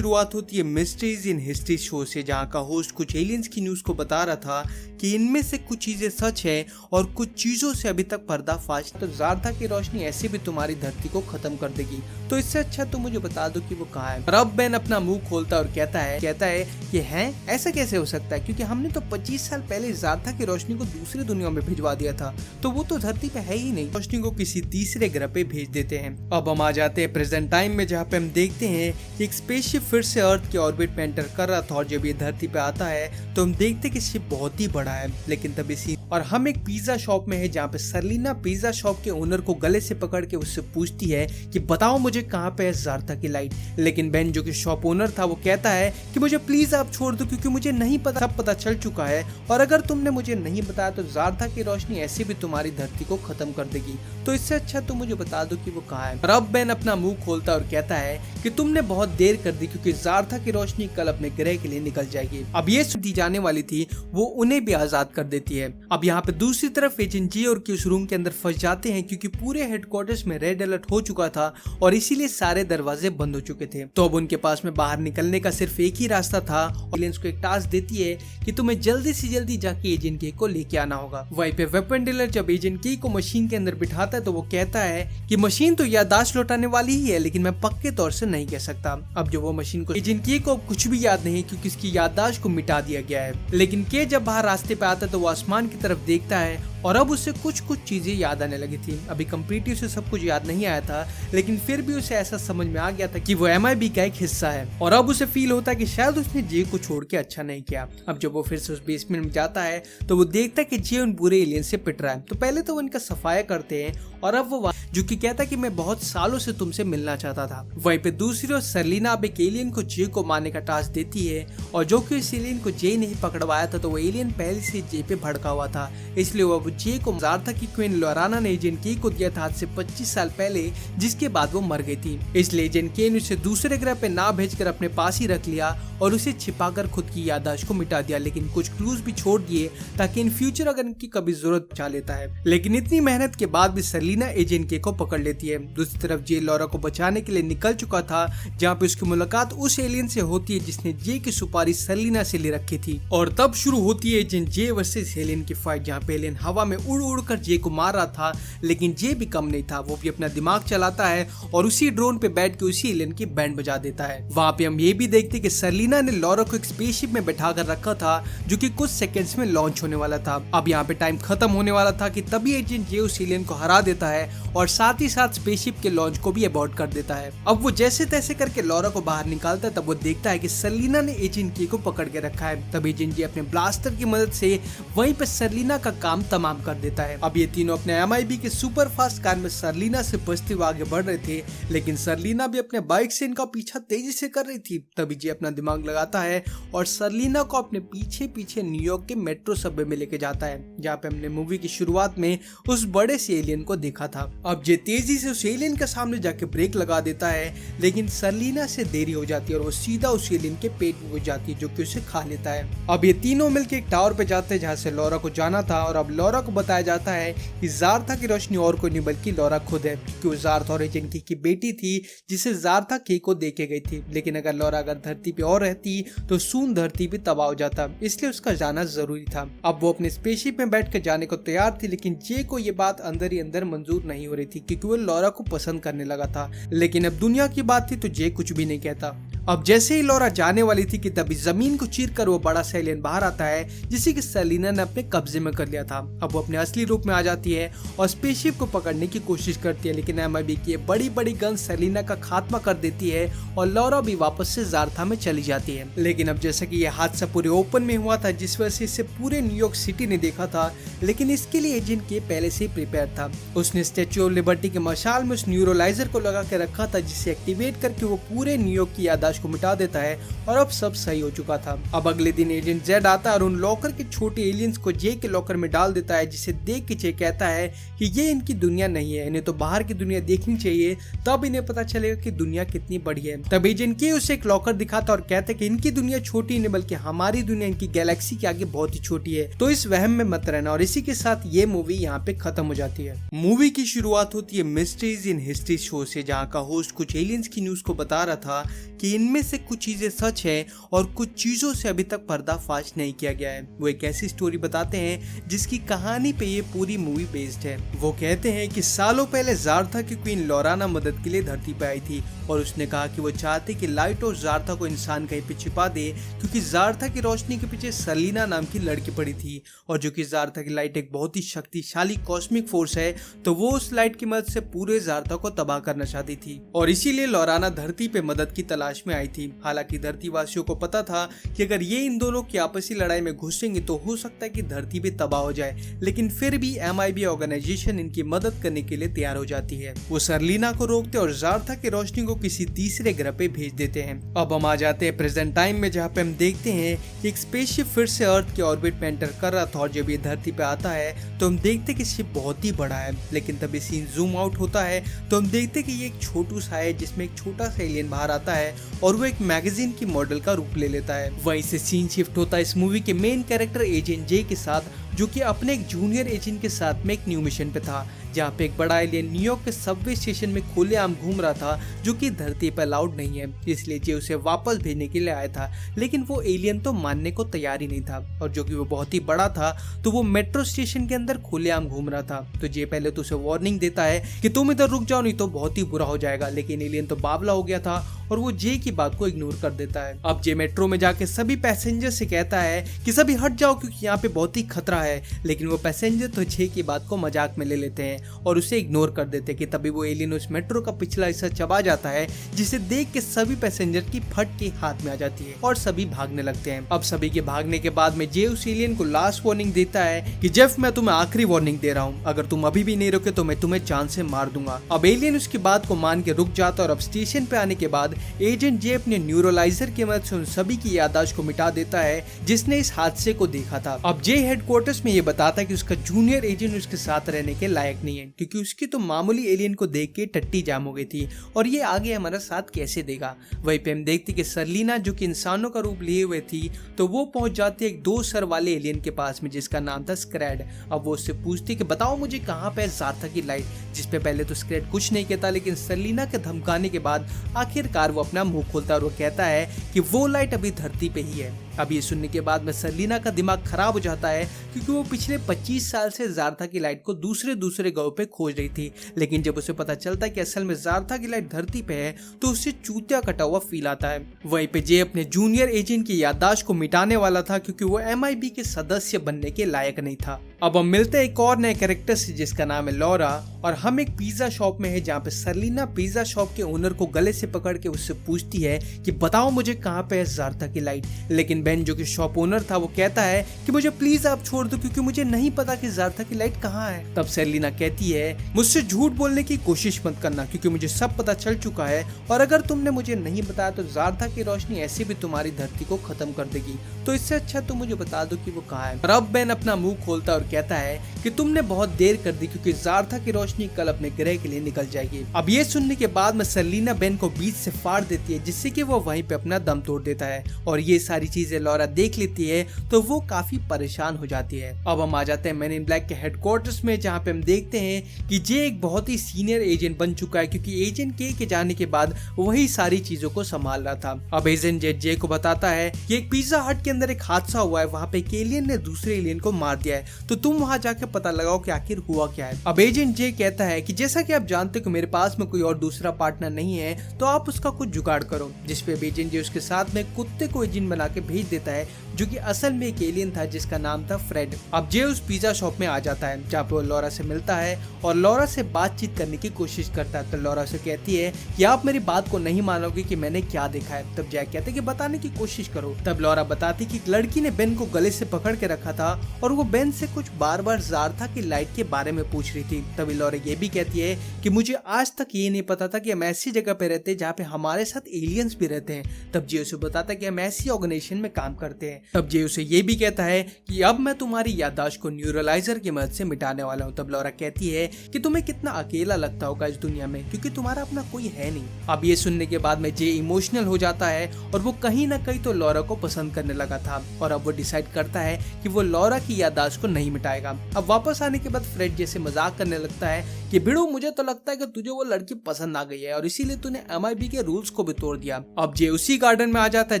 शुरुआत होती है मिस्ट्रीज इन हिस्ट्री शो से, जहां का होस्ट कुछ एलियंस की न्यूज को बता रहा था कि इनमें से कुछ चीजें सच है और कुछ चीजों से अभी तक पर्दाफाश। तो ज़ारथा की रोशनी ऐसे भी तुम्हारी धरती को खत्म कर देगी, तो इससे अच्छा तुम मुझे बता दो कि वो कहाँ है। और अब बेन अपना मुंह खोलता है और कहता है कि है ऐसा कैसे हो सकता है, क्योंकि हमने तो 25 साल पहले ज़ारथा की रोशनी को दूसरी दुनिया में भिजवा दिया था, तो वो तो धरती पे है ही नहीं। रोशनी को किसी तीसरे ग्रह पे भेज देते हैं। अब हम आ जाते हैं प्रेजेंट टाइम में, जहाँ पे हम देखते हैं कि एक स्पेसशिप फिर से अर्थ के ऑर्बिट में एंटर कर रहा था और जब ये धरती पे आता है तो हम देखते हैं कि शिप बहुत ही बड़ा है। लेकिन तभी और हम एक पिज्जा शॉप में है, जहाँ पे सरलीना पिज्जा शॉप के ओनर को गले से पकड़ के उससे पूछती है कि बताओ मुझे कहाँ पे है ज़ारथा की लाइट। लेकिन बेन जो कि शॉप ओनर था वो कहता है कि मुझे प्लीज आप छोड़ दो, क्योंकि मुझे नहीं पता, सब पता चल चुका है, और अगर तुमने मुझे नहीं बताया तो ज़ारथा की रोशनी ऐसे भी तुम्हारी धरती को खत्म कर देगी, तो इससे अच्छा तुम मुझे बता दो कि वो कहाँ है। और अब बेन अपना मुंह खोलता और कहता है कि तुमने बहुत देर कर दी, क्योंकि ज़ारथा की रोशनी कल अपने ग्रह के लिए निकल जाएगी। अब ये दी जाने वाली थी वो उन्हें भी आजाद कर देती है। अब यहाँ पे दूसरी तरफ एजेंट जे और क्यू उस रूम के अंदर फंस जाते हैं, क्योंकि पूरे हेडक्वार्टर्स में रेड अलर्ट हो चुका था और इसीलिए सारे दरवाजे बंद हो चुके थे। तो अब उनके पास में बाहर निकलने का सिर्फ एक ही रास्ता था। एलियंस को एक टास्क देती है कि तुम्हें जल्दी से जल्दी जाके एजेंट के को लेके आना होगा। वहीं पे वेपन डीलर जब एजेंट के को मशीन के अंदर बिठाता है तो वो कहता है कि मशीन तो याददाश्त लौटाने वाली ही है, लेकिन मैं पक्के तौर से नहीं कह सकता। अब जो वो मशीन को एजेंट के को कुछ भी याद नहीं, क्योंकि उसकी याददाश्त को मिटा दिया गया है। लेकिन के जब बाहर रास्ते पे आता है तो वो आसमान की तरफ देखता है और अब उसे कुछ चीजें याद आने लगी थी। अभी कम्प्लीटली उसे सब कुछ याद नहीं आया था, लेकिन फिर भी उसे ऐसा समझ में आ गया था कि वो MIB का एक हिस्सा है, और अब उसे फील होता है कि शायद उसने जे को छोड़ के अच्छा नहीं किया। अब जब वो फिर से उस बेसमेंट में जाता है तो वो देखता है कि जे उन बुरे एलियन से पिट रहा है। तो पहले तो वो इनका सफाया करते हैं और अब वो जो कि कहता है कि मैं बहुत सालों से तुमसे मिलना चाहता था। वहीं पे दूसरी ओर सरलीना अब एक एलियन को जे को मारने का टास्क देती है, और जो कि इस एलियन को जे नहीं पकड़वाया था तो वो एलियन पहले से जे पे भड़का हुआ था, इसलिए वो जे को ज़ारथा की क्वीन लोराना ने एजेंट के को दिया था आज से 25 साल पहले, जिसके बाद वो मर गई थी। इसलिए एजेंट के ने उसे दूसरे ग्रह पे ना भेजकर अपने पास ही रख लिया और उसे छिपाकर खुद की याददाश्त को मिटा दिया, लेकिन कुछ क्लूज भी छोड़ दिए ताकि इन फ्यूचर अगर इनकी कभी जरूरत पचा लेता है। लेकिन इतनी मेहनत के बाद भी सरलीना एजेंट के को पकड़ लेती है। दूसरी तरफ जे लॉरा को बचाने के लिए निकल चुका था, जहाँ पे उसकी मुलाकात उस एलियन से होती है जिसने जे की सुपारी सरलीना से ले रखी थी, और तब शुरू होती है एजेंट जे वर्सेस एलियन की फाइट, जहाँ पे एलियन हवा में उड़ कर जे को मार रहा था। लेकिन जे भी कम नहीं था, वो भी अपना दिमाग चलाता है और उसी ड्रोन पे बैठ के उसी एलियन की बैंड बजा देता है। वहाँ पे हम ये भी देखते कि सरलीना ने लॉरा को एक स्पेसशिप में बैठा कर रखा था, जो कि कुछ सेकंड्स में लॉन्च होने वाला था। अब यहाँ पे टाइम खत्म होने वाला था कि तभी एजेंट जे उस एलियन को हरा देता है और साथ ही साथ स्पेसशिप के लॉन्च को भी अबॉर्ट कर देता है। अब वो जैसे तैसे करके लॉरा को बाहर निकालता है, तब वो देखता है कि सरलीना ने एजेंट के को पकड़ के रखा है। तब एजेंट जे अपने ब्लास्टर की मदद से वहीं पे सरलीना का काम तमाम कर देता है। अब ये तीनों अपने MIB के सुपर फास्ट कार में सरलीना से बचते हुए आगे बढ़ रहे थे, लेकिन सरलीना भी अपने बाइक से इनका पीछा तेजी से कर रही थी। तभी जे अपना दिमाग लगाता है और सरलीना को अपने पीछे पीछे न्यूयॉर्क के मेट्रो सबवे में लेके जाता है, जहाँ पे हमने मूवी की शुरुआत में उस बड़े से एलियन को देखा था। अब जे तेजी से उस एलियन के सामने जाके ब्रेक लगा देता है, लेकिन सरलीना से देरी हो जाती है और वो सीधा उस एलियन के पेट में घुस जाती है, जो कि उसे खा लेता है। अब ये तीनों मिलकर एक टावर पे जाते हैं जहाँ से लॉरा को जाना था, और अब लॉरा को बताया जाता है कि ज़ारथा की रोशनी और कोई नहीं बल्कि लॉरा खुद है, क्योंकि ज़ारथा और एजेंट की बेटी थी जिसे ज़ारथा के को देके गई थी। लेकिन अगर लॉरा अगर धरती पे और रहती तो सून धरती भी तबाह हो जाता, इसलिए उसका जाना जरूरी था। अब वो अपने स्पेसशिप में बैठ कर जाने को तैयार थी, लेकिन जे को ये बात अंदर ही अंदर मंजूर नहीं हो रही थी, क्योंकि वो लॉरा को पसंद करने लगा था। लेकिन अब दुनिया की बात थी तो जे कुछ भी नहीं कहता। अब जैसे ही लॉरा जाने वाली थी कि तभी जमीन को चीर कर वो बड़ा सा एलियन बाहर आता है, जिसे कि सरलीना ने अपने कब्जे में कर लिया था। अब वो अपने असली रूप में आ जाती है और स्पेसशिप को पकड़ने की कोशिश करती है, लेकिन MIB की बड़ी बड़ी गन सरलीना का खात्मा कर देती है और लॉरा भी वापस से ज़ारथा में चली जाती है। लेकिन अब जैसा कि यह हादसा पूरे ओपन में हुआ था, जिस वजह से इसे पूरे न्यूयॉर्क सिटी ने देखा था, लेकिन इसके लिए एजेंट के पहले से ही प्रिपेयर था। उसने स्टैच्यू ऑफ लिबर्टी के मशाल में उस न्यूरोलाइजर को लगा के रखा था, जिसे एक्टिवेट करके वो पूरे न्यूयॉर्क की याददाश्त को मिटा देता है, और अब सब सही हो चुका था। अब अगले दिन एजेंट जेड आता है और उन लॉकर के छोटे एलियंस को जे के लॉकर में डाल देता है, जिसे देख के जे कहता है कि ये इनकी दुनिया नहीं है, इन्हें तो बाहर की दुनिया देखनी चाहिए, तब इन्हें पता चलेगा कि दुनिया कितनी बड़ी है। तब एजेंट के उसे एक लॉकर दिखाता और कहता है कि इनकी दुनिया छोटी नहीं बल्कि हमारी दुनिया इनकी गैलेक्सी के आगे बहुत ही छोटी है, तो इस वहम में मत रहना। और इसी के साथ ये मूवी यहाँ पे खत्म हो जाती है। मूवी की शुरुआत होती है मिस्ट्रीज इन हिस्ट्री शो से, जहाँ का होस्ट कुछ एलियंस की न्यूज को बता रहा था कि इनमें से कुछ चीजें सच है और कुछ चीजों से अभी तक पर्दाफाश नहीं किया गया है। वो एक ऐसी स्टोरी बताते हैं जिसकी कहानी पे ये पूरी मूवी बेस्ड है। वो कहते हैं कि सालों पहले जार्था की क्वीन लोराना मदद के लिए धरती पे आई थी और उसने कहा कि वो चाहती कि लाइट और जार्था को इंसान कहीं पे छिपा दे, क्योंकि जार्था की रोशनी के पीछे सरलीना नाम की लड़की पड़ी थी और जो कि जार्था की लाइट एक बहुत ही शक्तिशाली कॉस्मिक फोर्स है, तो वो उस लाइट की मदद से पूरे जार्था को तबाह करना चाहती थी और इसीलिए लोराना धरती पे मदद की तलाश में आई थी। हालांकि धरती वासियों को पता था कि अगर ये इन दोनों की आपसी लड़ाई में घुसेंगे तो हो सकता है कि धरती भी तबाह हो जाए, लेकिन फिर भी MIB ऑर्गेनाइजेशन इनकी मदद करने के लिए तैयार हो जाती है। वो सरलीना को रोकते और जार्था की रोशनी को किसी तीसरे ग्रह पे भेज देते हैं। अब हम आ जाते हैं प्रेजेंट टाइम में, जहाँ पे हम देखते हैं कि एक स्पेसशिप फिर से अर्थ के ऑर्बिट में एंटर कर रहा था और जब ये धरती पे आता है तो हम देखते कि शिप बहुत ही बड़ा है, लेकिन तभी सीन जूम आउट होता है तो हम देखते कि ये एक छोटू सा है जिसमें एक छोटा सा एलियन बाहर आता है और वो एक मैगजीन की मॉडल का रूप ले लेता है। वहीं से सीन शिफ्ट होता है इस मूवी के मेन कैरेक्टर एजेंट जे के साथ, जो कि अपने एक जूनियर एजेंट के साथ में एक न्यू मिशन पे था, जहाँ पे एक बड़ा एलियन न्यूयॉर्क के सबवे स्टेशन में खुलेआम घूम रहा था, जो कि धरती पर अलाउड नहीं है, इसलिए जे उसे वापस भेजने के लिए आया था। लेकिन वो एलियन तो मानने को तैयार ही नहीं था और जो कि वो बहुत ही बड़ा था तो वो मेट्रो स्टेशन के अंदर खुलेआम घूम रहा था। तो जे पहले तो उसे वार्निंग देता है कि तुम इधर रुक जाओ नहीं तो बहुत ही बुरा हो जाएगा, लेकिन एलियन तो बावला हो गया था और वो जे की बात को इग्नोर कर देता है। अब जे मेट्रो में जाके सभी पैसेंजर से कहता है कि सभी हट जाओ क्योंकि यहाँ पे बहुत ही खतरा है, लेकिन वो पैसेंजर तो जे की बात को मजाक में ले लेते हैं और उसे इग्नोर कर देते हैं कि तभी वो एलियन उस मेट्रो का पिछला हिस्सा चबा जाता है, जिसे देख के सभी पैसेंजर की फट के हाथ में आ जाती है और सभी भागने लगते हैं। अब सभी के भागने के बाद में जे उस एलियन को लास्ट वार्निंग देता है कि जेफ मैं तुम्हें आखिरी वार्निंग दे रहा हूँ, अगर तुम अभी भी नहीं रुके तो मैं तुम्हें जान से मार दूंगा। अब एलियन उसकी बात को मान के रुक जाता है और अब स्टेशन पे आने के बाद एजेंट जे अपने न्यूरोलाइजर की मदद से उन सभी की याददाश्त को मिटा देता है जिसने इस हादसे को देखा था। अब जे हेडक्वार्टर्स में ये बताता है कि उसका जूनियर एजेंट उसके साथ रहने के लायक नहीं है, क्योंकि उसकी तो मामूली एलियन को देख के टट्टी जाम हो गई थी और ये आगे हमारा साथ कैसे देगा। वहीं पे हम देखते कि सरलीना जो कि इंसानों का रूप लिए हुए थी तो वो पहुंच जाती है एक 2 सर वाले एलियन के पास में जिसका नाम था स्क्रैड। अब वो उससे पूछती कि बताओ मुझे कहाँ पे जार्था की लाइट, जिसपे पहले तो स्क्रैड कुछ नहीं कहता, लेकिन सरलीना के धमकाने के बाद आखिरकार वो अपना मुंह खोलता है और वो कहता है कि वो लाइट अभी धरती पे ही है। अब ये सुनने के बाद में सरलीना का दिमाग खराब हो जाता है, क्योंकि वो पिछले 25 साल से जार्था की लाइट को दूसरे ग्रहों पे खोज रही थी, लेकिन जब उसे पता चलता है कि असल में जार्था की लाइट धरती पे है तो उसे चूतिया कटा हुआ फील आता है। वहीं पे जे अपने जूनियर एजेंट की याददाश्त को मिटाने वाला था, क्योंकि वो MIB के सदस्य बनने के लायक नहीं था। अब हम मिलते हैं एक और नए कैरेक्टर से जिसका नाम है लॉरा और हम एक पिज्जा शॉप में है जहाँ पे सरलीना पिज्जा शॉप के ओनर को गले से पकड़ के उससे पूछती है कि बताओ मुझे कहाँ पे है जार्था की लाइट, लेकिन बेन जो कि शॉप ओनर था वो कहता है कि मुझे प्लीज आप छोड़ दो क्योंकि मुझे नहीं पता कि जार्था की लाइट कहाँ है। तब सरलीना कहती है मुझसे झूठ बोलने की कोशिश मत करना क्योंकि मुझे सब पता चल चुका है और अगर तुमने मुझे नहीं बताया तो जार्था की रोशनी ऐसे भी तुम्हारी धरती को खत्म कर देगी, तो इससे अच्छा तुम मुझे बता दो कि वो कहाँ है। और अब बेन अपना मुंह खोलता और कहता है कि तुमने बहुत देर कर दी क्योंकि जार्था की रोशनी कल अपने ग्रह के लिए निकल जाएगी। अब ये सुनने के बाद में सरलीना बेन को बीच से फाड़ देती है जिससे कि वो वहीं पे अपना दम तोड़ देता है और ये सारी चीजें लॉरा देख लेती है तो वो काफी परेशान हो जाती है। अब हम आ जाते हैं मैन इन ब्लैक के हेडक्वार्टर्स में जहाँ पे हम देखते हैं कि जे एक बहुत ही सीनियर एजेंट बन चुका है क्योंकि एजेंट के जाने के बाद वही सारी चीजों को संभाल रहा था। अब एजेंट जे को बताता है कि एक पिज्जा हट के अंदर एक हादसा हुआ है, वहाँ पे एक एलियन ने दूसरे एलियन को मार दिया है, तो तुम वहाँ जाके पता लगाओ कि आखिर हुआ क्या है। अब एजेंट जे कहता है कि जैसा कि आप जानते हो कि मेरे पास में कोई और दूसरा पार्टनर नहीं है तो आप उसका कुछ जुगाड़ करो, जिसपे एजेंट जे उसके साथ में कुत्ते को एजेंट बना के भेज देता है जो कि असल में एक एलियन था जिसका नाम था फ्रेड। अब जे उस पिज्जा शॉप में आ जाता है जहाँ पे वो लॉरा से मिलता है और लॉरा से बातचीत करने की कोशिश करता है। तो लॉरा से कहती है कि आप मेरी बात को नहीं मानोगे कि मैंने क्या देखा है। तब जैक कहते कि बताने की कोशिश करो। तब लॉरा बताती कि एक लड़की ने बेन को गले से पकड़ के रखा था और वो बेन से कुछ बार बार जार्था की लाइट के बारे में पूछ रही थी। तभी लॉरा ये भी कहती है कि मुझे आज तक ये नहीं पता था कि हम ऐसी जगह पे रहते हैं जहाँ पे हमारे साथ एलियंस भी रहते हैं। तब जे उसे बताता है कि हम ऐसी ऑर्गेनाइजेशन में काम करते हैं। तब जे उसे ये भी कहता है कि अब मैं तुम्हारी याददाश्त को न्यूरोलाइजर की मदद से मिटाने वाला हूँ। तब लॉरा कहती है कि तुम्हें कितना अकेला लगता होगा इस दुनिया में क्योंकि तुम्हारा अपना कोई है नहीं। अब ये सुनने के बाद में जे इमोशनल हो जाता है और वो कहीं ना कहीं तो लॉरा को पसंद करने लगा था और अब वो डिसाइड करता है कि वो लॉरा की याददाश्त को नहीं नहीं मिटाएगा। अब वापस आने के बाद फ्रेड जैसे मजाक करने लगता है कि भिड़ो, मुझे तो लगता है कि तुझे वो लड़की पसंद आ गई है और इसीलिए तूने MIB के रूल्स को भी तोड़ दिया। अब जे उसी गार्डन में आ जाता है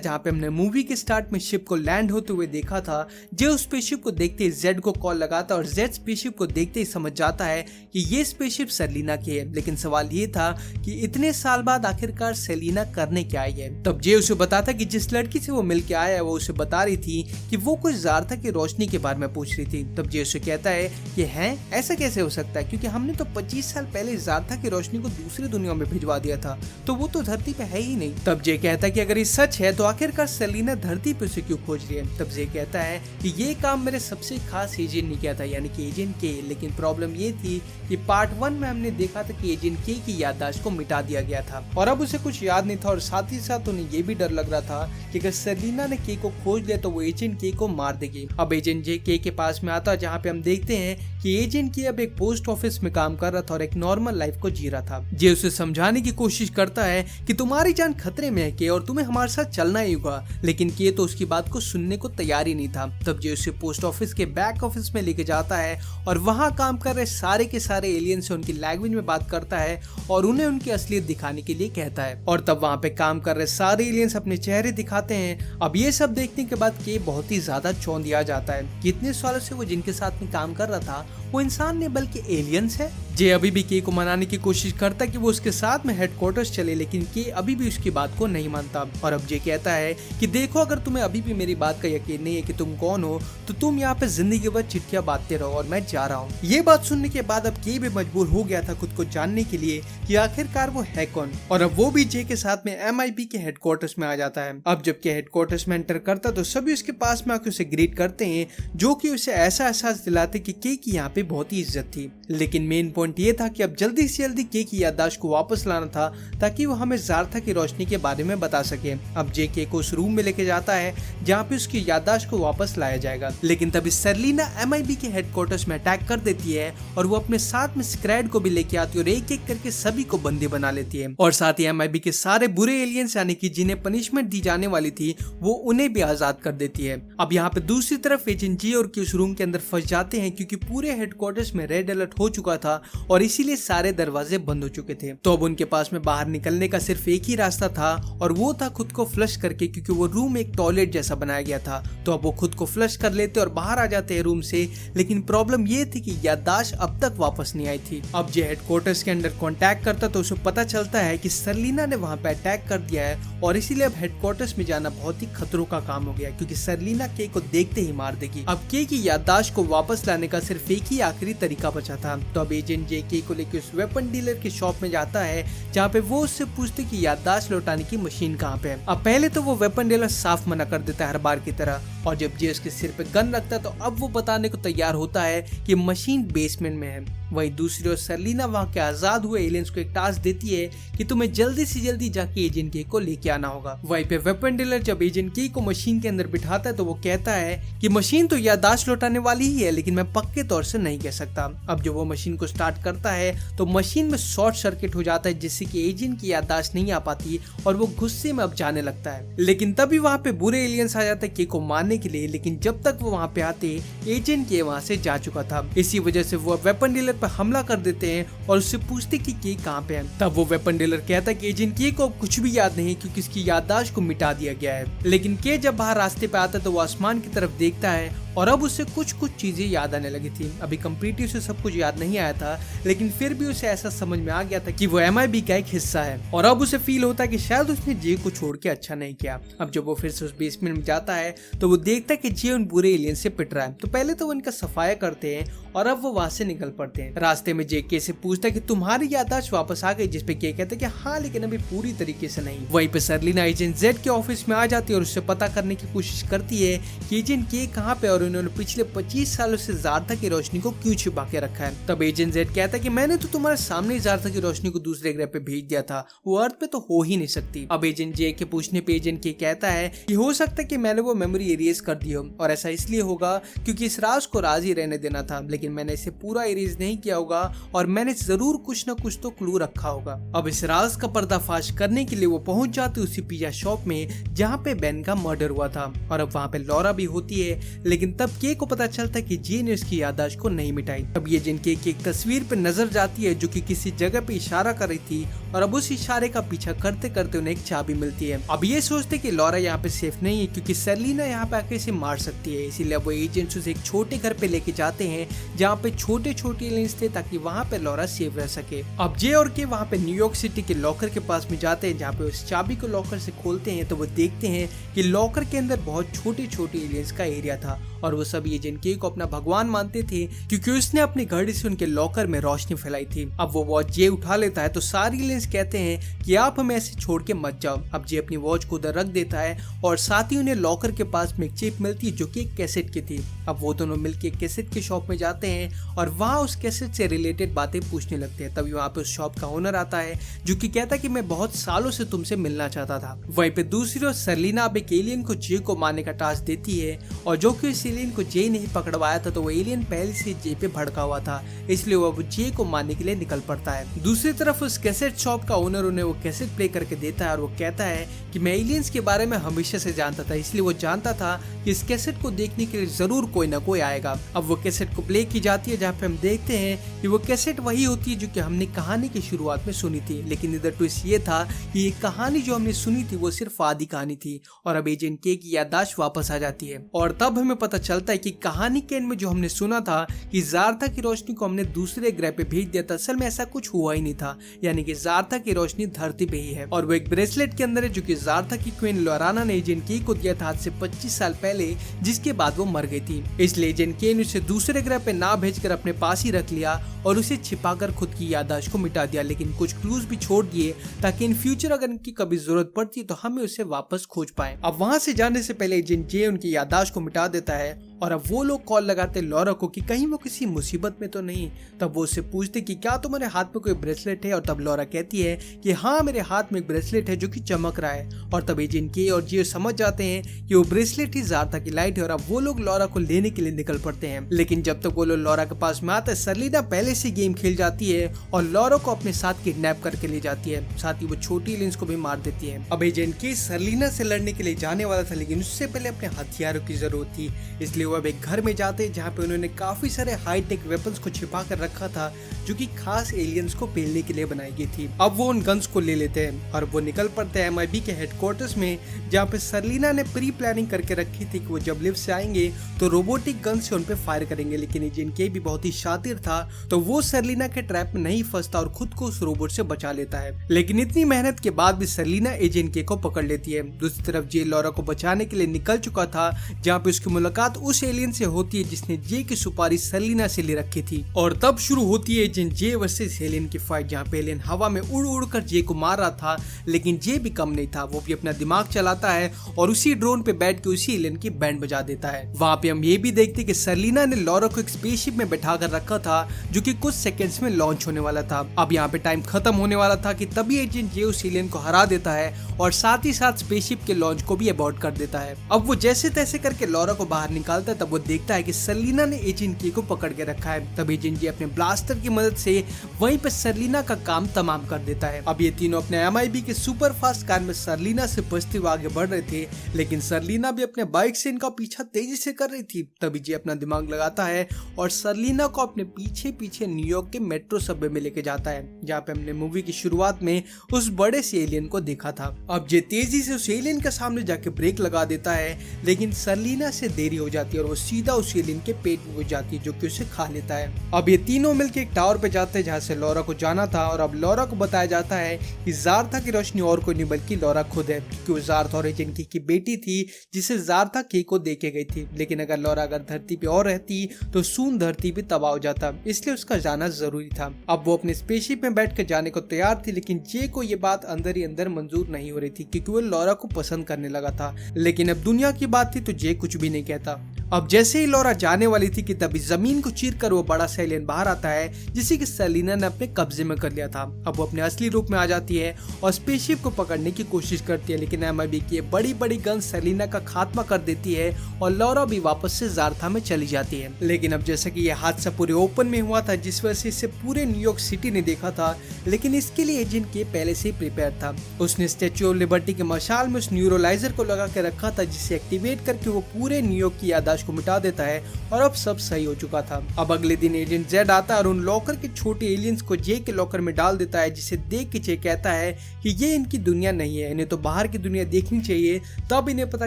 जहाँ पे हमने मूवी के स्टार्ट में शिप को लैंड होते हुए देखा था। जे उस स्पेसशिप को देखते ही जेड को कॉल लगाता है और जेड स्पेसशिप को देखते ही समझ जाता है कि ये स्पेसशिप सेलिना की है। लेकिन सवाल ये था कि इतने साल बाद आखिरकार सेलिना करने क्या आई है। तब जे उसे बताता कि जिस लड़की से वो मिल के आया है वो उसे बता रही थी कि वो कुछ ज़ारथा की रोशनी के बारे में पूछ रही थी। तब जे उसे कहता है कि हैं ऐसा कैसे हो सकता है, क्योंकि हमने तो 25 साल पहले ज़ारथा की रोशनी को दूसरी दुनिया में भिजवा दिया था, तो वो तो धरती पे है ही नहीं। तब जे कहता है कि अगर ये सच है तो आखिरकार सेलिना धरती पे उसे क्यों खोज रही है। तब जे कहता है कि ये काम मेरे सबसे खास एजेंट ने किया था, यानी कि एजेंट के। लेकिन प्रॉब्लम ये थी कि पार्ट 1 में हमने देखा था कि एजेंट के की याददाश्त को मिटा दिया गया था और अब उसे कुछ याद नहीं था और साथ ही साथ उन्हें ये भी डर लग रहा था कि अगर सेलिना ने के को खोज लिया तो वो एजेंट के को मार देगी। अब एजेंट जे के पास में आता है जहाँ पे हम देखते हैं कि एजेंट के अब एक पोस्ट ऑफिस में काम कर रहा था और एक नॉर्मल लाइफ को जी रहा था। जे उसे समझाने की कोशिश करता है कि तुम्हारी जान खतरे में है के और तुम्हें हमारे साथ चलना ही होगा, लेकिन के तो उसकी बात को सुनने को तैयार ही नहीं था। तब जे उसे पोस्ट ऑफिस के बैक ऑफिस में लेके जाता है और वहाँ काम कर रहे सारे के सारे एलियन से उनकी लैंग्वेज में बात करता है और उन्हें उनकी असलियत दिखाने के लिए कहता है। और तब वहाँ पे काम कर रहे सारे एलियंस अपने चेहरे दिखाते हैं। अब ये सब देखने के बाद के बहुत ही ज्यादा चौंधिया जाता है कि इतने सालों से वो जिनके साथ में काम कर रहा था वो इंसान नहीं बल्कि एलियंस है। जे अभी भी के को मनाने की कोशिश करता है कि वो उसके साथ में हेडक्वार्टर्स चले, लेकिन के अभी भी उसकी बात को नहीं मानता। और अब जे कहता है कि देखो, अगर तुम्हें अभी भी मेरी बात का यकीन नहीं है कि तुम कौन हो तो तुम यहाँ पे जिंदगी भर चिट्ठियां बांटते रहो और मैं जा रहा हूँ। ये बात सुनने के बाद अब के भी मजबूर हो गया था खुद को जानने के लिए कि आखिरकार वो है कौन, और अब वो भी जे के साथ में MIB के हेडक्वार्टर्स में आ जाता है। अब जब के हेडक्वार्टर्स में एंटर करता तो सभी उसके पास में आके उसे ग्रीट करते हैं, जो कि उसे ऐसा एहसास दिलाते कि के की यहाँ पे बहुत ही इज्जत थी। लेकिन मेन पॉइंट ये था कि अब जल्दी से जल्दी के की याददाश्त को वापस लाना था ताकि वो हमें ज़ारथा की रोशनी के बारे में बता सके। अब जे के को उस रूम में लेके जाता है जहाँ पे उसकी याददाश्त को वापस लाया जाएगा। लेकिन तभी सेलिना MIB के हेडक्वार्टर्स में अटैक कर देती है और वो अपने साथ में स्क्रैड को भी लेके आती है और एक एक करके सभी को बंदी बना लेती है। और साथ ही MIB के सारे बुरे एलियंस यानी कि जिन्हें पनिशमेंट दी जाने वाली थी वो उन्हें भी आजाद कर देती है। अब यहाँ पे दूसरी तरफ एजेंट जी और के उस रूम के अंदर फंस जाते हैं क्योंकि पूरे हेडक्वार्टर्स में रेड अलर्ट हो चुका था और इसीलिए सारे दरवाजे बंद हो चुके थे। तो अब उनके पास में बाहर निकलने का सिर्फ एक ही रास्ता था और वो था खुद को फ्लश करके, क्योंकि वो रूम एक टॉयलेट जैसा बनाया गया था। तो अब वो खुद को फ्लश कर लेते और बाहर आ जाते हैं रूम से। लेकिन प्रॉब्लम ये थी कि याददाश्त अब तक वापस नहीं आई थी। अब जो हेडक्वार्टर्स के अंदर कांटेक्ट करता तो उसे पता चलता है कि सेलिना ने वहां पे अटैक कर दिया है और इसीलिए अब हेडक्वार्टर्स में जाना बहुत ही खतरों का काम हो गया, क्योंकि सेलिना के को देखते ही मार देगी। अब के की याददाश्त को वापस लाने का सिर्फ एक ही आखिरी तरीका बचा था। तो अब एजेंट जे के को लेकर उस वेपन डीलर की शॉप में जाता है जहाँ पे वो उससे पूछते कि याददाश्त लौटाने की मशीन कहाँ पे है। अब पहले तो वो वेपन डीलर साफ मना कर देता है हर बार की तरह, और जब जे उसके सिर पे गन रखता है तो अब वो बताने को तैयार होता है कि मशीन बेसमेंट में है। वही दूसरी ओर सेलिना वहाँ के आजाद हुए एलियंस को एक टास्क देती है कि तुम्हें जल्दी से जल्दी जाके एजेंट के को लेके आना होगा। वहीं पे वेपन डीलर जब एजेंट के को मशीन के अंदर बिठाता है तो वो कहता है कि मशीन तो याददाश्त लौटाने वाली ही है, लेकिन मैं पक्के तौर से नहीं कह सकता। अब जब वो मशीन को स्टार्ट करता है तो मशीन में शॉर्ट सर्किट हो जाता है जिससे कि एजेंट की याददाश्त नहीं आ पाती और वो गुस्से में अब जाने लगता है। लेकिन तभी वहाँ पे बुरे एलियंस आ जाते हैं के को मारने के लिए, लेकिन जब तक वो वहाँ पे आते एजेंट के वहाँ से जा चुका था। इसी वजह से वो वेपन डीलर पर हमला कर देते हैं और उससे पूछते कि के कहाँ पे है। तब वो वेपन डीलर कहता है कि एजेंट के को कुछ भी याद नहीं क्योंकि इसकी याददाश्त को मिटा दिया गया है। लेकिन के जब बाहर रास्ते पे आता है तो वो आसमान की तरफ देखता है और अब उसे कुछ चीजें याद आने लगी थी। अभी कंप्लीटली उसे सब कुछ याद नहीं आया था, लेकिन फिर भी उसे ऐसा समझ में आ गया था कि वो MIB का एक हिस्सा है और अब उसे फील होता है कि शायद उसने जे को छोड़ के अच्छा नहीं किया। अब जब वो फिर से उस बेसमेंट में जाता है तो वो देखता है कि जे उन बुरे एलियन से पिट रहा है। तो पहले तो वो इनका सफाया करते हैं और अब वो वहां से निकल पड़ते हैं। रास्ते में जे के से पूछता है कि तुम्हारी याददाश्त वापस आ गई, जिसपे के कहते हैं कि हाँ, लेकिन अभी पूरी तरीके से नहीं। वहीं पे सेलिना एजेंट जेड के ऑफिस में आ जाती है और उससे पता करने की कोशिश करती है कि एजेंट के कहाँ पे और उन्होंने पिछले 25 सालों से ज़ारथा की रोशनी को क्यों छुपा के रखा है। तब एजेंट जेड कहता है कि मैंने तो तुम्हारे सामने ज़ारथा की रोशनी को दूसरे ग्रह पे भेज दिया था, वो अर्थ पे तो हो ही नहीं सकती। अब एजेंट जे के पूछने पे एजेंट के कहता है कि हो सकता है कि मैंने वो मेमोरी इरेज कर दी हो और ऐसा इसलिए होगा क्योंकि इस राज को राज ही रहने देना था, लेकिन मैंने इसे पूरा इरेज नहीं किया होगा और मैंने जरूर कुछ न कुछ तो क्लू रखा होगा। अब इस राज का पर्दाफाश करने के लिए वो पहुंच जाते उसी पिज्जा शॉप में जहाँ पे बेन का मर्डर हुआ था और अब वहाँ पे लॉरा भी होती है। लेकिन लेकिन तब के को पता चलता है कि जे ने उसकी याददाश्त को नहीं मिटाई। अब ये एजेंट के की एक तस्वीर पे नजर जाती है जो कि किसी जगह पे इशारा कर रही थी और अब उस इशारे का पीछा करते करते उन्हें एक चाबी मिलती है। अब ये सोचते कि लॉरा यहाँ पे सेफ नहीं है क्योंकि सेलिना यहाँ पे आके इसे मार सकती है, इसीलिए वो एजेंट्स उसे एक छोटे घर पे लेके जाते हैं जहाँ पे छोटे छोटे एलियंस थे ताकि वहाँ पे लॉरा सेफ रह सके। अब जे और के वहाँ पे न्यूयॉर्क सिटी के लॉकर के पास में जाते हैं जहाँ पे उस चाबी को लॉकर से खोलते हैं तो वो देखते हैं कि लॉकर के अंदर बहुत छोटे छोटे एलियंस का एरिया था और वो सभी एजेंट के को अपना भगवान मानते थे क्योंकि उसने अपनी घड़ी से उनके लॉकर में रोशनी फैलाई थी। अब वो वॉच जे उठा लेता है तो सारे एलियंस कहते हैं कि आप हमें ऐसे छोड़ के मत जाओ। अब जे अपनी वॉच को उधर रख देता है और साथ ही उन्हें लॉकर के पास में एक चिप मिलती है जो कि एक कैसेट की थी। अब वो दोनों मिलकर एक कैसेट के शॉप में जाते हैं और वहाँ उस कैसेट से रिलेटेड बातें पूछने लगते हैं। तभी वहाँ पे उस शॉप का ओनर आता है जो कि कहता है कि मैं बहुत सालों से तुमसे मिलना चाहता था। वहीं पे दूसरी ओर सेलिना अब एक एलियन को जे को मारने का टास्क देती है और जो कि इस एलियन को जे नहीं पकड़वाया था तो वो एलियन पहले से जे पे भड़का हुआ था, इसलिए वो अब जे को मारने के लिए निकल पड़ता है। दूसरी तरफ उस कैसेट शॉप का ओनर उन्हें वो कैसेट प्ले करके देता है और वो कहता है कि मैं एलियंस के बारे में हमेशा से जानता था, इसलिए वो जानता था कि इस कैसेट को देखने के लिए जरूर कोई ना कोई आएगा। अब वो कैसेट को प्ले की जाती है जहाँ पे हम देखते हैं कि वो कैसेट वही होती है जो कि हमने कहानी की शुरुआत में सुनी थी, लेकिन इधर ट्विस्ट ये था कि ये कहानी जो हमने सुनी थी वो सिर्फ आधी कहानी थी और अब एजेंट के की याददाश्त वापस आ जाती है और तब हमें पता चलता है कि कहानी के एंड में जो हमने सुना था कि ज़ारथा की रोशनी को हमने दूसरे ग्रह पे भेज दिया था, असल में ऐसा कुछ हुआ ही नहीं था, यानी कि ज़ारथा की रोशनी धरती पे ही है और वो एक ब्रेसलेट के अंदर है जो कि ज़ारथा की क्वीन लोराना ने एजेंट के को दिया था आज से 25 साल पहले, जिसके बाद वो मर गई थी। इसलिए एजेंट के ने उसे दूसरे ग्रह पे ना भेजकर अपने पास ही रख लिया और उसे छिपाकर खुद की याददाश्त को मिटा दिया, लेकिन कुछ क्लूज भी छोड़ दिए ताकि इन फ्यूचर अगर इनकी कभी जरूरत पड़ती तो हमें उसे वापस खोज पाए। अब वहाँ से जाने से पहले एजेंट जे उनकी याददाश्त को मिटा देता है और अब वो लोग कॉल लगाते लॉरा को कि कहीं वो किसी मुसीबत में तो नहीं। तब वो उससे पूछते कि क्या तुम्हारे हाथ में कोई ब्रेसलेट है और तब लॉरा कहती है कि हाँ मेरे हाथ में एक ब्रेसलेट है जो कि चमक रहा है और तब एजेंट के और जियो समझ जाते हैं कि वो ब्रेसलेट ही ज़ारथा की लाइट है और अब वो लोग लॉरा को लेने के लिए निकल पड़ते हैं। लेकिन जब तक वो लोग लॉरा के पास में आते हैं सेलिना पहले से गेम खेल जाती है और लॉरा को अपने साथ किडनैप करके ले जाती है, साथ ही वो छोटी एलियंस को भी मार देती है। अब एजेंट के सेलिना से लड़ने के लिए जाने वाला था लेकिन उससे पहले अपने हथियारों की जरूरत थी, इसलिए वो अब एक घर में जाते हैं जहाँ पे उन्होंने काफी सारे हाईटेक वेपन्स को छिपा कर रखा था जो कि खास एलियंस को पेलने के लिए बनाई गई थी। अब वो उन गन्स को ले लेते हैं और वो निकल पड़ते हैं MIB के हेडक्वार्टर्स में जहाँ पे सेलिना ने प्री प्लानिंग करके रखी थी कि वो जब लिफ्ट से आएंगे तो रोबोटिक गन से उन पे फायर करेंगे, लेकिन एजेंट के भी बहुत ही शातिर था तो वो सेलिना के ट्रैप में नहीं फंसता और खुद को उस रोबोट से बचा लेता है। लेकिन इतनी मेहनत के बाद भी सेलिना एजेंट के को पकड़ लेती है। दूसरी तरफ जे लॉरा को बचाने के लिए निकल चुका था जहाँ पे उसकी मुलाकात उस एलियन से होती है जिसने जे की सुपारी सेलिना से ले रखी थी और तब शुरू होती है एजेंट जे वर्सेस एलियन की फाइट जहाँ पे एलियन हवा में उड़ उड़ कर जे को मार रहा था, लेकिन जे भी कम नहीं था, वो भी अपना दिमाग चलाता है और उसी ड्रोन पे बैठ के उसी एलियन की बैंड बजा देता है। वहाँ पे हम ये भी देखते कि सेलिना ने लॉरा को एक स्पेसशिप में बैठा कर रखा था जो कि कुछ सेकंड्स में लॉन्च होने वाला था। अब यहाँ पे टाइम खत्म होने वाला था कि तभी एजेंट जे उस एलियन को हरा देता है और साथ ही साथ स्पेसशिप के लॉन्च को भी अबॉर्ट कर देता है। अब वो जैसे तैसे करके लॉरा को बाहर निकालता है तब वो देखता है कि सेलिना ने एजेंट के को पकड़ के रखा है। तब एजेंट जे अपने ब्लास्टर की मदद से वहीं पे सेलिना का काम तमाम कर देता है। अब ये तीनों अपने MIB के सुपर फास्ट कार में सेलिना से बचते हुए आगे बढ़ रहे थे, लेकिन सेलिना भी अपने बाइक से इनका पीछा तेजी से कर रही थी। तभी जे अपना दिमाग लगाता है और सेलिना को अपने पीछे पीछे न्यूयॉर्क के मेट्रो सबवे में लेके जाता है जहाँ पे हमने मूवी की शुरुआत में उस बड़े से एलियन को देखा था। अब जे तेजी से उस एलियन के सामने जाके ब्रेक लगा देता है, लेकिन सेलिना से देरी हो जाती है और वो सीधा उस एलियन के पेट में घुस जाती है जो कि उसे खा लेता है। अब ये तीनों मिलकर एक टावर पे जाते हैं जहाँ से लॉरा को जाना था और अब लॉरा को बताया जाता है कि ज़ारथा की रोशनी और कोई नहीं बल्कि लॉरा खुद है, क्योंकि वो ज़ारथा और एजेंट की बेटी थी जिसे ज़ारथा के को देके गई थी। लेकिन अगर लॉरा अगर धरती पे और रहती तो सून धरती भी तबाह हो जाता, इसलिए उसका जाना जरूरी था। अब वो अपने स्पेसशिप में बैठ कर जाने को तैयार थी, लेकिन जे को ये बात अंदर ही अंदर मंजूर नहीं हो रही थी क्योंकि वो लॉरा को पसंद करने लगा था। लेकिन अब दुनिया की बात थी तो जे कुछ भी नहीं कहता। अब जैसे ही लॉरा जाने वाली थी कि तभी जमीन को चीर कर वो बड़ा सा एलियन बाहर आता है जिसे कि सेलिना ने अपने कब्जे में कर लिया था। अब वो अपने असली रूप में आ जाती है और स्पेसशिप को पकड़ने की कोशिश करती है, लेकिन MIB की बड़ी बड़ी गन सेलिना का खात्मा कर देती है और लॉरा भी वापस से ज़ारथा में चली जाती है। लेकिन अब जैसा कि ये हादसा पूरे ओपन में हुआ था जिस वजह से इसे पूरे न्यूयॉर्क सिटी ने देखा था, लेकिन इसके लिए एजेंट के पहले से ही प्रिपेयर था। उसने स्टैच्यू ऑफ लिबर्टी के मशाल में उस न्यूरोलाइजर को लगा के रखा था जिसे एक्टिवेट करके वो पूरे न्यूयॉर्क की याददाश्त याददाश्त को मिटा देता है और अब सब सही हो चुका था। अब अगले दिन एजेंट जेड आता है और उन लॉकर के छोटे एलियंस को जे के लॉकर में डाल देता है, जिसे देख के जे कहता है कि ये इनकी दुनिया नहीं है, इन्हें तो बाहर की दुनिया देखनी चाहिए, तब इन्हें पता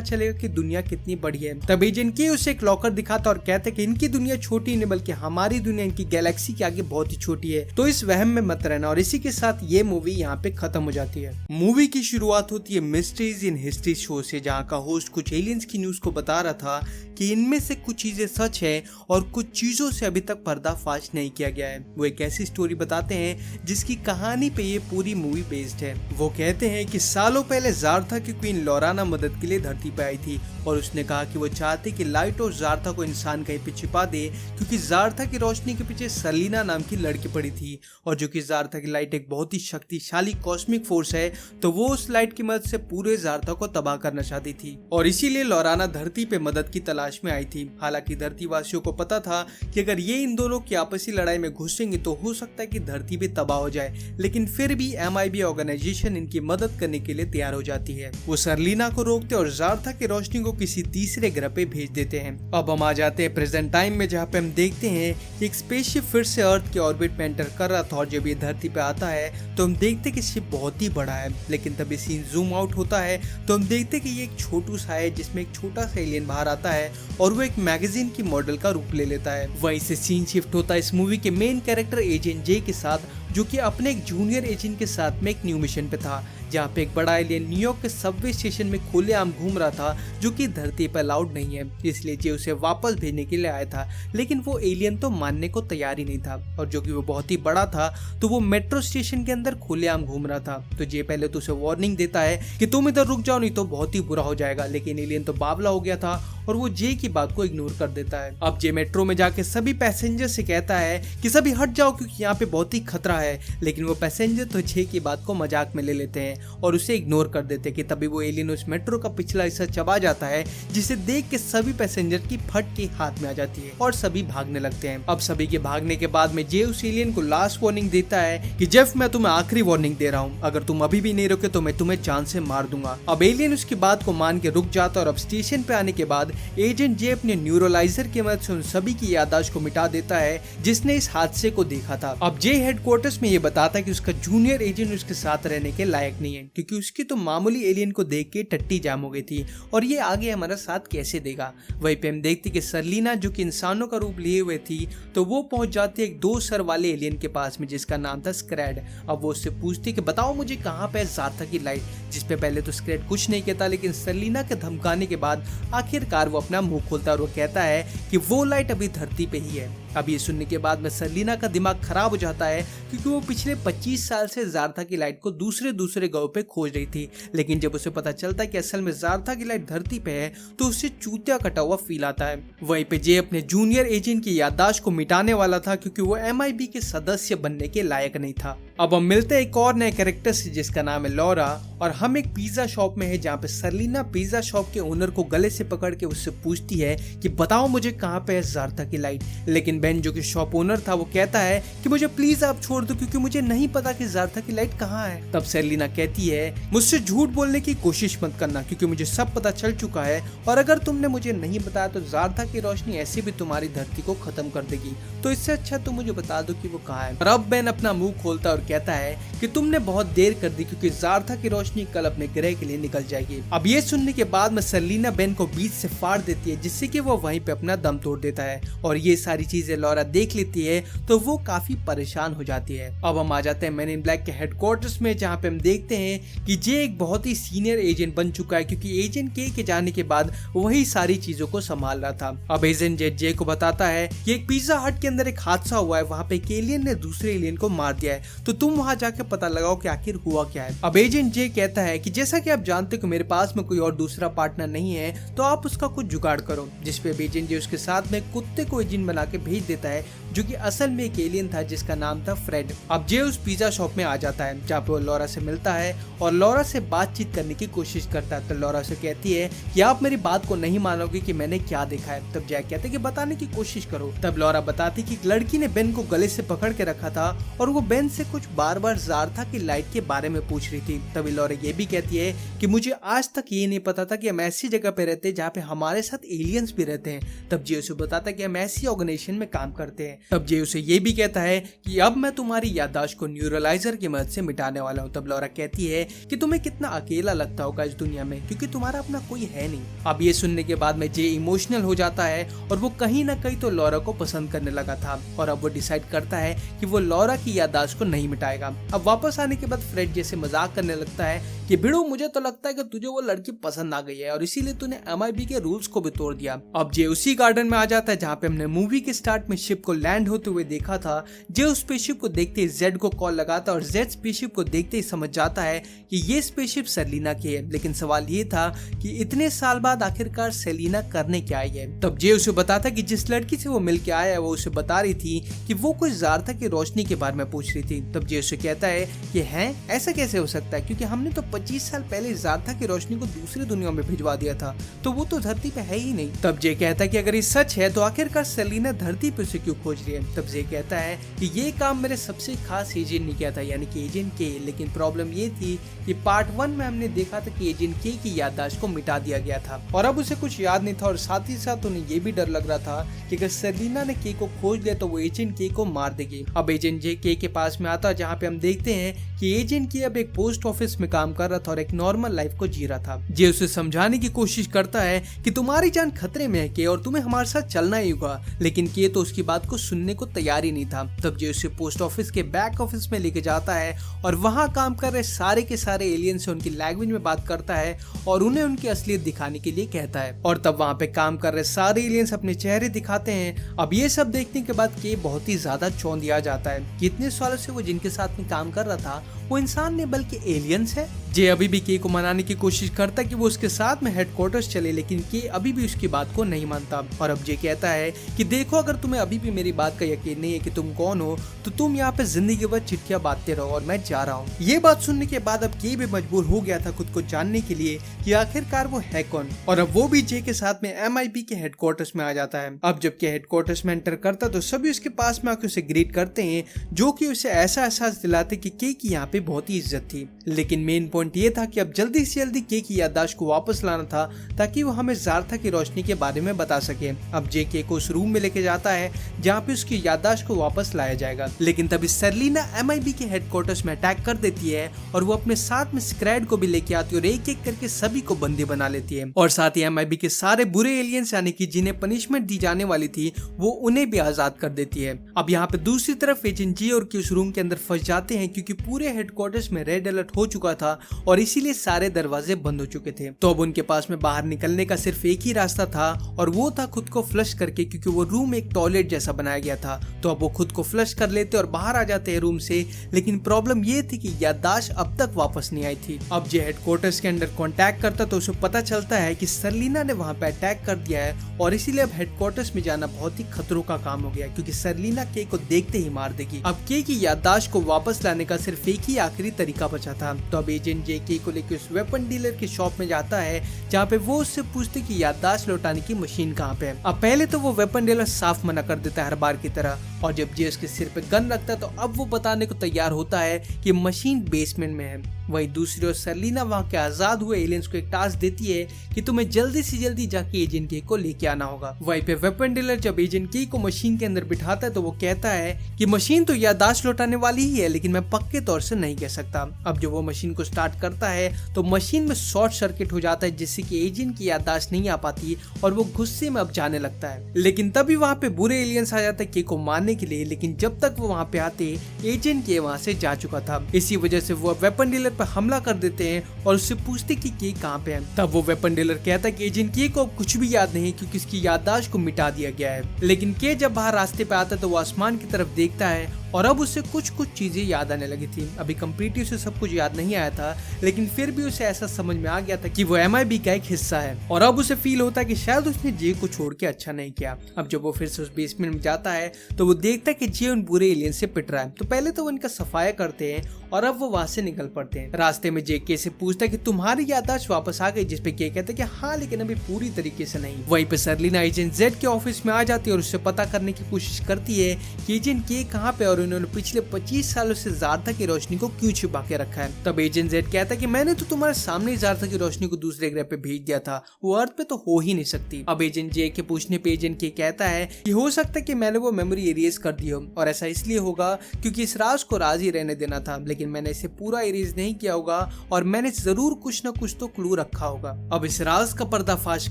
चलेगा कि दुनिया कितनी बड़ी है। तब एजेंट के उसे एक लॉकर दिखाता और कहता है कि इनकी दुनिया छोटी नहीं बल्कि हमारी दुनिया इनकी गैलेक्सी के आगे बहुत ही छोटी है, तो इस वहम में मत रहना। और इसी के साथ ये मूवी यहाँ पे खत्म हो जाती है। मूवी की शुरुआत होती है मिस्ट्रीज इन हिस्ट्री शो से, जहाँ का होस्ट कुछ एलियंस की न्यूज को बता रहा था कि इनमें से कुछ चीजें सच है और कुछ चीजों से अभी तक पर्दाफाश नहीं किया गया है। वो एक ऐसी स्टोरी बताते हैं जिसकी कहानी पे ये पूरी मूवी बेस्ड है। वो कहते हैं कि सालों पहले ज़ारथा की क्वीन लोराना मदद के लिए धरती पे आई थी और उसने कहा कि वो चाहती कि लाइट और ज़ारथा को इंसान कहीं पे छिपा दे, क्योंकि ज़ारथा की रोशनी के पीछे सरलीना नाम की लड़की पड़ी थी और जो कि ज़ारथा की लाइट एक बहुत ही शक्तिशाली कॉस्मिक फोर्स है, तो वो उस लाइट की मदद से पूरे ज़ारथा को तबाह करना चाहती थी और इसीलिए लोराना धरती पे मदद की तलाश में आई थी। हालांकि धरती वासियों को पता था कि अगर ये इन दोनों की आपसी लड़ाई में घुसेंगे तो हो सकता है कि धरती भी तबाह हो जाए, लेकिन फिर भी MIB ऑर्गेनाइजेशन इनकी मदद करने के लिए तैयार हो जाती है। वो सरलीना को रोकते और ज़ारथा की रोशनी को किसी तीसरे ग्रह पे भेज देते हैं। अब हम आ जाते हैं प्रेजेंट टाइम में, जहाँ पे हम देखते हैं कि एक स्पेसशिप फिर से अर्थ के ऑर्बिट में एंटर कर रहा था और जब ये धरती पे आता है तो हम देखते कि शिप बहुत ही बड़ा है, लेकिन तभी सीन जूम आउट होता है तो हम देखते कि ये एक छोटू सा है जिसमें एक छोटा सा एलियन बाहर आता है और वो एक मैगजीन की मॉडल का रूप ले लेता है। वहीं से सीन शिफ्ट होता है इस मूवी के मेन कैरेक्टर एजेंट जे के साथ, जो कि अपने एक जूनियर एजेंट के साथ में एक न्यू मिशन पे था, जहाँ पे एक बड़ा एलियन न्यूयॉर्क के सबवे स्टेशन में खुलेआम घूम रहा था, जो कि धरती पर अलाउड नहीं है, इसलिए जे उसे वापस भेजने के लिए आया था। लेकिन वो एलियन तो मानने को तैयार ही नहीं था और जो कि वो बहुत ही बड़ा था तो वो मेट्रो स्टेशन के अंदर खुलेआम घूम रहा था। तो जे पहले तो उसे वार्निंग देता है कि तुम इधर रुक जाओ नहीं तो बहुत ही बुरा हो जाएगा, लेकिन एलियन तो बावला हो गया था और वो जे की बात को इग्नोर कर देता है। अब जे मेट्रो में जाके सभी पैसेंजर से कहता है कि सभी हट जाओ क्योंकि यहाँ पे बहुत ही खतरा है, लेकिन वो पैसेंजर तो जे की बात को मजाक में ले लेते हैं और उसे इग्नोर कर देते हैं कि तभी वो एलियन उस मेट्रो का पिछला हिस्सा चबा जाता है, जिसे देख के सभी पैसेंजर की फट के हाथ में आ जाती है और सभी भागने लगते हैं। अब सभी के भागने के बाद में जे उस एलियन को लास्ट वार्निंग देता है कि जेफ मैं तुम्हें आखिरी वार्निंग दे रहा हूँ, अगर तुम अभी भी नहीं रुके तो मैं तुम्हें जान से मार दूंगा। अब एलियन उसकी बात को मान के रुक जाता और अब स्टेशन पे आने के बाद एजेंट जे अपने न्यूरोलाइजर की मदद से उन सभी की याददाश्त को मिटा देता है जिसने इस हादसे को देखा था। अब जे हेडक्वार्टर्स में ये बताता है कि उसका जूनियर एजेंट उसके साथ रहने के लायक नहीं है, क्योंकि उसकी तो मामूली एलियन को देख के टट्टी जाम हो गई थी और ये आगे हमारा साथ कैसे देगा। वहीं पे हम देखते कि सरलीना जो कि इंसानों का रूप लिए हुए थी तो वो पहुंच जाती है एक 2 सर वाले एलियन के पास में जिसका नाम था स्क्रैड। अब वो उससे पूछती कि बताओ मुझे कहाँ पे ज़ारथा की लाइट, जिसपे पहले तो स्क्रैड कुछ नहीं कहता, लेकिन सरलीना के धमकाने के बाद आखिरकार वो अपना मुंह खोलता है और वो कहता है कि वो लाइट अभी धरती पे ही है। अब ये सुनने के बाद में सरलीना का दिमाग खराब हो जाता है, क्योंकि वो पिछले 25 साल से ज़ारथा की लाइट को दूसरे ग्रहों पे खोज रही थी, लेकिन जब उसे पता चलता है कि असल में ज़ारथा की लाइट धरती पे है तो उसे चूतिया कटा हुआ फील आता है। वहीं पे जे अपने जूनियर एजेंट की याददाश्त को मिटाने वाला था, क्योंकि वो MIB के सदस्य बनने के लायक नहीं था। अब हम मिलते हैं एक और नए कैरेक्टर से जिसका नाम है लॉरा, और हम एक पिज्जा शॉप में है जहाँ पे सरलीना पिज्जा शॉप के ओनर को गले से पकड़ के उससे पूछती है कि बताओ मुझे कहाँ पे है ज़ारथा की लाइट, लेकिन बेन जो कि शॉप ओनर था वो कहता है कि मुझे प्लीज आप छोड़ दो क्योंकि मुझे नहीं पता कि ज़ारथा की लाइट कहाँ है। तब सरलीना कहती है मुझसे झूठ बोलने की कोशिश मत करना क्योंकि मुझे सब पता चल चुका है, और अगर तुमने मुझे नहीं बताया तो ज़ारथा की रोशनी ऐसे भी तुम्हारी धरती को खत्म कर देगी, तो इससे अच्छा तुम मुझे बता दो कि वो कहाँ है। और अब बेन अपना मुंह खोलता है और कहता है कि तुमने बहुत देर कर दी क्योंकि ज़ारथा की रोशनी कल अपने ग्रह के लिए निकल जाएगी। अब ये सुनने के बाद में सरलीना बेन को बीच से फाड़ देती है, जिससे कि वो वहीं पे अपना दम तोड़ देता है, और ये सारी चीजें लॉरा देख लेती है तो वो काफी परेशान हो जाती है। अब हम आ जाते हैं मैन इन ब्लैक के हेडक्वार्टर्स में, जहाँ पे हम देखते हैं कि जे एक बहुत ही सीनियर एजेंट बन चुका है, क्योंकि एजेंट के जाने के बाद वही सारी चीजों को संभाल रहा था। अब एजेंट जे को बताता है कि एक पिज्जा हट के अंदर एक हादसा हुआ है, वहाँ पे एक एलियन ने दूसरे एलियन को मार दिया है, तो तुम वहाँ जाके पता लगाओ कि आखिर हुआ क्या है। अब एजेंट जे कहता है कि जैसा कि आप जानते हो कि मेरे पास में कोई और दूसरा पार्टनर नहीं है, तो आप उसका कुछ जुगाड़ करो। जिसपे एजेंट जे उसके साथ में कुत्ते को एजेंट बना के भेज देता है, जो कि असल में एक एलियन था जिसका नाम था फ्रेड। अब जे उस पिज्जा शॉप में आ जाता है जहाँ पे वो लॉरा से मिलता है और लॉरा से बातचीत करने की कोशिश करता है। तो लॉरा से कहती है कि आप मेरी बात को नहीं मानोगे कि मैंने क्या देखा है। तब जैक कहते कि बताने की कोशिश करो। तब लॉरा बताती कि एक लड़की ने बेन को गले से पकड़ के रखा था और वो बेन से कुछ पूछ बार बार जारथा की लाइट के बारे में पूछ रही थी। तभी लॉरा ये भी कहती है कि मुझे आज तक ये नहीं पता था कि हम ऐसी जगह पे रहते हैं जहाँ पे हमारे साथ एलियंस भी रहते हैं। तब जे उसे बताता है कि हम ऐसी ऑर्गेनाइजेशन में काम करते हैं। तब जे उसे ये भी कहता है कि अब मैं तुम्हारी याददाश्त को न्यूरलाइजर की मदद से मिटाने वाला हूँ। तब लॉरा कहती है कि तुम्हें कितना अकेला लगता होगा इस दुनिया में, क्योंकि तुम्हारा अपना कोई है नहीं। अब ये सुनने के बाद में जे इमोशनल हो जाता है और वो कहीं ना कहीं तो लॉरा को पसंद करने लगा था और अब वो डिसाइड करता है कि वो लॉरा की याददाश्त को नहीं मिटाएगा। अब वापस आने के बाद फ्रेड जैसे मजाक करने लगता है कि भिड़ो मुझे तो लगता है कि तुझे वो लड़की पसंद आ गई है और इसीलिए तूने MIB के रूल्स को भी तोड़ दिया। अब जे उसी गार्डन में आ जाता है जहाँ पे हमने मूवी के स्टार्ट में शिप को लैंड होते हुए देखा था। जे उस स्पेसशिप को देखते ही जेड को कॉल लगाता है और जेड स्पेसशिप को देखते ही समझ जाता है कि ये स्पेसशिप सेलिना की है। लेकिन सवाल ये था कि इतने साल बाद आखिरकार सेलिना करने क्या आई है। तब जे उसे बताता कि जिस लड़की से वो मिल के आया है वो उसे बता रही थी कि वो कुछ जारथा की रोशनी के बारे में पूछ रही थी। तब जे उसे कहता है कि हैं ऐसा कैसे हो सकता है, क्योंकि हमने तो 25 साल पहले जारथा की रोशनी को दूसरी दुनिया में भिजवा दिया था, तो वो तो धरती पे है ही नहीं। तब जे कहता है कि अगर ये सच है तो आखिरकार सेलिना धरती पे उसे क्यों खोज रही है। तब जे कहता है कि ये काम मेरे सबसे खास एजेंट ने किया था, यानी कि एजेंट के। लेकिन प्रॉब्लम ये थी कि पार्ट 1 में हमने देखा था कि एजेंट के की याददाश्त को मिटा दिया गया था और अब उसे कुछ याद नहीं था और साथ ही साथ उन्हें ये भी डर लग रहा था कि अगर सेलिना ने के को खोज लिया तो वो एजेंट के को मार देगी। अब एजेंट जे के पास में आता है जहाँ पे हम देखते हैं कि एजेंट के अब एक पोस्ट ऑफिस में काम कर रहा था और एक नॉर्मल लाइफ को जी रहा था। जे उसे समझाने की कोशिश करता है कि तुम्हारी जान खतरे में है के और तुम्हें हमारे साथ चलना ही होगा, लेकिन के तो उसकी बात को सुनने को तैयार ही नहीं था। तब जे उसे पोस्ट ऑफिस के बैक ऑफिस में लेके जाता है और वहाँ काम कर रहे सारे के सारे एलियन से उनकी लैंग्वेज में बात करता है और उन्हें उनकी असलियत दिखाने के लिए कहता है और तब वहाँ पे काम कर रहे सारे एलियंस अपने चेहरे दिखाते हैं। अब ये सब देखने के बाद के बहुत ही ज्यादा चौंधिया जाता है कि इतने सालों से वो जिनके साथ में काम कर रहा था वो इंसान नहीं बल्कि एलियंस है। जे अभी भी के को मनाने की कोशिश करता है कि वो उसके साथ में हेडक्वार्टर्स चले, लेकिन के अभी भी उसकी बात को नहीं मानता और अब जे कहता है कि देखो अगर तुम्हें अभी भी मेरी बात का यकीन नहीं है कि तुम कौन हो तो तुम यहाँ पे जिंदगी भर चिट्ठियां बांटते रहो और मैं जा रहा हूँ। ये बात सुनने के बाद अब के भी मजबूर हो गया था खुद को जानने के लिए कि आखिरकार वो है कौन और अब वो भी जे के साथ में MIB के हेडक्वार्टर्स में आ जाता है। अब जब के हेडक्वार्टर्स में एंटर करता तो सभी उसके पास में आके उसे ग्रीट करते हैं, जो कि उसे ऐसा एहसास दिलाते कि के की यहाँ पे बहुत ही इज्जत थी। लेकिन मेन पॉइंट ये था कि अब जल्दी से जल्दी के की याददाश्त को वापस लाना था ताकि वो हमें जारथा की रोशनी के बारे में बता सके। अब जे के को उस रूम में लेके जाता है जहाँ पे उसकी याददाश्त को वापस लाया जाएगा, लेकिन तभी सेलिना MIB के हेडक्वार्टर्स में अटैक कर देती है और वो अपने साथ में स्क्रैड को भी लेके आती है और एक एक करके सभी को बंदी बना लेती है और साथ ही MIB के सारे बुरे एलियंस यानी कि जिन्हें पनिशमेंट दी जाने वाली थी वो उन्हें भी आजाद कर देती है। अब यहाँ पे दूसरी तरफ एजेंट जी और के उस रूम के अंदर फंस जाते हैं क्योंकि पूरे हेडक्वार्टर्स में रेड अलर्ट हो चुका था और इसीलिए सारे दरवाजे बंद हो चुके थे। तो अब उनके पास में बाहर निकलने का सिर्फ एक ही रास्ता था और वो था खुद को फ्लश करके, क्योंकि वो रूम एक टॉयलेट जैसा बनाया गया था। तो अब वो खुद को फ्लश कर लेते और बाहर आ जाते हैं रूम से, लेकिन प्रॉब्लम ये थी कि याददाश्त अब तक वापस नहीं आई थी। अब जो हेडक्वार्टर्स के अंदर कांटेक्ट करता तो उसे पता चलता है कि सेलिना ने वहां पे अटैक कर दिया है और इसीलिए अब हेडक्वार्टर्स में जाना बहुत ही खतरों का काम हो गया, क्योंकि सेलिना के को देखते ही मार देगी। अब के की याददाश्त को वापस लाने का सिर्फ एक ही आखिरी तरीका बचा था। तो अब एजेंट जे के को लेकर उस वेपन डीलर की शॉप में जाता है जहाँ पे वो उससे पूछते कि याददाश्त लौटाने की मशीन कहाँ पे है। अब पहले तो वो वेपन डीलर साफ मना कर देता है हर बार की तरह, और जब जे उसके सिर पे गन रखता है तो अब वो बताने को तैयार होता है कि मशीन बेसमेंट में है। वहीं दूसरी ओर सेलिना वहाँ के आजाद हुए एलियंस को एक टास्क देती है कि तुम्हें जल्दी से जल्दी जाके एजेंट के को लेके आना होगा। वहीं पे वेपन डीलर जब एजेंट के को मशीन के अंदर बिठाता है तो वो कहता है कि मशीन तो याददाश्त लौटाने वाली ही है, लेकिन मैं पक्के तौर से नहीं कह सकता। अब जब वो मशीन को स्टार्ट करता है तो मशीन में शॉर्ट सर्किट हो जाता है जिससे कि एजेंट की याददाश्त नहीं आ पाती और वो गुस्से में अब जाने लगता है। लेकिन तभी वहाँ पे बुरे एलियंस आ जाते हैं के को मारने के लिए, लेकिन जब तक वो वहाँ पे आते एजेंट के वहाँ से जा चुका था। इसी वजह से वो वेपन डीलर पर हमला कर देते हैं और उससे पूछते कि के कहाँ पे है। तब वो वेपन डीलर कहता है कि एजेंट के को कुछ भी याद नहीं क्योंकि उसकी याददाश्त को मिटा दिया गया है। लेकिन के जब बाहर रास्ते पे आता है तो वो आसमान की तरफ देखता है और अब उसे कुछ चीजें याद आने लगी थी। अभी कंप्लीटली उसे सब कुछ याद नहीं आया था, लेकिन फिर भी उसे ऐसा समझ में आ गया था कि वो MIB का एक हिस्सा है और अब उसे फील होता है कि शायद उसने जे को छोड़ के अच्छा नहीं किया। अब जब वो फिर से उस बेसमेंट में जाता है तो वो देखता है कि जे उन बुरे एलियन से पिट रहा है। तो पहले तो वो इनका सफाया करते हैं और अब वो वहाँ से निकल पड़ते हैं। रास्ते में जे के से पूछता है कि तुम्हारी याददाश्त वापस आ गई, जिसपे के कहते हैं कि हाँ, लेकिन अभी पूरी तरीके से नहीं। वहीं पे सर्लिना एजेंट जेड के ऑफिस में आ जाती है और उससे पता करने की कोशिश करती है कि एजेंट के कहाँ पे और उन्होंने पिछले 25 सालों से जारथा की रोशनी को क्यों छिपा के रखा है। तब एजेंट जेड कहता है कि मैंने तो तुम्हारे सामने ही जारथा की रोशनी को दूसरे ग्रह पे भेज दिया था, वो अर्थ पे तो हो ही नहीं सकती। अब एजेंट जे के पूछने पे एजेंट के कहता है कि हो सकता है कि मैंने वो मेमोरी इरेज कर दी हो, और ऐसा इसलिए होगा क्योंकि इस राज को राज ही रहने देना था, लेकिन मैंने इसे पूरा इरेज नहीं किया होगा और मैंने जरूर कुछ न कुछ तो क्लू रखा होगा। अब इस राज का पर्दाफाश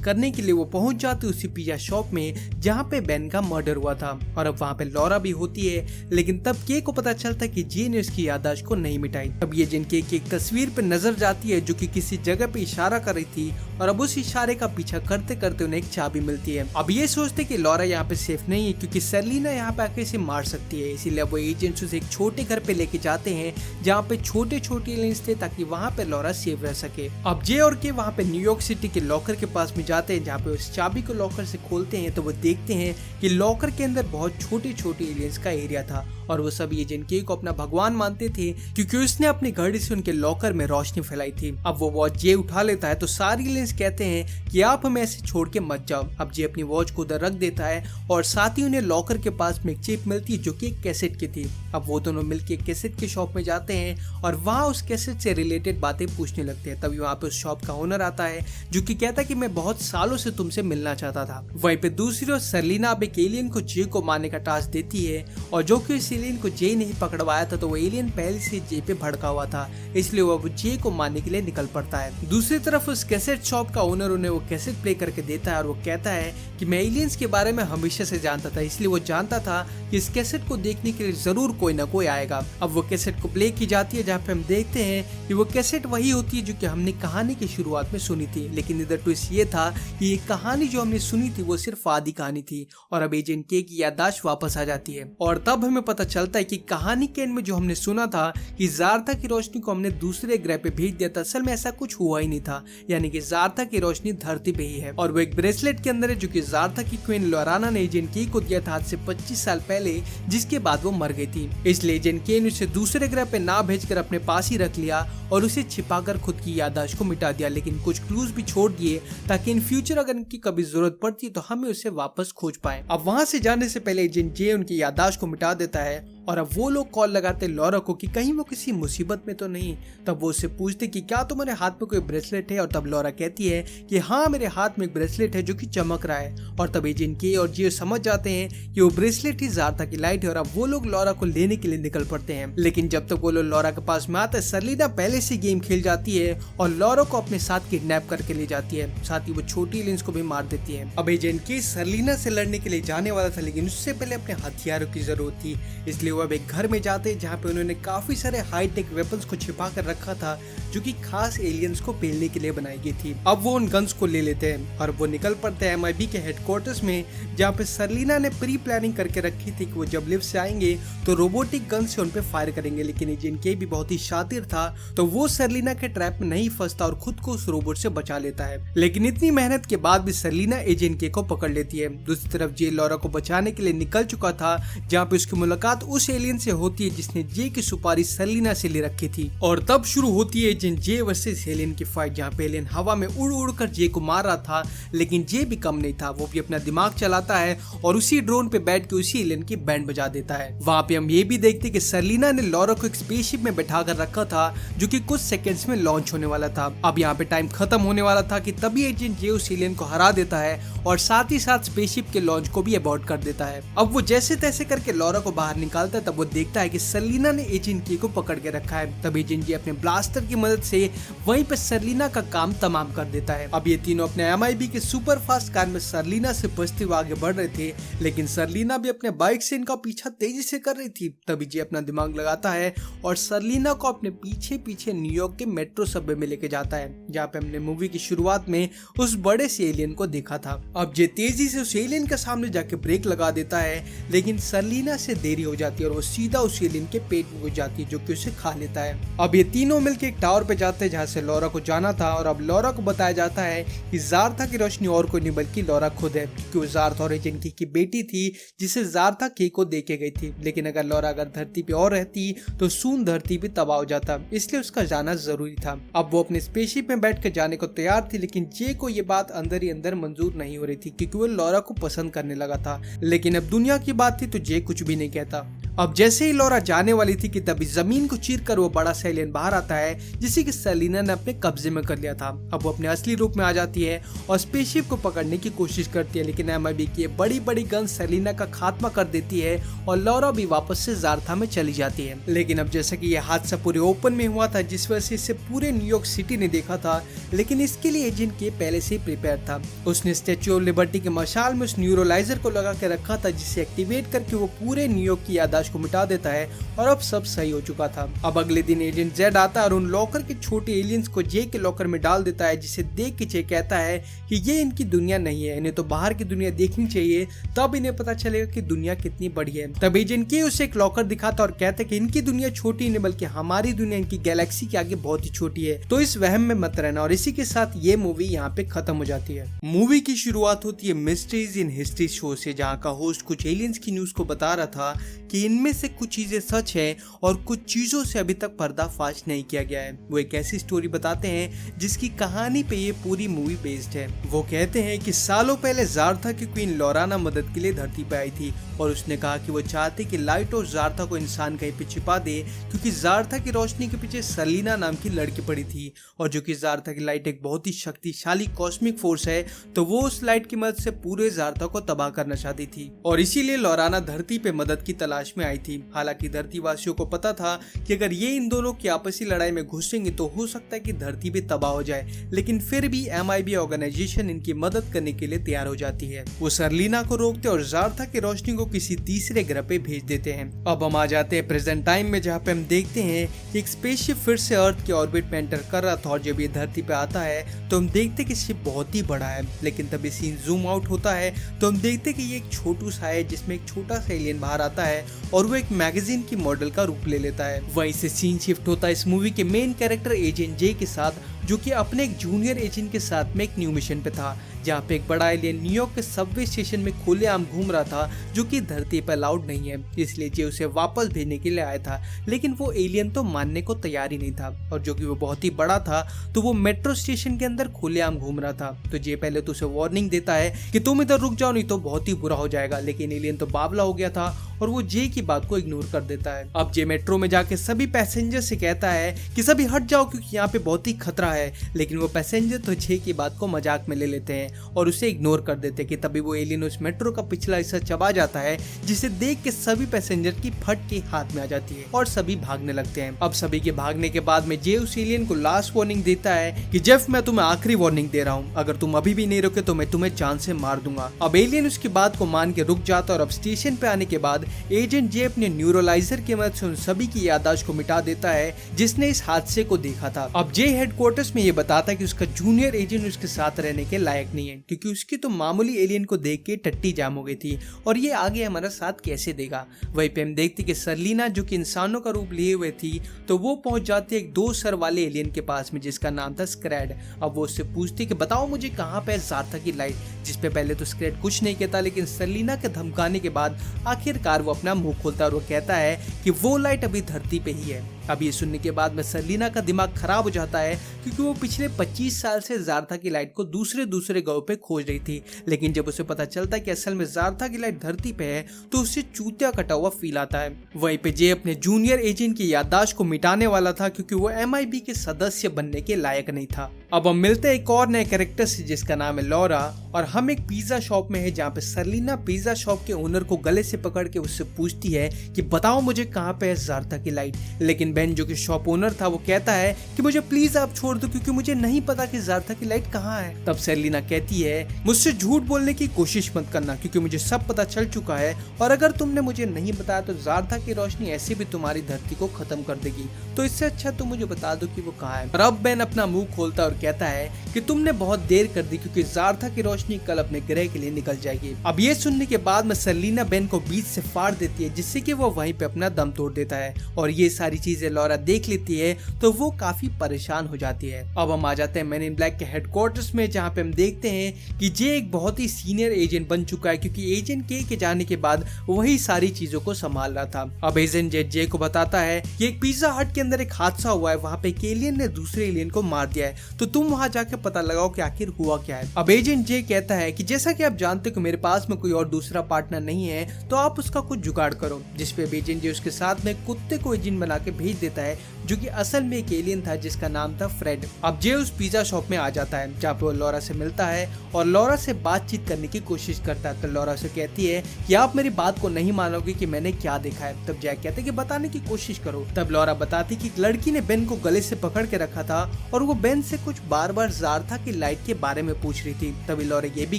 करने के लिए वो पहुंच जाती उसी पिज्जा शॉप में जहाँ पे बेन का मर्डर हुआ था, और अब वहाँ पे लॉरा भी होती है। लेकिन तब के को पता चलता है कि जे ने उसकी याददाश्त को नहीं मिटाई। तब ये जिन के एक तस्वीर पे नजर जाती है जो कि किसी जगह पे इशारा कर रही थी, और अब उस इशारे का पीछा करते करते उन्हें एक चाबी मिलती है। अब ये सोचते कि लॉरा यहाँ पे सेफ नहीं है क्योंकि सर्लिना यहाँ पे आके इसे मार सकती है, इसीलिए वो एजेंट्स उसे एक छोटे घर पे लेके जाते हैं जहाँ पे छोटे छोटे एलियंस थे ताकि वहाँ पे लॉरा सेफ रह सके। अब जे और के वहाँ पे न्यूयॉर्क सिटी के लॉकर के पास में जाते हैं जहाँ पे उस चाबी को लॉकर से खोलते हैं तो वो देखते हैं कि लॉकर के अंदर बहुत छोटे छोटे एलियंस का एरिया था, और वो सब एजेंट के को अपना भगवान मानते थे क्योंकि उसने अपनी घड़ी से उनके लॉकर में रोशनी फैलाई थी। अब वो वॉच जे उठा लेता है तो सारे एलियंस कहते हैं कि आप हमें ऐसे छोड़ के मत जाओ। अब जे अपनी वॉच को उधर रख देता है और साथ ही उन्हें लॉकर के पास में एक चिप मिलती है जो कि एक कैसेट की थी। अब वो दोनों मिलके कैसेट के शॉप में जाते हैं और वहाँ उस कैसेट से रिलेटेड बातें पूछने लगते हैं। तभी वहाँ पे उस शॉप का ओनर आता है जो कि कहता है कि मैं बहुत सालों से तुमसे मिलना चाहता था। वहीं पे दूसरी ओर सर्लिना अब एक एलियन को जे को मारने का टास्क देती है, और जो कि इस एलियन को जे नहीं पकड़वाया था तो वो एलियन पहले से जे पे भड़का हुआ था, इसलिए वो जे को मारने के लिए निकल पड़ता है। दूसरी तरफ उस कैसेट शॉप का ओनर उन्हें वो कैसेट प्ले करके देता है और वो कहता है कि मैं एलियंस के बारे में हमेशा से जानता था, इसलिए वो जानता था कि इस कैसेट को देखने के लिए जरूर कोई ना कोई आएगा। अब वो कैसेट को प्ले की जाती है जहाँ पे हम देखते हैं कि वो कैसेट वही होती है जो कि हमने कहानी की शुरुआत में सुनी थी, लेकिन इधर ट्विस्ट ये था कि ये कहानी जो हमने सुनी थी वो सिर्फ आधी कहानी थी, और अब एजेंट के की याददाश्त वापस आ जाती है। और तब हमें पता चलता है कि कहानी के एंड में जो हमने सुना था कि जारथा की रोशनी को हमने दूसरे ग्रह पे भेज दिया था, असल में ऐसा कुछ हुआ ही नहीं था, यानी कि जारथा की रोशनी धरती पे ही है, और वो एक ब्रेसलेट के अंदर है जो कि जारथा की क्वीन लोराना ने एजेंट के को दिया था आज से 25 साल पहले, जिसके बाद वो मर गई थी। इसलिए एजेंट के ने उसे दूसरे ग्रह पे ना भेजकर अपने पास ही रख लिया और उसे छिपाकर खुद की याददाश्त को मिटा दिया, लेकिन कुछ क्लूज भी छोड़ दिए ताकि इन फ्यूचर अगर इनकी कभी जरूरत पड़ती तो हमें उसे वापस खोज पाए। अब वहाँ से जाने से पहले एजेंट जे उनकी याददाश्त को मिटा देता है, और अब वो लोग कॉल लगाते लॉरा को कि कहीं वो किसी मुसीबत में तो नहीं। तब वो उससे पूछते कि क्या तुम्हारे हाथ में कोई ब्रेसलेट है, और तब लॉरा कहती है कि हाँ, मेरे हाथ में एक ब्रेसलेट है जो कि चमक रहा है, और तब एजेंट के और जियो समझ जाते हैं कि वो ब्रेसलेट ही जारथा की लाइट है, और अब वो लोग लॉरा को लेने के लिए निकल पड़ते हैं। लेकिन जब तक वो लोग लॉरा के पास में आते हैं सर्लिना पहले से गेम खेल जाती है और लॉरा को अपने साथ किडनैप करके ले जाती है, साथ ही वो छोटी एलियंस को भी मार देती है। अब एजेंट के सर्लिना से लड़ने के लिए जाने वाला था, लेकिन उससे पहले अपने हथियारों की जरूरत थी, इसलिए वो अब एक घर में जाते हैं जहाँ पे उन्होंने काफी सारे हाईटेक वेपन्स को छिपा कर रखा था जो कि खास एलियंस को पेलने के लिए बनाई गई थी। अब वो उन गन्स को ले लेते हैं और वो निकल पड़ते हैं MIB के हेडक्वार्टर्स में, जहाँ पे सर्लिना ने प्री प्लानिंग करके रखी थी कि वो जब लिफ्ट से आएंगे तो रोबोटिक गन से उन पे फायर करेंगे। लेकिन एजेंट के भी बहुत ही शातिर था तो वो सर्लिना के ट्रैप में नहीं फंसता और खुद को उस रोबोट से बचा लेता है। लेकिन इतनी मेहनत के बाद भी सर्लिना एजेंट के को पकड़ लेती है। दूसरी तरफ जे लॉरा को बचाने के लिए निकल चुका था, जहाँ पे उसकी मुलाकात उस एलियन से होती है जिसने जे की सुपारी सर्लिना से ले रखी थी, और तब शुरू होती है एजेंट जे वर्सेस एलियन की फाइट, जहाँ पे एलियन हवा में उड़ उड़ कर जे को मार रहा था, लेकिन जे भी कम नहीं था, वो भी अपना दिमाग चलाता है और उसी ड्रोन पे बैठ के उसी एलियन की बैंड बजा देता है। वहाँ पे हम ये भी देखते कि सर्लिना ने लॉरा को एक स्पेसशिप में बैठा कर रखा था जो कि कुछ सेकंड्स में लॉन्च होने वाला था। अब यहाँ पे टाइम खत्म होने वाला था कि तभी एजेंट जे उस एलियन को हरा देता है और साथ ही साथ स्पेसशिप के लॉन्च को भी अबॉर्ट कर देता है। अब वो जैसे तैसे करके लॉरा को बाहर निकालता है, तब वो देखता है कि सर्लिना ने एजेंट के को पकड़ के रखा है। तब एजेंट जे अपने ब्लास्टर की मदद से वहीं पे सर्लिना का काम तमाम कर देता है। अब ये तीनों अपने MIB के सुपर फास्ट कार में सर्लिना से बचते हुए आगे बढ़ रहे थे, लेकिन सर्लिना भी अपने बाइक से इनका पीछा तेजी से कर रही थी। तभी जे अपना दिमाग लगाता है और सर्लिना को अपने पीछे पीछे न्यूयॉर्क के मेट्रो सबवे में लेके जाता है, जहाँ पे हमने मूवी की शुरुआत में उस बड़े से एलियन को देखा था। अब जे तेजी से उस एलियन के सामने जाके ब्रेक लगा देता है, लेकिन सर्लिना से देरी हो जाती है और वो सीधा उस एलियन के पेट में घुस जाती है जो कि उसे खा लेता है। अब ये तीनों मिलकर एक टावर पे जाते हैं जहाँ से लॉरा को जाना था और अब लॉरा को बताया जाता है कि ज़ारथा की रोशनी और कोई नहीं बल्कि लॉरा खुद है, क्योंकि वो ज़ारथा और एजेंट की बेटी थी जिसे ज़ारथा के को देके गई थी। लेकिन अगर लॉरा अगर धरती पे और रहती तो सून धरती भी तबाह हो जाता, इसलिए उसका जाना जरूरी था। अब वो अपने स्पेसशिप में बैठ कर जाने को तैयार थी, लेकिन जे को ये बात अंदर ही अंदर मंजूर नहीं हो रही थी क्योंकि वो लॉरा को पसंद करने लगा था। लेकिन अब दुनिया की बात थी तो जे कुछ भी नहीं कहता। अब जैसे ही लॉरा जाने वाली थी कि तभी जमीन को चीरकर वो बड़ा सा एलियन बाहर आता है जिसे कि सेलिना ने अपने कब्जे में कर लिया था। अब वो अपने असली रूप में आ जाती है और स्पेसशिप को पकड़ने की कोशिश करती है, लेकिन MIB की बड़ी बड़ी गन सेलिना का खात्मा कर देती है और लॉरा भी वापस से ज़ारथा में चली जाती है। लेकिन अब जैसा कि यह हादसा पूरे ओपन में हुआ था जिस वजह से इसे पूरे न्यूयॉर्क सिटी ने देखा था, लेकिन इसके लिए एजेंट के पहले से ही प्रिपेयर था। उसने स्टैच्यू ऑफ लिबर्टी के मशाल में उस न्यूरोलाइजर को लगा के रखा था जिसे एक्टिवेट करके वो पूरे न्यूयॉर्क की याददाश्त को मिटा देता है और अब सब सही हो चुका था। अब अगले दिन एजेंट जेड आता है और उन लॉकर के छोटे एलियंस को जे के लॉकर में डाल देता है, जिसे देख के जे कहता है कि ये इनकी दुनिया नहीं है, इन्हें तो बाहर की दुनिया देखनी चाहिए, तब इन्हें पता चलेगा कि दुनिया कितनी बड़ी है। तब एजेंट के उसे एक लॉकर दिखाता और कहता है कि इनकी दुनिया छोटी नहीं बल्कि हमारी दुनिया इनकी गैलेक्सी के आगे बहुत ही छोटी है, तो इस वहम में मत रहना। और इसी के साथ ये मूवी यहाँ पे खत्म हो जाती है। मूवी की शुरुआत होती है मिस्ट्रीज इन हिस्ट्री शो से, जहाँ का होस्ट कुछ एलियंस की न्यूज को बता रहा था कि इनमें से कुछ चीजें सच है और कुछ चीजों से अभी तक पर्दाफाश नहीं किया गया है। वो एक ऐसी स्टोरी बताते हैं जिसकी कहानी पे ये पूरी मूवी बेस्ड है। वो कहते हैं कि सालों पहले ज़ारथा की क्वीन लॉराना मदद के लिए धरती पे आई थी और उसने कहा कि वो चाहती कि लाइट और ज़ारथा को इंसान कहीं पे छिपा दे, क्योंकि ज़ारथा की रोशनी के पीछे सेलिना नाम की लड़की पड़ी थी और जो कि ज़ारथा की लाइट एक बहुत ही शक्तिशाली कॉस्मिक फोर्स है, तो वो उस लाइट की मदद से पूरे ज़ारथा को तबाह करना चाहती थी और इसीलिए लॉराना धरती पे मदद की तलाश में आई थी। हालांकि धरती वासियों को पता था कि अगर ये इन दोनों की आपसी लड़ाई में घुसेंगे तो हो सकता है कि धरती भी तबाह हो जाए, लेकिन फिर भी MIB ऑर्गेनाइजेशन इनकी मदद करने के लिए तैयार हो जाती है। वो सेलिना को रोकते और ज़ारथा की रोशनी को किसी तीसरे ग्रह पे भेज देते हैं। अब हम आ जाते हैं प्रेजेंट टाइम में, जहाँ पे हम देखते हैं कि एक स्पेसशिप फिर से अर्थ के ऑर्बिट में एंटर कर रहा था और जब ये धरती पे आता है तो हम देखते कि शिप बहुत ही बड़ा है, लेकिन तभी सीन जूम आउट होता है तो हम देखते कि ये एक छोटू सा है जिसमें एक छोटा सा एलियन बाहर आता है और वो एक मैगजीन की मॉडल का रूप ले लेता है। वहीं से सीन शिफ्ट होता है इस मूवी के मेन कैरेक्टर एजेंट जे के साथ, जो कि अपने एक जूनियर एजेंट के साथ में एक न्यू मिशन पे था, जहाँ पे एक बड़ा एलियन न्यूयॉर्क के सबवे स्टेशन में खुलेआम घूम रहा था, जो कि धरती पर अलाउड नहीं है, इसलिए जे उसे वापस भेजने के लिए आया था। लेकिन वो एलियन तो मानने को तैयार ही नहीं था और जो कि वो बहुत ही बड़ा था तो वो मेट्रो स्टेशन के अंदर खुलेआम घूम रहा था। तो जे पहले तो उसे वार्निंग देता है कि तुम इधर रुक जाओ नहीं तो बहुत ही बुरा हो जाएगा, लेकिन एलियन तो बावला हो गया था और वो जे की बात को इग्नोर कर देता है। अब जे मेट्रो में जाके सभी पैसेंजर से कहता है कि सभी हट जाओ क्योंकि यहाँ पे बहुत ही खतरा है, लेकिन वो पैसेंजर तो जे की बात को मजाक में ले लेते हैं और उसे इग्नोर कर देते कि तभी वो एलियन उस मेट्रो का पिछला हिस्सा चबा जाता है, जिसे देख के सभी पैसेंजर की फट के हाथ में आ जाती है और सभी भागने लगते हैं। अब सभी के भागने के बाद में जे उस एलियन को लास्ट वार्निंग देता है कि जेफ मैं तुम्हें आखिरी वार्निंग दे रहा हूँ, अगर तुम अभी भी नहीं रुके तो मैं तुम्हें जान से मार दूंगा। अब एलियन उसकी बात को मान के रुक जाता और अब स्टेशन पे आने के बाद एजेंट जे अपने न्यूरोलाइजर की मदद से उन सभी की याददाश्त को मिटा देता है जिसने इस हादसे को देखा था। अब जे हेडक्वार्टर्स में ये बताता है कि उसका जूनियर एजेंट उसके साथ रहने के लायक नहीं है, क्योंकि उसकी तो मामूली एलियन को देख के टट्टी जाम हो गई थी और ये आगे हमारा साथ कैसे देगा। वहीं पे हम देखते कि सेलिना जो कि इंसानों का रूप लिए हुए थी तो वो पहुंच जाती है एक 2 सर वाले एलियन के पास में जिसका नाम था स्क्रैड। अब वो उससे पूछती कि बताओ मुझे कहाँ पे ज़ारथा की लाइट, जिसपे पहले तो स्क्रैड कुछ नहीं कहता, लेकिन सेलिना के धमकाने के बाद आखिरकार वो अपना मुंह खोलता है और वो कहता है कि वो लाइट अभी धरती पे ही है। अब ये सुनने के बाद में सेलिना का दिमाग खराब हो जाता है, क्योंकि वो पिछले 25 साल से ज़ारथा की लाइट को दूसरे ग्रहों पे खोज रही थी, लेकिन जब उसे पता चलता है कि असल में ज़ारथा की लाइट धरती पे है तो उसे चूतिया कटा हुआ फील आता है। वहीं पे जे अपने जूनियर एजेंट की याददाश्त को मिटाने वाला था, क्योंकि वो MIB के सदस्य बनने के लायक नहीं था। अब हम मिलते हैं एक और नए कैरेक्टर से जिसका नाम है लॉरा, और हम एक पिज्जा शॉप में है जहाँ पे सेलिना पिज्जा शॉप के ओनर को गले से पकड़ के उससे पूछती है कि बताओ मुझे कहाँ पे है ज़ारथा की लाइट, लेकिन बेन जो कि शॉप ओनर था वो कहता है कि मुझे प्लीज आप छोड़ दो क्योंकि मुझे नहीं पता कि ज़ारथा की लाइट कहाँ है। तब सेलिना कहती है मुझसे झूठ बोलने की कोशिश मत करना क्योंकि मुझे सब पता चल चुका है, और अगर तुमने मुझे नहीं बताया तो ज़ारथा की रोशनी ऐसे भी तुम्हारी धरती को खत्म कर देगी, तो इससे अच्छा तुम मुझे बता दो कि वो कहाँ है। और अब बेन अपना मुंह खोलता और कहता है कि तुमने बहुत देर कर दी क्योंकि जार्था की रोशनी कल अपने ग्रह के लिए निकल जाएगी। अब ये सुनने के बाद में सेलिना बेन को बीच से फाड़ देती है, जिससे कि वो वहीं पे अपना दम तोड़ देता है और ये सारी चीजें लॉरा देख लेती है तो वो काफी परेशान हो जाती है। अब हम आ जाते हैं मैन इन ब्लैक के हेडक्वार्टर्स में, जहाँ पे हम देखते हैं कि जे एक बहुत ही सीनियर एजेंट बन चुका है क्योंकि एजेंट के जाने के बाद वही सारी चीजों को संभाल रहा था। अब एजेंट जे को बताता है कि एक पिज्जा हट के अंदर एक हादसा हुआ है, वहाँ पे एक एलियन ने दूसरे एलियन को मार दिया है, तो तुम वहाँ जाके पता लगाओ कि आखिर हुआ क्या है। अब एजेंट जे कहता है कि जैसा कि आप जानते हो कि मेरे पास में कोई और दूसरा पार्टनर नहीं है, तो आप उसका कुछ जुगाड़ करो। जिसपे एजेंट जे उसके साथ में कुत्ते को एजेंट बना के भेज देता है, जो कि असल में एक एलियन था जिसका नाम था फ्रेड। अब जे उस पिज्जा शॉप में आ जाता है जहाँ पे वो लॉरा से मिलता है और लॉरा से बातचीत करने की कोशिश करता है। तो लॉरा से कहती है कि आप मेरी बात को नहीं मानोगे कि मैंने क्या देखा है। तब जैक कहते हैं कि बताने की कोशिश करो। तब लॉरा बताती कि लड़की ने बेन को गले से पकड़ के रखा था और वो बेन से कुछ बार बार जार्था की लाइट के बारे में पूछ रही थी। तभी लॉरा ये भी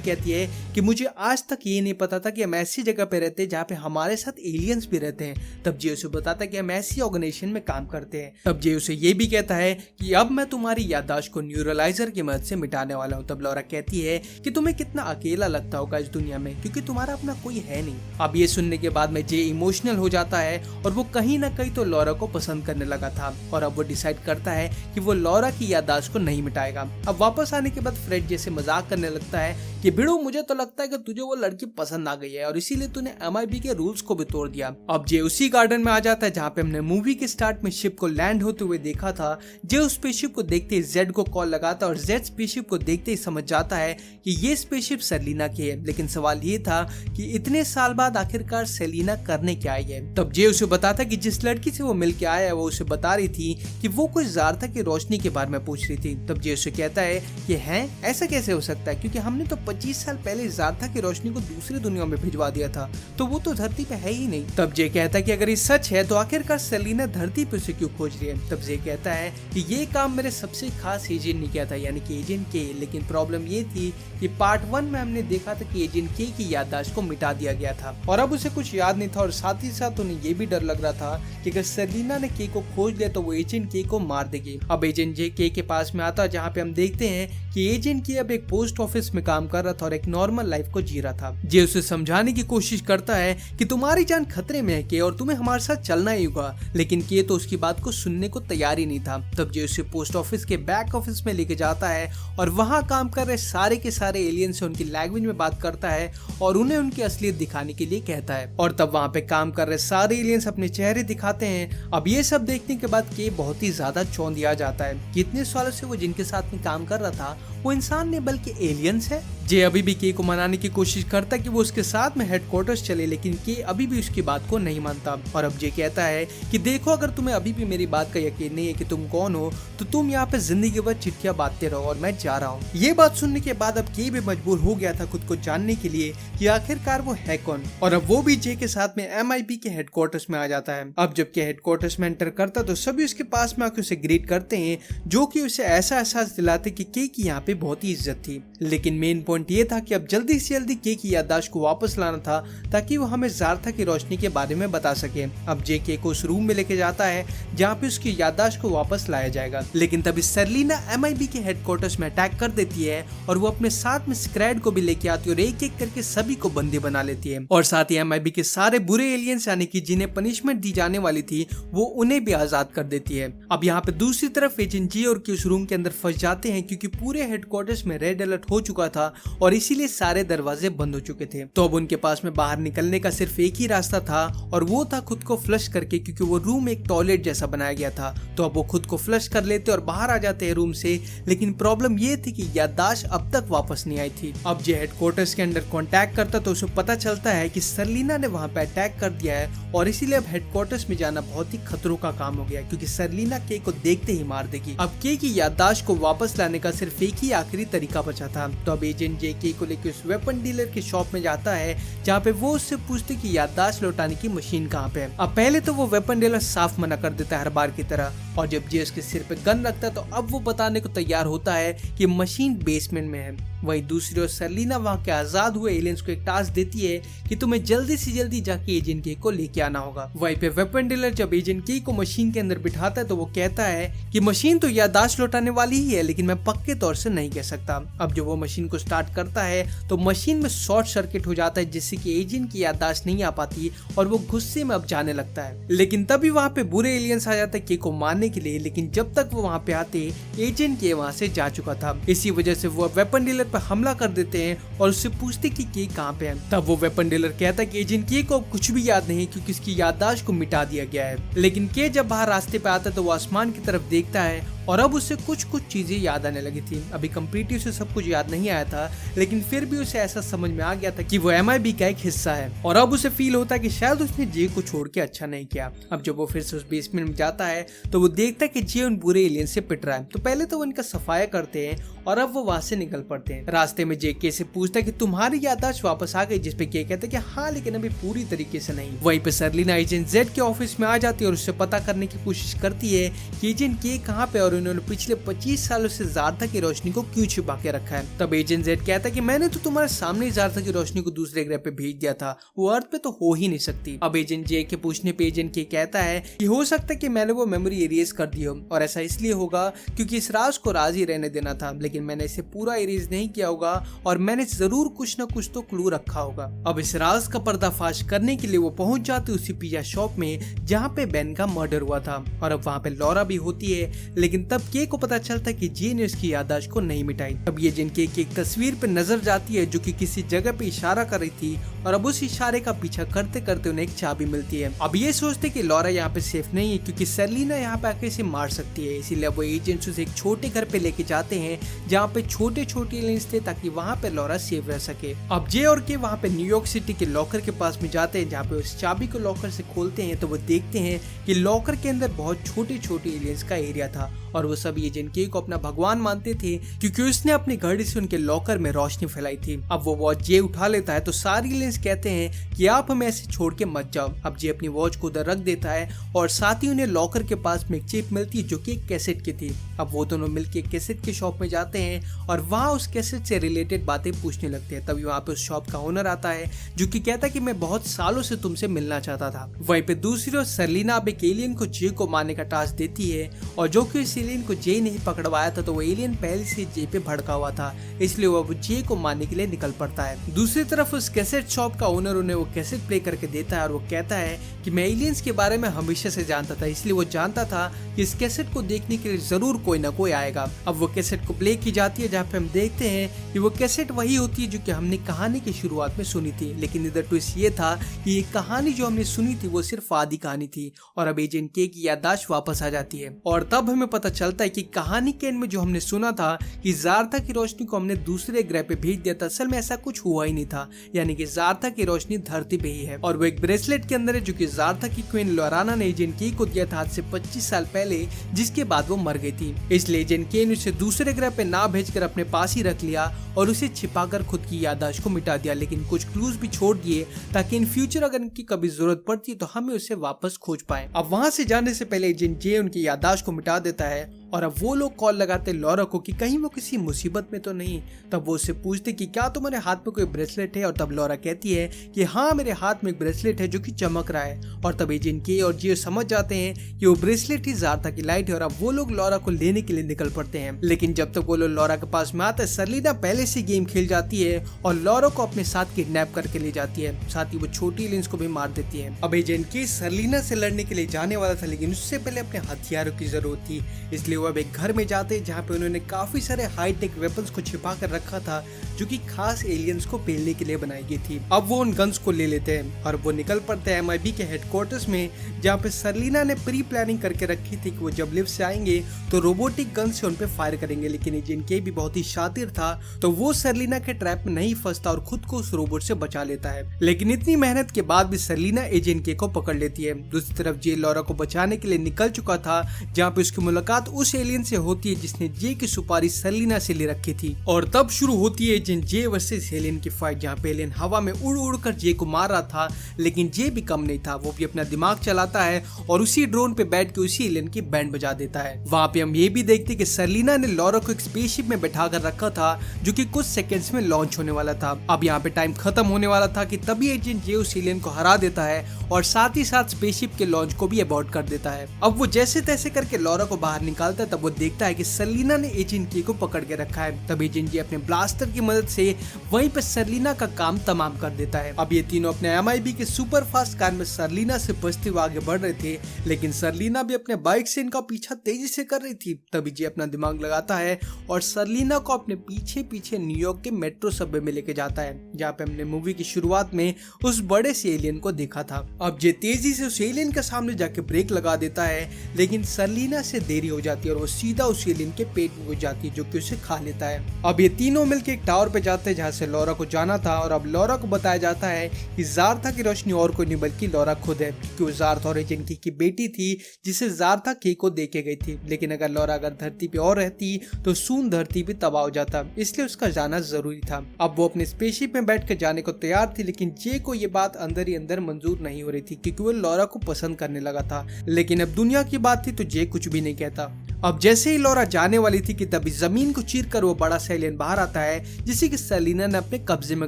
कहती है कि मुझे आज तक ये नहीं पता था कि हम ऐसी जगह पे रहते हैं जहाँ पे हमारे साथ एलियंस भी रहते हैं। तब जे उसे बताता है कि हम ऐसी ऑर्गेनाइजेशन में काम करते हैं। तब जे उसे ये भी कहता है कि अब मैं तुम्हारी याददाश्त को न्यूरलाइजर की मदद से मिटाने वाला हूँ। तब लॉरा कहती है कि तुम्हें कितना अकेला लगता होगा इस दुनिया में, क्योंकि तुम्हारा अपना कोई है नहीं। अब ये सुनने के बाद में जे इमोशनल हो जाता है और वो कहीं ना कहीं तो लॉरा को पसंद करने लगा था और अब वो डिसाइड करता है कि वो लॉरा की याददाश्त को नहीं मिटाएगा। अब वापस आने के बाद फ्रेड जैसे मजाक करने लगता है कि भिड़ो, मुझे तो लगता है कि तुझे वो लड़की पसंद आ गई है और इसीलिए तूने MIB के रूल्स को भी तोड़ दिया। अब जे उसी गार्डन में आ जाता है जहाँ पे हमने मूवी के स्टार्ट में शिप को लैंड होते हुए देखा था। जे उस स्पेसशिप को देखते ही जेड को कॉल लगाता है और जेड स्पेसशिप को देखते ही समझ जाता है कि ये स्पेसशिप सेलिना की है। लेकिन सवाल ये था कि इतने साल बाद आखिरकार सेलिना करने क्या आई है। तब जे उसे बताता कि जिस लड़की से वो मिल के आया है वो उसे बता रही थी कि वो कुछ जार्था की रोशनी के बारे में पूछ रही थी। तब जे उसे कहता है कि हैं ऐसा कैसे हो सकता है, क्योंकि हमने तो 25 साल पहले जार्था की रोशनी को दूसरी दुनिया में भिजवा दिया था, तो वो तो धरती पे है ही नहीं। तब जे कहता है कि अगर ये सच है तो आखिरकार सेलिना धरती पे उसे क्यों खोज रही है। तब जे कहता है कि ये काम मेरे सबसे खास एजेंट ने किया था, यानी कि एजेंट के। लेकिन प्रॉब्लम ये थी कि पार्ट 1 में हमने देखा था कि एजेंट के की याददाश्त को मिटा दिया गया था और अब उसे कुछ याद नहीं था और साथ ही साथ उन्हें ये भी डर लग रहा था कि अगर सेलिना ने के को खोज लिया तो वो एजेंट के को मार देगी। अब एजेंट जे के पास में आता है जहाँ पे हम देखते हैं कि एजेंट के अब एक पोस्ट ऑफिस में काम कर रहा था और एक नॉर्मल लाइफ को जी रहा था। जे उसे समझाने की कोशिश करता है कि तुम्हारी जान खतरे में है के और तुम्हें हमारे साथ चलना ही होगा, लेकिन के तो उसकी बात को सुनने को तैयार ही नहीं था। तब जे उसे पोस्ट ऑफिस के बैक ऑफिस में लेके जाता है और वहाँ काम कर रहे सारे के सारे एलियन से उनकी लैंग्वेज में बात करता है और उन्हें उनकी असलियत दिखाने के लिए कहता है और तब वहाँ पे काम कर रहे सारे एलियंस अपने चेहरे दिखाते हैं। अब ये सब देखने के बाद के बहुत ही ज्यादा चौंधिया जाता है कि इतने सालों से वो जिनके साथ में काम कर रहा था वो इंसान नहीं बल्कि एलियंस है। जे अभी भी के को मनाने की कोशिश करता है कि वो उसके साथ में हेडक्वार्टर्स चले, लेकिन के अभी भी उसकी बात को नहीं मानता और अब जे कहता है कि देखो, अगर तुम्हें अभी भी मेरी बात का यकीन नहीं है कि तुम कौन हो तो तुम यहाँ पे जिंदगी भर चिट्ठियां बांटते रहो और मैं जा रहा हूँ। ये बात सुनने के बाद अब के भी मजबूर हो गया था खुद को जानने के लिए कि आखिरकार वो है कौन और अब वो भी जे के साथ में MIB के हेडक्वार्टर्स में आ जाता है। अब जब के हेडक्वार्टर्स में एंटर करता तो सभी उसके पास में आकर उसे ग्रीट करते हैं, जो कि उसे ऐसा एहसास दिलाते कि के की यहाँ पे बहुत ही इज्जत थी। लेकिन मेन पॉइंट ये था कि अब जल्दी से जल्दी के की याददाश्त को वापस लाना था ताकि वो हमें जार्था की रोशनी के बारे में बता सके। अब जे के को उस रूम में लेके जाता है जहाँ पे उसकी याददाश्त को वापस लाया जाएगा, लेकिन तभी सेलिना MIB के हेडक्वार्टर्स में अटैक कर देती है और वो अपने साथ में स्क्रैड को भी लेके आती है और एक एक करके सभी को बंदी बना लेती है और साथ ही MIB के सारे बुरे एलियंस यानी कि जिन्हें पनिशमेंट दी जाने वाली थी वो उन्हें भी आजाद कर देती है। अब यहाँ पे दूसरी तरफ एजेंट जी और के उस रूम के अंदर फंस जाते हैं क्योंकि पूरे हेडक्वार्टर्स में रेड अलर्ट हो चुका था और इसीलिए सारे दरवाजे बंद हो चुके थे। तो अब उनके पास में बाहर निकलने का सिर्फ एक ही रास्ता था और वो था खुद को फ्लश करके, क्योंकि वो रूम एक टॉयलेट जैसा बनाया गया था। तो अब वो खुद को फ्लश कर लेते और बाहर आ जाते हैं रूम से, लेकिन प्रॉब्लम ये थी कि याददाश्त अब तक वापस नहीं आई थी। अब जो हेडक्वार्टर्स के अंदर कांटेक्ट करता तो उसे पता चलता है कि सेलिना ने वहां पे अटैक कर दिया है और इसीलिए अब हेडक्वार्टर्स में जाना बहुत ही खतरों का काम हो गया, क्योंकि सेलिना के को देखते ही मार देगी। अब के की याददाश्त को वापस लाने का सिर्फ एक ही आखिरी तरीका बचा था। तो अब एजेंट जे के को लेकर उस वेपन डीलर की शॉप में जाता है जहाँ पे वो उससे पूछते कि याददाश्त लौटाने की मशीन कहाँ पे है। अब पहले तो वो वेपन डीलर साफ मना कर देता है हर बार की तरह, और जब जे उसके सिर पे गन रखता है तो अब वो बताने को तैयार होता है कि मशीन बेसमेंट में है। वही दूसरी ओर सर्लिना वहाँ के आजाद हुए एलियंस को एक टास्क देती है कि तुम्हें जल्दी से जल्दी जाके एजेंट के को लेके आना होगा। वहीं पे वेपन डीलर जब एजेंट के को मशीन के अंदर बिठाता है तो वो कहता है कि मशीन तो याददाश्त लौटाने वाली ही है, लेकिन मैं पक्के तौर से नहीं कह सकता। अब जब वो मशीन को स्टार्ट करता है तो मशीन में शॉर्ट सर्किट हो जाता है, जिससे कि एजेंट की याददाश्त नहीं आ पाती और वो गुस्से में अब जाने लगता है। लेकिन तभी वहाँ पे बुरे एलियंस आ जाते हैं के को मारने के लिए, लेकिन जब तक वो वहाँ पे आते एजेंट के वहाँ से जा चुका था। इसी वजह से वो वेपन डीलर पर हमला कर देते हैं और उससे पूछते कि के कहाँ पे है। तब वो वेपन डीलर कहता है कि एजेंट के को कुछ भी याद नहीं क्योंकि उसकी याददाश्त को मिटा दिया गया है। लेकिन के जब बाहर रास्ते पे आता है तो वो आसमान की तरफ देखता है और अब उससे कुछ चीजें याद आने लगी थी। अभी कम्प्लीटली उसे सब कुछ याद नहीं आया था, लेकिन फिर भी उसे ऐसा समझ में आ गया था कि वो MIB का एक हिस्सा है और अब उसे फील होता है कि शायद उसने जे को छोड़ के अच्छा नहीं किया। अब जब वो फिर से उस बेसमेंट में जाता है तो वो देखता है कि जे उन बुरे एलियन से पिट रहा है। तो पहले तो वो इनका सफाया करते हैं और अब वो वहां से निकल पड़ते हैं। रास्ते में जे के से पूछता है कि तुम्हारी याददाश्त वापस आ गई, जिसपे के कहते हैं कि हाँ, लेकिन अभी पूरी तरीके से नहीं। वहीं पे सर्लिना एजेंट जेड के ऑफिस में आ जाती है और उससे पता करने की कोशिश करती है कि एजेंट के कहाँ पे और उन्होंने पिछले 25 सालों से ज़ारथा की रोशनी को क्यों छुपा के रखा है। तब एजेंट जेड कहता है कि मैंने तो तुम्हारे सामने ज़ारथा की रोशनी को दूसरे ग्रह पे भेज दिया था, वो अर्थ पे तो हो ही नहीं सकती। अब एजेंट जे के पूछने पे एजेंट के कहता है कि हो सकता है कि मैंने वो मेमोरी इरेज कर दी हो और ऐसा इसलिए होगा क्योंकि इस राज को राज ही रहने देना था, लेकिन मैंने इसे पूरा इरेज नहीं किया होगा और मैंने जरूर कुछ न कुछ तो क्लू रखा होगा। अब इस राज का पर्दाफाश करने के लिए वो पहुंच जाते उसी पिज्जा शॉप में जहाँ पे बेन का मर्डर हुआ था और अब वहाँ पे लॉरा भी होती है। लेकिन तब के को पता चलता है कि जे ने उसकी याददाश्त को नहीं मिटाई। तब ये जिन के एक तस्वीर पे नजर जाती है जो कि किसी जगह पे इशारा कर रही थी और अब उस इशारे का पीछा करते करते उन्हें एक चाबी मिलती है। अब ये सोचते कि लॉरा यहाँ पे सेफ नहीं है क्योंकि सर्लिना यहाँ पे आके इसे मार सकती है, इसीलिए वो एजेंट्स उसे एक छोटे घर पे लेके जाते हैं जहाँ पे छोटे छोटे एलियंस थे ताकि वहाँ पे लॉरा सेफ रह सके। अब जे और के वहाँ पे न्यूयॉर्क सिटी के लॉकर के पास में जाते हैं जहाँ पे उस चाबी को लॉकर से खोलते हैं तो वो देखते हैं कि लॉकर के अंदर बहुत छोटे छोटे एलियंस का एरिया था और वो सब एजेंट के को अपना भगवान मानते थे क्योंकि उसने अपनी घड़ी से उनके लॉकर में रोशनी फैलाई थी। अब वो वॉच जे उठा लेता है तो सारे एलियंस कहते हैं कि आप हमें ऐसे छोड़ के मत जाओ। अब जे अपनी वॉच को उधर रख देता है और साथ ही उन्हें लॉकर के पास में एक चिप मिलती है जो कि एक कैसेट की थी। अब वो दोनों मिलके कैसेट के शॉप में जाते हैं और वहाँ उस कैसेट से रिलेटेड बातें पूछने लगते हैं। तभी वहाँ पे उस शॉप का ओनर आता है जो कि कहता है कि मैं बहुत सालों से तुमसे मिलना चाहता था। वहीं पे दूसरी ओर सर्लिना अब एक एलियन को जे को मारने का टास्क देती है और जो कि इस एलियन को जे नहीं पकड़वाया था तो वो एलियन पहले से जे पे भड़का हुआ था, इसलिए वो जे को मारने के लिए निकल पड़ता है। दूसरी तरफ उस कैसेट शॉप का ओनर उन्हें वो कैसेट प्ले करके देता है और वो कहता है कि मैं एलियंस के बारे में हमेशा से जानता था, इसलिए वो जानता था कि इस कैसेट को देखने के लिए जरूर कोई ना कोई आएगा। अब वो कैसेट को प्ले की जाती है जहाँ पे हम देखते हैं कि वो कैसेट वही होती है जो कि हमने कहानी की शुरुआत में सुनी थी, लेकिन इधर ट्विस्ट ये था कि ये कहानी जो हमने सुनी थी वो सिर्फ आधी कहानी थी और अब एजेंट के की याददाश्त वापस आ जाती है और तब हमें पता चलता है कि कहानी के एंड में जो हमने सुना था कि ज़ारथा की रोशनी को हमने दूसरे ग्रह पे भेज दिया था, असल में ऐसा कुछ हुआ ही नहीं था, यानी कि ज़ारथा की रोशनी धरती पे ही है और वो एक ब्रेसलेट के अंदर है जो कि ज़ारथा की क्वीन लोराना ने एजेंट के को दिया था आज से 25 साल पहले, जिसके बाद वो मर गई थी। इसलिए एजेंट के ने उसे दूसरे ग्रह पे ना भेजकर अपने पास ही रख लिया और उसे छिपाकर खुद की याददाश्त को मिटा दिया, लेकिन कुछ क्लूज भी छोड़ दिए ताकि इन फ्यूचर अगर इनकी कभी जरूरत पड़ती तो हमें उसे वापस खोज पाए। अब वहाँ से जाने से पहले एजेंट जे उनकी याददाश्त को मिटा देता है और अब वो लोग कॉल लगाते लॉरा को कि कहीं वो किसी मुसीबत में तो नहीं। तब वो उससे पूछते कि क्या तुम्हारे हाथ में कोई ब्रेसलेट है और तब लॉरा कहती है कि हाँ, मेरे हाथ में एक ब्रेसलेट है जो कि चमक रहा है और तब एजेंट के और जियो समझ जाते हैं कि वो ब्रेसलेट ही ज़ारथा की लाइट है और अब वो लोग लॉरा को लेने के लिए निकल पड़ते हैं। लेकिन जब तक वो लोग लॉरा के पास में आते हैं सर्लिना पहले से गेम खेल जाती है और लॉरा को अपने साथ किडनैप करके ले जाती है, साथ ही वो छोटी एलियंस को भी मार देती है। अब एजेंट के सर्लिना से लड़ने के लिए जाने वाला था, लेकिन उससे पहले अपने हथियारों की जरूरत थी, इसलिए वो अब एक घर में जाते हैं जहाँ पे उन्होंने काफी सारे हाईटेक वेपन्स को छिपा कर रखा था जो कि खास एलियंस को पेलने के लिए बनाई गई थी। अब वो उन गन्स को ले लेते हैं और वो निकल पड़ते हैं MIB के हेडक्वार्टर्स में जहाँ पे सर्लिना ने प्री प्लानिंग करके रखी थी कि वो जब लिफ्ट से आएंगे तो रोबोटिक गन से उन पे फायर करेंगे, लेकिन एजेंट के भी बहुत ही शातिर था तो वो सर्लिना के ट्रैप में नहीं फंसता और खुद को उस रोबोट से बचा लेता है। लेकिन इतनी मेहनत के बाद भी सर्लिना एजेंट के को पकड़ लेती है। दूसरी तरफ जे लॉरा को बचाने के लिए निकल चुका था जहाँ पे उसकी मुलाकात उस उस एलियन से होती है जिसने जे की सुपारी सर्लिना से ले रखी थी। और तब शुरू होती है एजेंट जे वर्सेस एलियन की फाइट, जहाँ पे एलियन हवा में उड़ उड़ कर जे को मार रहा था, लेकिन जे भी कम नहीं था। वो भी अपना दिमाग चलाता है और उसी ड्रोन पे बैठ के उसी एलियन की बैंड बजा देता है। वहाँ पे हम ये भी देखते कि सर्लिना ने लॉरा को एक स्पेसशिप में बैठा कर रखा था जो कि कुछ सेकंड्स में लॉन्च होने वाला था। अब यहाँ पे टाइम खत्म होने वाला था कि तभी एजेंट जे उस एलियन को हरा देता है और साथ ही साथ स्पेसशिप के लॉन्च को भी अबॉर्ट कर देता है। अब वो जैसे तैसे करके लॉरा को बाहर निकालता है, तब वो देखता है कि सर्लिना ने एजेंट के को पकड़ के रखा है। तब एजेंट जे अपने ब्लास्टर की मदद से वहीं पे सर्लिना का काम तमाम कर देता है। अब ये तीनों अपने MIB के सुपर फास्ट कार में सर्लिना से बचते हुए आगे बढ़ रहे थे, लेकिन सर्लिना भी अपने बाइक से इनका पीछा तेजी से कर रही थी। तभी जे अपना दिमाग लगाता है और सर्लिना को अपने पीछे पीछे न्यूयॉर्क के मेट्रो सबवे में लेके जाता है, जहाँ पे हमने मूवी की शुरुआत में उस बड़े से एलियन को देखा था। अब जे तेजी से उस एलियन के सामने जाके ब्रेक लगा देता है, लेकिन सर्लिना से देरी हो जाती है और वो सीधा उस एलियन के पेट में घुस जाती है, जो कि उसे खा लेता है। अब ये तीनों मिलकर एक टावर पे जाते हैं जहाँ से लॉरा को जाना था, और अब लॉरा को बताया जाता है कि जारथा की रोशनी और कोई नहीं बल्कि लॉरा खुद है, क्योंकि वो जारथा और एजेंट की बेटी थी जिसे जारथा के को देके गई थी। लेकिन अगर लॉरा अगर धरती पे और रहती तो सून धरती भी तबाह हो जाता, इसलिए उसका जाना जरूरी था। अब वो अपने स्पेसशिप में बैठ कर जाने को तैयार थी, लेकिन जे को ये बात अंदर ही अंदर मंजूर नहीं हो रही थी, क्योंकि वो लॉरा को पसंद करने लगा था। लेकिन अब दुनिया की बात थी तो जे कुछ भी नहीं कहता। अब जैसे ही लॉरा जाने वाली थी कि तभी जमीन को चीर कर वो बड़ा सा एलियन बाहर आता है, जिसे कि सर्लिना ने अपने कब्जे में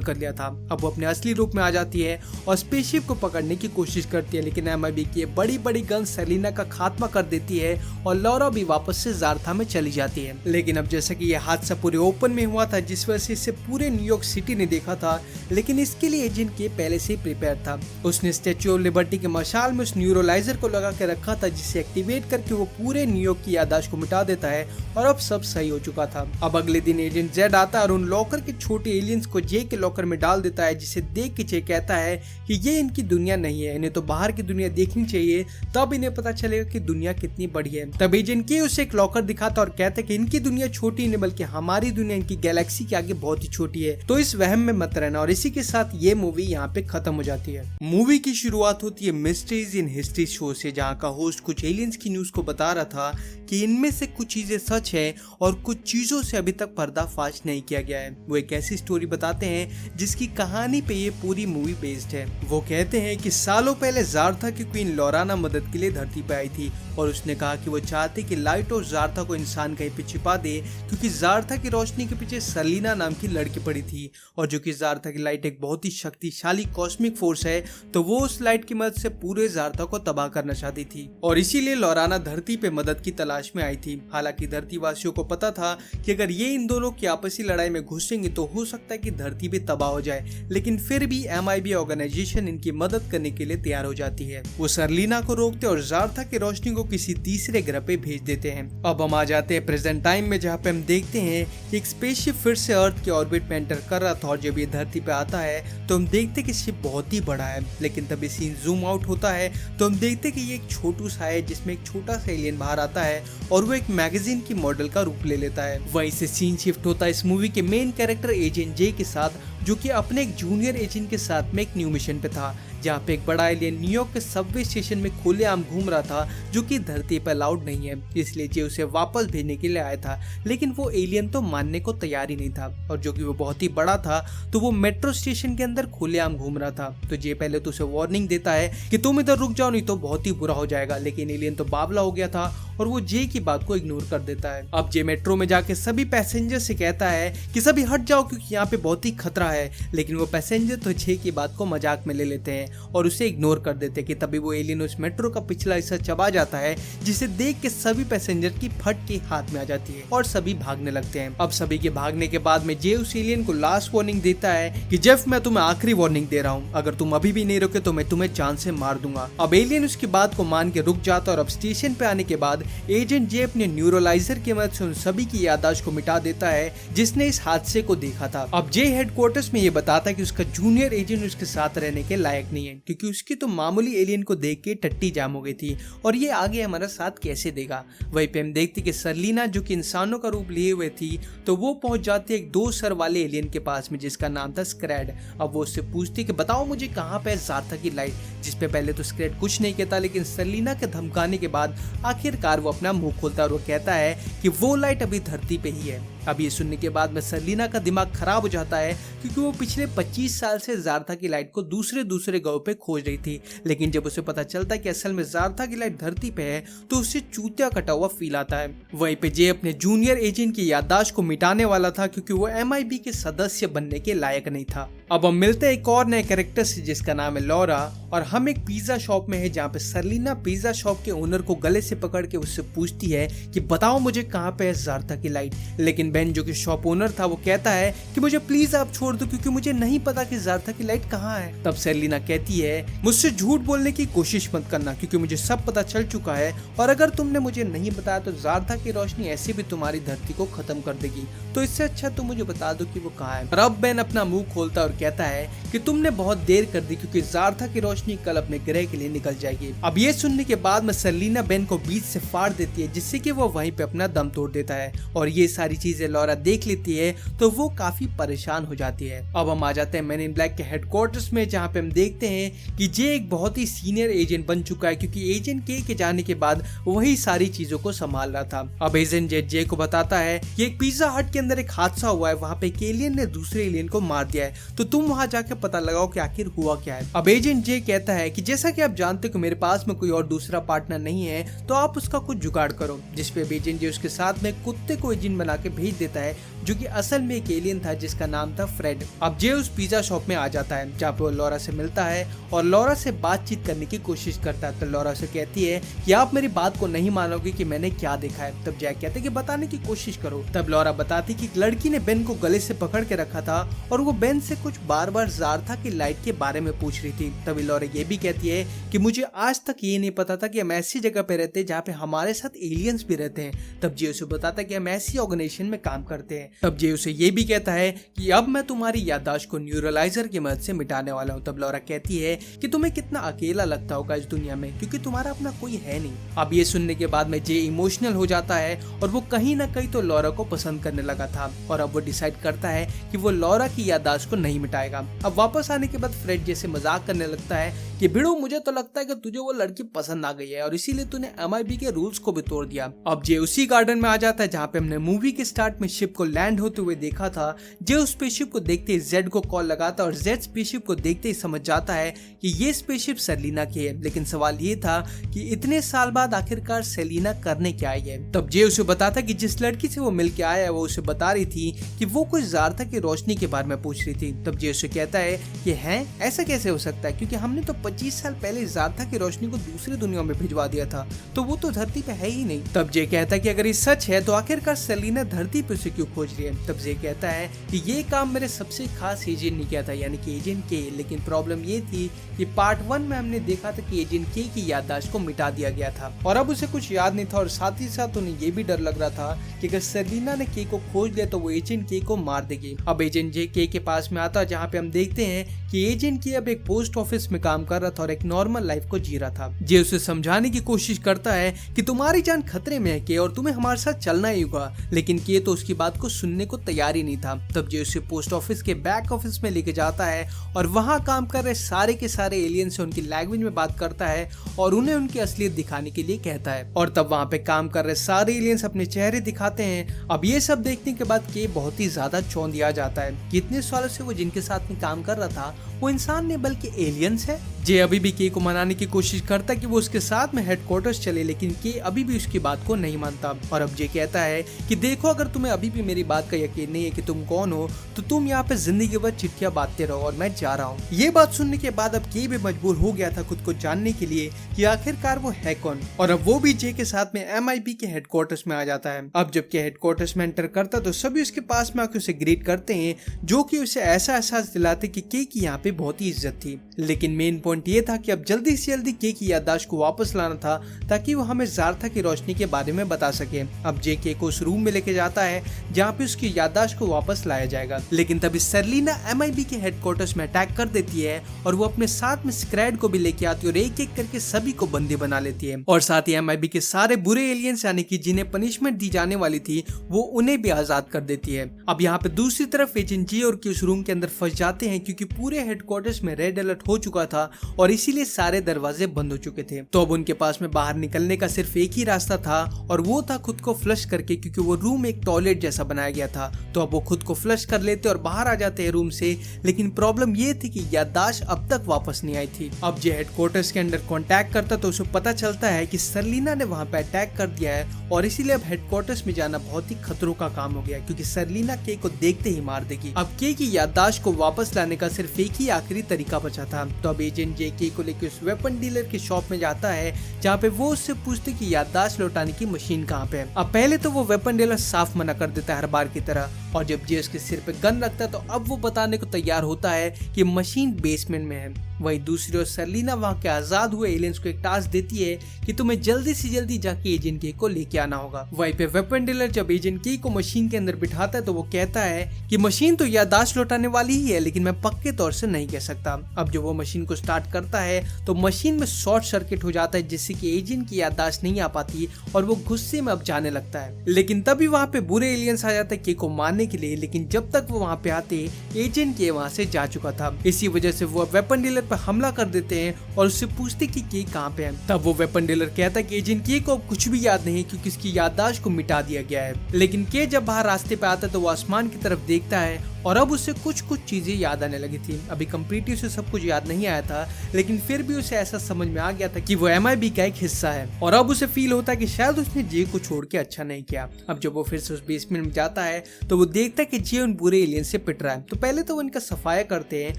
कर लिया था। अब वो अपने असली रूप में आ जाती है और स्पेसशिप को पकड़ने की कोशिश करती है, लेकिन MIB की बड़ी बड़ी गन सर्लिना का खात्मा कर देती है और लॉरा भी वापस से जारथा में चली जाती है। लेकिन अब जैसा कि ये हादसा पूरे ओपन में हुआ था, जिस वजह से इसे पूरे न्यूयॉर्क सिटी ने देखा था, लेकिन इसके लिए एजेंट के पहले से ही प्रिपेयर था। उसने स्टैच्यू ऑफ लिबर्टी के मशाल में उस न्यूरोलाइजर को लगा के रखा था, जिसे एक्टिवेट करके वो पूरे न्यूयॉर्क की याददाश्त को मिटा देता है, और अब सब सही हो चुका था। अब अगले दिन एजेंट जेड आता है और उन लॉकर के छोटे एलियंस को जे के लॉकर में डाल देता है, जिसे देख के जे कहता है कि ये इनकी दुनिया नहीं है, इन्हें तो बाहर की दुनिया देखनी चाहिए, तब इन्हें पता चलेगा कि दुनिया कितनी बड़ी है। तब एजेंट के उसे एक लॉकर दिखाता और कहता है कि इनकी दुनिया छोटी नहीं बल्कि हमारी दुनिया इनकी गैलेक्सी के आगे बहुत ही छोटी है, तो इस वहम में मत रहना। और इसी के साथ ये मूवी यहाँ पे खत्म हो जाती है। मूवी की शुरुआत होती है मिस्ट्रीज इन हिस्ट्री शो से, जहाँ का होस्ट कुछ एलियंस की न्यूज को बता रहा था कि इनमें से कुछ चीजें सच है और कुछ चीजों से अभी तक पर्दाफाश नहीं किया गया है। वो एक ऐसी स्टोरी बताते हैं जिसकी कहानी पे ये पूरी मूवी बेस्ड है। वो कहते हैं कि सालों पहले जारथा की क्वीन लॉराना मदद के लिए धरती पे आई थी, और उसने कहा कि वो चाहते कि लाइट और जारथा को इंसान कहीं पे छिपा दे, क्योंकि जारथा की रोशनी के पीछे सर्लिना नाम की लड़की पड़ी थी, और जो कि जारथा की लाइट एक बहुत ही शक्तिशाली कॉस्मिक फोर्स है, तो वो उस लाइट की मदद से पूरे जारथा को तबाह करना चाहती थी, और इसीलिए लॉराना धरती पे मदद की तलाश में आई थी। हालांकि धरती वासियों को पता था कि अगर ये इन दोनों की आपसी लड़ाई में घुसेंगे तो हो सकता है कि धरती भी तबाह हो जाए, लेकिन फिर भी MIB ऑर्गेनाइजेशन इनकी मदद करने के लिए तैयार हो जाती है। वो सर्लिना को रोकते और जारथा की रोशनी को किसी तीसरे ग्रह पे भेज देते हैं। अब हम आ जाते हैं प्रेजेंट टाइम में, जहाँ पे हम देखते हैं कि एक स्पेसशिप फिर से अर्थ के ऑर्बिट में एंटर कर रहा था, और जब ये धरती पे आता है तो हम देखते कि शिप बहुत ही बड़ा है, लेकिन तभी सीन जूम आउट होता है तो हम देखते कि ये एक छोटू सा है, जिसमें एक छोटा सा एलियन बाहर आता है और वो एक मैगजीन की मॉडल का रूप ले लेता है। वहीं से सीन शिफ्ट होता है इस मूवी के मेन कैरेक्टर एजेंट जे के साथ, जो कि अपने एक जूनियर एजेंट के साथ में एक न्यू मिशन पे था, जहाँ पे एक बड़ा एलियन न्यूयॉर्क के सबवे स्टेशन में खुलेआम घूम रहा था, जो कि धरती पर अलाउड नहीं है, इसलिए जे उसे वापस भेजने के लिए आया था। लेकिन वो एलियन तो मानने को तैयार ही नहीं था, और जो कि वो बहुत ही बड़ा था तो वो मेट्रो स्टेशन के अंदर खुलेआम घूम रहा था। तो जे पहले तो उसे वार्निंग देता है कि तुम इधर रुक जाओ, नहीं तो बहुत ही बुरा हो जाएगा, लेकिन एलियन तो बावला हो गया था और वो जे की बात को इग्नोर कर देता है। अब जे मेट्रो में जाके सभी पैसेंजर से कहता है कि सभी हट जाओ क्योंकि यहाँ पे बहुत ही खतरा है, लेकिन वो पैसेंजर तो जे की बात को मजाक में ले लेते हैं और उसे इग्नोर कर देते हैं कि तभी वो एलियन उस मेट्रो का पिछला हिस्सा चबा जाता है, जिसे देख के सभी पैसेंजर की फट के हाथ में आ जाती है और सभी भागने लगते हैं। अब सभी के भागने के बाद में जे उस एलियन को लास्ट वार्निंग देता है कि जेफ मैं तुम्हें आखिरी वार्निंग दे रहा हूँ, अगर तुम अभी भी नहीं रुके तो मैं तुम्हें जान से मार दूंगा। अब एलियन उसकी बात को मान के रुक जाता और अब स्टेशन पे आने के बाद एजेंट जे अपने न्यूरोलाइजर की मदद से उन सभी की याददाश्त को मिटा देता है जिसने इस हादसे को देखा था। अब जे हेडक्वार्टर्स में ये बताता है कि उसका जूनियर एजेंट उसके साथ रहने के लायक नहीं है, क्योंकि उसकी तो मामूली एलियन को देख के टट्टी जाम हो गई थी और ये आगे हमारा साथ कैसे देगा। वहीं पे हम देखते कि सर्लिना जो कि इंसानों का रूप लिए हुए थी, तो वो पहुंच जाती है एक 2 सर वाले एलियन के पास में जिसका नाम था स्क्रैड। अब वो उससे पूछती कि बताओ मुझे कहाँ पे है ज़ारथा की लाइट, जिसपे पहले तो स्क्रैड कुछ नहीं कहता, लेकिन सर्लिना के धमकाने के बाद आखिरकार वो अपना मुंह खोलता है और वो कहता है कि वो लाइट अभी धरती पे ही है। अब ये सुनने के बाद में सर्लिना का दिमाग खराब हो जाता है, क्योंकि वो पिछले 25 साल से ज़ारथा की लाइट को दूसरे ग्रहों पे खोज रही थी, लेकिन जब उसे पता चलता है कि असल में ज़ारथा की लाइट धरती पे है तो उसे चूतिया कटा हुआ फील आता है। वहीं पे जे अपने जूनियर एजेंट की याददाश्त को मिटाने वाला था, क्योंकि वो MIB के सदस्य बनने के लायक नहीं था। अब हम मिलते हैं एक और नए कैरेक्टर से जिसका नाम है लॉरा, और हम एक पिज्जा शॉप में है जहाँ पे सर्लिना पिज्जा शॉप के ओनर को गले से पकड़ के उससे पूछती है कि बताओ मुझे कहाँ पे है ज़ारथा की लाइट, लेकिन बेन जो कि शॉप ओनर था वो कहता है कि मुझे प्लीज आप छोड़ दो, क्योंकि मुझे नहीं पता कि ज़ारथा की लाइट कहाँ है। तब सर्लिना कहती है मुझसे झूठ बोलने की कोशिश मत करना, क्योंकि मुझे सब पता चल चुका है, और अगर तुमने मुझे नहीं बताया तो ज़ारथा की रोशनी ऐसे भी तुम्हारी धरती को खत्म कर देगी, तो इससे अच्छा तुम मुझे बता दो कि वो कहाँ है। और अब बेन अपना मुंह खोलता है और कहता है कि तुमने बहुत देर कर दी, क्योंकि ज़ारथा की रोशनी कल अपने ग्रह के लिए निकल जाएगी। अब ये सुनने के बाद में सर्लिना बेन को बीच से फाड़ देती है, जिससे कि वो वहीं पे अपना दम तोड़ देता है, और ये सारी चीजें लॉरा देख लेती है तो वो काफी परेशान हो जाती है। अब हम आ जाते हैं मैन इन ब्लैक के हेडक्वार्टर्स में, जहाँ पे हम देखते हैं कि जे एक बहुत ही सीनियर एजेंट बन चुका है, क्योंकि एजेंट के जाने के बाद वही सारी चीजों को संभाल रहा था। अब एजेंट जे को बताता है कि एक पिज्जा हट के अंदर एक हादसा हुआ है, वहाँ पे एक एलियन ने दूसरे एलियन को मार दिया है, तो तुम वहाँ जाके पता लगाओ कि आखिर हुआ क्या है। अब एजेंट जे कहता है कि जैसा कि आप जानते हो कि मेरे पास में कोई और दूसरा पार्टनर नहीं है, तो आप उसका कुछ जुगाड़ करो। जिसपे एजेंट जे उसके साथ में कुत्ते को एजेंट बना के भेज देता है, जो कि असल में एक एलियन था जिसका नाम था फ्रेड। अब जे उस पिज्जा शॉप में आ जाता है, जहाँ पे वो लॉरा से मिलता है और लॉरा से बातचीत करने की कोशिश करता है। तो लॉरा से कहती है कि आप मेरी बात को नहीं मानोगे कि मैंने क्या देखा है। तब जैक कहते कि बताने की कोशिश करो। तब लॉरा बताती कि एक लड़की ने बेन को गले से पकड़ के रखा था और वो बेन से कुछ बार बार ज़ारथा की लाइट के बारे में पूछ रही थी। तभी लॉरा ये भी कहती है कि मुझे आज तक ये नहीं पता था कि हम ऐसी जगह पे रहते हैं जहाँ पे हमारे साथ एलियंस भी रहते हैं। तब जे उसे बताता है कि हम ऐसी ऑर्गेनाइजेशन में काम करते हैं। तब जे उसे ये भी कहता है कि अब मैं तुम्हारी याददाश्त को न्यूरलाइजर की मदद से मिटाने वाला हूँ। तब लॉरा कहती है कि तुम्हें कितना अकेला लगता होगा इस दुनिया में, क्योंकि तुम्हारा अपना कोई है नहीं। अब ये सुनने के बाद में जे इमोशनल हो जाता है और वो कहीं ना कहीं तो लॉरा को पसंद करने लगा था, और अब वो डिसाइड करता है कि वो लॉरा की याददाश्त को नहीं मिटाएगा। अब वापस आने के बाद फ्रेड जैसे मजाक करने लगता है कि भिड़ो, मुझे तो लगता है कि तुझे वो लड़की पसंद आ गई है और इसीलिए तूने MIB के रूल्स को भी तोड़ दिया। अब जे उसी गार्डन में आ जाता है जहाँ पे हमने मूवी के स्टार्ट में शिप को लैंड होते हुए देखा था। जे उस स्पेसशिप को देखते ही जेड को कॉल लगाता है और जेड स्पेसशिप को देखते ही समझ जाता है कि ये स्पेसशिप सेलिना की है। लेकिन सवाल ये था कि इतने साल बाद आखिरकार सेलिना करने क्या आई है। तब जे उसे बताता कि जिस लड़की से वो मिल के आया है वो उसे बता रही थी कि वो कुछ ज़ारथा की रोशनी के बारे में पूछ रही थी। तब जे उसे कहता है कि हैं ऐसा कैसे हो सकता है, क्योंकि हमने तो 25 साल पहले ज़ारथा की रोशनी को दूसरी दुनिया में भिजवा दिया था, तो वो तो धरती पे है ही नहीं। तब जे कहता है कि अगर ये सच है तो आखिरकार सेलिना धरती पे उसे क्यों खोज रही है। तब जे कहता है कि ये काम मेरे सबसे खास एजेंट ने किया था, यानी कि एजेंट के, लेकिन प्रॉब्लम ये थी कि पार्ट 1 में हमने देखा था कि एजेंट के की याददाश्त को मिटा दिया गया था और अब उसे कुछ याद नहीं था, और साथ ही साथ उन्हें ये भी डर लग रहा था कि अगर सेलिना ने के को खोज लिया तो वो एजेंट के को मार देगी। अब एजेंट जे के पास में आता है, जहाँ पे हम देखते हैं कि एजेंट के अब एक पोस्ट ऑफिस में काम कर रहा था और एक नॉर्मल लाइफ को जी रहा था। जे उसे समझाने की कोशिश करता है कि तुम्हारी जान खतरे में है के, और तुम्हें हमारे साथ चलना ही होगा, लेकिन के तो उसकी बात को सुनने को तैयार ही नहीं था। तब जे उसे पोस्ट ऑफिस के बैक ऑफिस में लेके जाता है और वहाँ काम कर रहे सारे के सारे एलियन से उनकी लैंग्वेज में बात करता है और उन्हें उनकी असलियत दिखाने के लिए कहता है, और तब वहाँ पे काम कर रहे सारे एलियंस अपने चेहरे दिखाते हैं। अब ये सब देखने के बाद के बहुत ही ज्यादा चौंधिया जाता है कि इतने सालों से वो जिनके साथ में काम कर रहा था वो इंसान नहीं बल्कि एलियंस है। जे अभी भी के को मनाने की कोशिश करता है कि वो उसके साथ में हेडक्वार्टर्स चले, लेकिन के अभी भी उसकी बात को नहीं मानता। और अब जे कहता है कि देखो, अगर तुम्हें अभी भी मेरी बात का यकीन नहीं है कि तुम कौन हो, तो तुम यहाँ पे जिंदगी भर चिट्ठियां बांटते रहो और मैं जा रहा हूँ। ये बात सुनने के बाद अब के भी मजबूर हो गया था खुद को जानने के लिए कि आखिरकार वो है कौन, और अब वो भी जे के साथ में MIB के हेडक्वार्टर्स में आ जाता है। अब जब के हेडक्वार्टर्स में एंटर करता तो सभी उसके पास में आके उसे ग्रीट करते हैं, जो कि उसे ऐसा एहसास दिलाते कि के की यहाँ पे बहुत ही इज्जत थी। लेकिन मेन पॉइंट पॉइंट ये था कि अब जल्दी से जल्दी के की याददाश्त को वापस लाना था ताकि वो हमें ज़ारथा की रोशनी के बारे में बता सके। अब जे के को उस रूम में लेके जाता है जहाँ पे उसकी याददाश्त को वापस लाया जाएगा, लेकिन तभी सर्लिना MIB के हेडक्वार्टर्स में अटैक कर देती है और वो अपने साथ में स्क्रैड को भी लेके आती है और एक एक करके सभी को बंदी बना लेती है और साथ ही MIB के सारे बुरे एलियंस यानी कि जिन्हें पनिशमेंट दी जाने वाली थी वो उन्हें भी आजाद कर देती है। अब यहाँ पे दूसरी तरफ एजेंट जे और के उस रूम के अंदर फंस जाते हैं क्योंकि पूरे हेडक्वार्टर्स में रेड अलर्ट हो चुका था और इसीलिए सारे दरवाजे बंद हो चुके थे। तो अब उनके पास में बाहर निकलने का सिर्फ एक ही रास्ता था और वो था खुद को फ्लश करके, क्योंकि वो रूम एक टॉयलेट जैसा बनाया गया था। तो अब वो खुद को फ्लश कर लेते और बाहर आ जाते हैं रूम से, लेकिन प्रॉब्लम ये थी कि याददाश्त अब तक वापस नहीं आई थी। अब जे हेडक्वार्टर्स के अंदर कांटेक्ट करता तो उसे पता चलता है कि सर्लिना ने वहां पे अटैक कर दिया है और इसीलिए अब हेडक्वार्टर्स में जाना बहुत ही खतरों का काम हो गया क्योंकि सर्लिना के को देखते ही मार देगी। अब के की याददाश्त को वापस लाने का सिर्फ एक ही आखिरी तरीका बचा था। तो अब एजेंट जे के को लेकर उस वेपन डीलर की शॉप में जाता है जहाँ पे वो उससे पूछते कि याददाश्त लौटाने की मशीन कहाँ पे है। अब पहले तो वो वेपन डीलर साफ मना कर देता है हर बार की तरह, और जब जे उसके सिर पे गन रखता है तो अब वो बताने को तैयार होता है कि मशीन बेसमेंट में है। वहीं दूसरी ओर सर्लिना वहाँ के आजाद हुए एलियंस को एक टास्क देती है कि तुम्हें जल्दी से जल्दी जाके एजेंट के को लेके आना होगा। वहीं पे वेपन डीलर जब एजेंट के को मशीन के अंदर बिठाता है तो वो कहता है कि मशीन तो याददाश्त लौटाने वाली ही है, लेकिन मैं पक्के तौर से नहीं कह सकता। अब जब वो मशीन को स्टार्ट करता है तो मशीन में शॉर्ट सर्किट हो जाता है जिससे कि एजेंट की याददाश्त नहीं आ पाती और वो गुस्से में अब जाने लगता है। लेकिन तभी वहाँ पे बुरे एलियंस आ जाते हैं के को मारने के लिए, लेकिन जब तक वो वहाँ पे आते एजेंट के वहाँ से जा चुका था। इसी वजह से वो वेपन डीलर पर हमला कर देते हैं और उससे पूछते कि के कहाँ पे है। तब वो वेपन डीलर कहता है कि एजेंट के को अब कुछ भी याद नहीं क्योंकि उसकी याददाश्त को मिटा दिया गया है। लेकिन के जब बाहर रास्ते पे आता है तो वो आसमान की तरफ देखता है और अब उसे कुछ चीजें याद आने लगी थी। अभी कंप्लीटली उसे सब कुछ याद नहीं आया था, लेकिन फिर भी उसे ऐसा समझ में आ गया था कि वो MIB का एक हिस्सा है और अब उसे फील होता है कि शायद उसने जे को छोड़ के अच्छा नहीं किया। अब जब वो फिर से उस बेसमेंट में जाता है तो वो देखता है कि जे उन बुरे एलियन से पिट रहा है। तो पहले तो वो इनका सफाया करते हैं